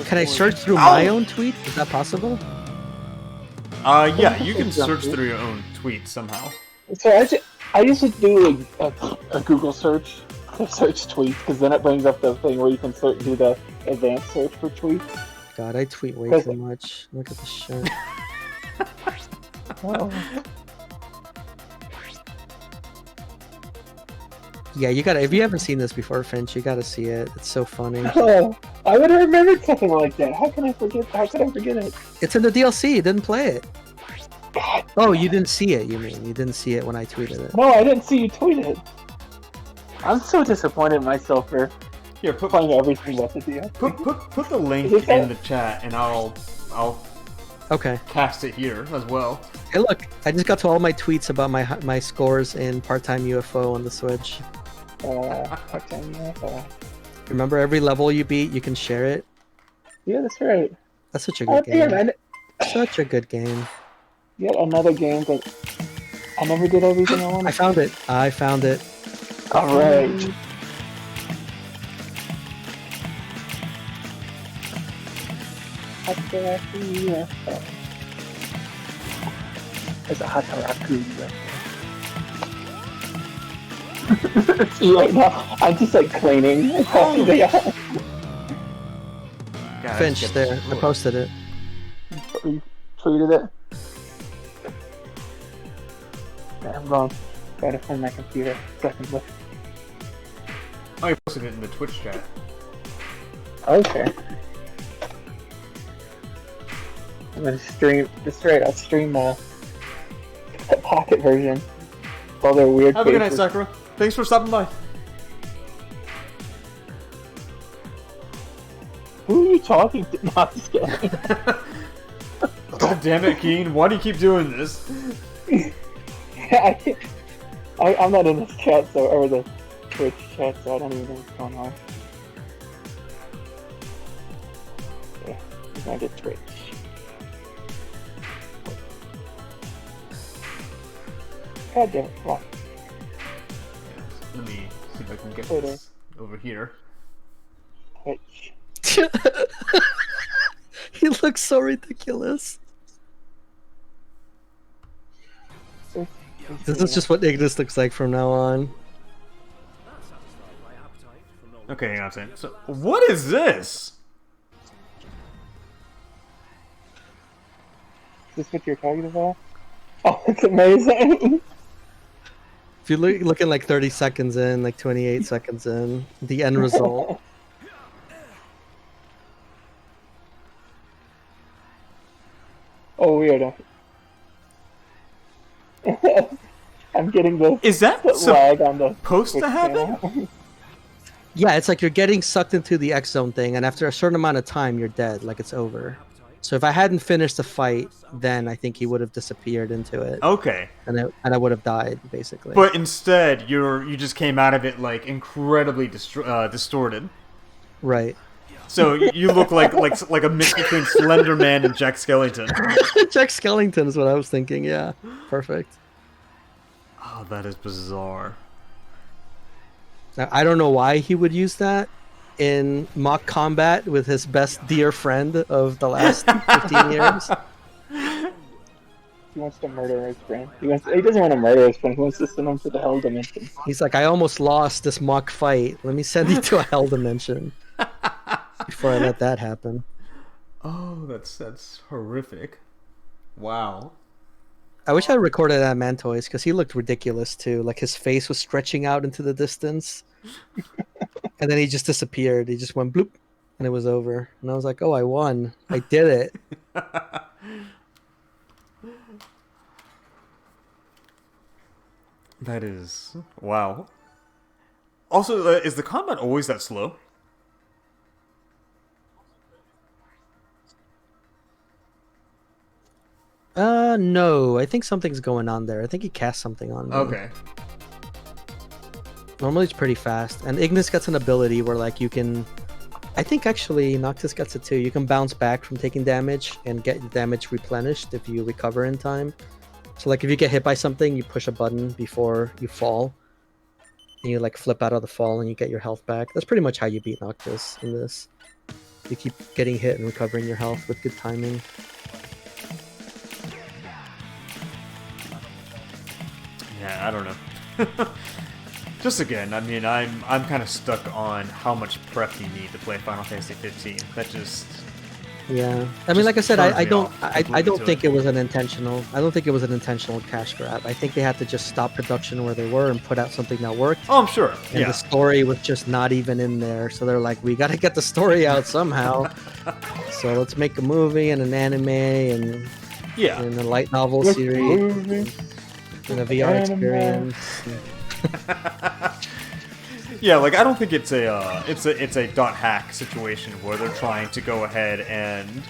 Can I search through my own tweet? Is that possible? Yeah, you can search through your own tweets somehow. So I used to do a Google search to search tweets, because then it brings up the thing where you can do the advanced search for tweets. God, I tweet way too much. Look at this shit. Oh. Yeah, you gotta. If you haven't seen this before, Finch, you gotta see it. It's so funny. Oh, I would have remembered something like that. How can I forget? How could I forget it? It's in the DLC. You didn't play it. God. Oh, you didn't see it. You mean you didn't see it when I tweeted it? No, I didn't see you tweet it. I'm so disappointed in myself for Here, put playing everything but the DLC. put the link Is it in that? the chat, and I'll Okay. cast it here as well. Hey, look! I just got to all my tweets about my scores in part-time UFO on the Switch. Remember, every level you beat, you can share it. Yeah, that's right. That's such a Oh, good game. damn, Such a good game. yet another game that I never did everything I wanted. I found it. I found it. Alright. Hataraku UFO. It's a Hataraku UFO. See, right now, I'm just like cleaning. Guys, Finch, get there. this I work. posted it. You tweeted it? Okay, I'm going. Try to find my computer. Second. Oh, you posted it in the Twitch chat. Okay. I'm gonna stream. That's right. I'll stream the pocket version. All their weird. Have a good night, faces. Sakura. Thanks for stopping by. Who are you talking to? No, I'm just kidding. God damn it, Geen. Why do you keep doing this? I'm not in this chat, or the Twitch chat, so I don't even know what's going on. Okay, I'm gonna get Twitch. God damn it, come on. Let me see if I can get Hold this over here. Twitch. He looks so ridiculous. This is just what Ignis looks like from now on. Okay, hang on a second. So, what is this? Is this what you're talking about? Oh, it's amazing! If you look looking like 30 seconds in, like 28 seconds in, the end result. Oh, weird. I'm getting this Is that lag on the supposed to Twitch happen? channel. Yeah, it's like you're getting sucked into the X Zone thing, and after a certain amount of time, you're dead. Like it's over. So if I hadn't finished the fight, then I think he would have disappeared into it, Okay. and I would have died basically. But instead, you just came out of it like incredibly distorted. Right. So you look like a mix between Slender Man and Jack Skellington. Jack Skellington is what I was thinking. Yeah, perfect. Oh, that is bizarre. Now, I don't know why he would use that in mock combat with his best dear friend of the last 15 years. He wants to murder his friend. He doesn't want to murder his friend. He wants to send him to the hell dimension. He's like, I almost lost this mock fight. Let me send you to a hell dimension before I let that happen. Oh, that's horrific. Wow. I wish I recorded that Mantoys because he looked ridiculous too. Like his face was stretching out into the distance. And then he just disappeared. He just went bloop, and it was over. And I was like, "Oh, I won! I did it!" That is wow. Also, is the combat always that slow? No. I think something's going on there. I think he cast something on me. Okay. Normally it's pretty fast, and Ignis gets an ability where like you can. I think actually Noctis gets it too. You can bounce back from taking damage and get the damage replenished if you recover in time. So like if you get hit by something, you push a button before you fall, and you like flip out of the fall and you get your health back. That's pretty much how you beat Noctis in this. You keep getting hit and recovering your health with good timing. Yeah, I don't know. Just again, I mean, I'm kind of stuck on how much prep you need to play Final Fantasy XV. That just Yeah, I mean, like I said, I don't completely think to it was an intentional. I don't think it was an intentional cash grab. I think they had to just stop production where they were and put out something that worked. Oh, I'm sure. And Yeah. the story was just not even in there, so they're like, we got to get the story out somehow. So let's make a movie and an anime and Yeah. a light novel Let's series movie. and a VR Anime. experience. Yeah, like I don't think it's a dot hack situation where they're trying to go ahead and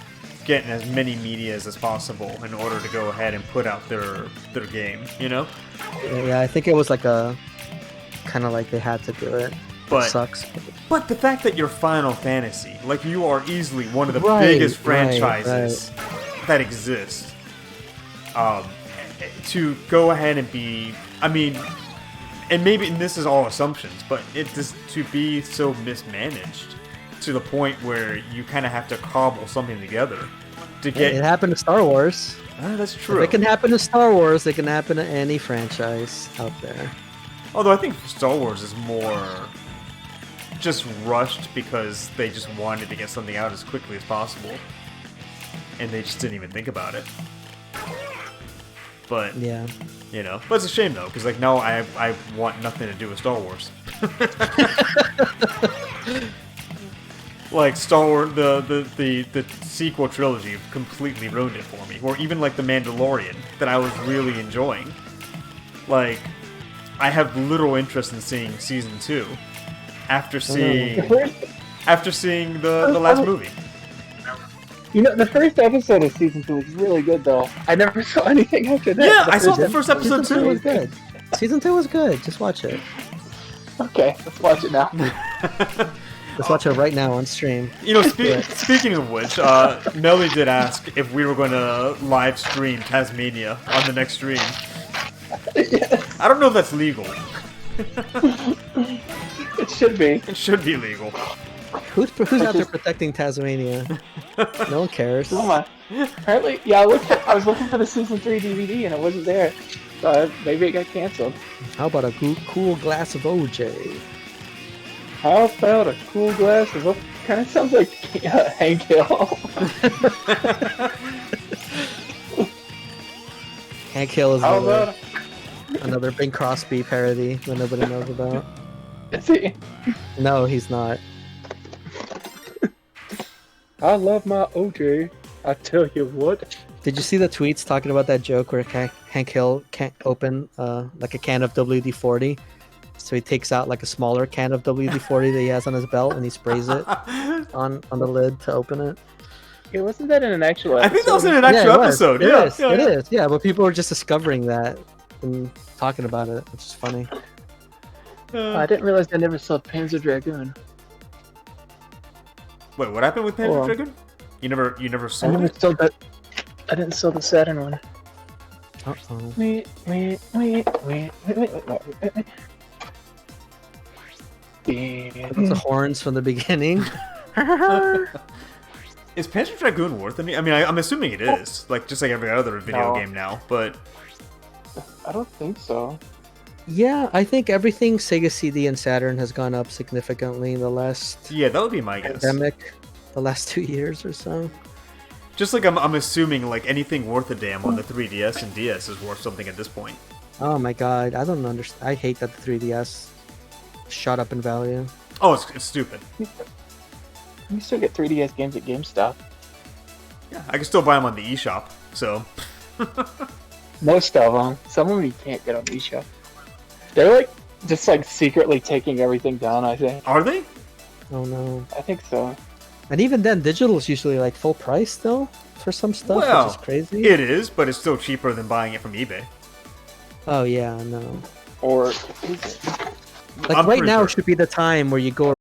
get in as many medias as possible in order to go ahead and put out their game, you know? Yeah, I think it was like a kind of like they had to do it. But It sucks. But the fact that you're Final Fantasy, like you are easily one of the Right, biggest right, franchises that exist, to go ahead and be, I mean, and maybe and this is all assumptions, but it just to be so mismanaged to the point where you kind of have to cobble something together to get. It happened to Star Wars. That's If true. it can happen to Star Wars, it can happen to any franchise out there. Although I think Star Wars is more just rushed because they just wanted to get something out as quickly as possible, and they just didn't even think about it. But Yeah. you know, but it's a shame though, because like now I want nothing to do with Star Wars. Like Star Wars, the sequel trilogy completely ruined it for me. Or even like The Mandalorian that I was really enjoying. Like, I have little interest in seeing season 2 after seeing the last movie. You know, the first episode of season 2 was really good, though. I never saw anything after that. Yeah, I saw the first episode Season 2 was too. good. Season 2 was good. Just watch it. Okay, let's watch it now. Let's watch it right now on stream. You know, speaking of which, Melly did ask if we were going to live stream Tasmania on the next stream. Yes, I don't know if that's legal. it should be. It should be legal. Who's out there protecting Tasmania? No one cares. Come on. Apparently, yeah, I was looking for the season 3 DVD and it wasn't there. So maybe it got canceled. How about a cool glass of OJ? How about a cool glass of... Kind of sounds like Hank Hill. Hank Hill is How about... another Bing Crosby parody that nobody knows about. Is he? No, he's not. I love my OJ. I tell you what. Did you see the tweets talking about that joke where Hank Hill can't open like a can of WD-40? So he takes out like a smaller can of WD-40 that he has on his belt and he sprays it on the lid to open it. Okay, wasn't that in an actual episode? I think that was in an actual it was. episode. It Yeah, is. yeah, It yeah. is. Yeah, but people were just discovering that and talking about it, which is funny. I didn't realize they never sold Panzer Dragoon. Wait, what happened with Panzer Oh. Dragoon? You never I sold never it? sold that. I didn't sell the Saturn one. Uh-oh. Wait. That's the horns from the beginning. Is Panzer Dragoon worth any? I mean, I'm assuming it is. Like just like every other video No. game now. But I don't think so. Yeah, I think everything Sega CD and Saturn has gone up significantly in the last yeah, that would be my guess. pandemic, the last 2 years or so. Just like I'm assuming like anything worth a damn on the 3DS and DS is worth something at this point. Oh my god, I don't understand. I hate that the 3DS shot up in value. Oh, it's stupid. You still get 3DS games at GameStop. Yeah, I can still buy them on the eShop. So Most of them. Some of them you can't get on eShop. They're like just like secretly taking everything down. I think. are they? Oh no. I think so. And even then, digital is usually like full price though for some stuff, Well, which is crazy. It is, but it's still cheaper than buying it from eBay. Oh yeah, no. Or Like I'm right pretty now sure. should be the time where you go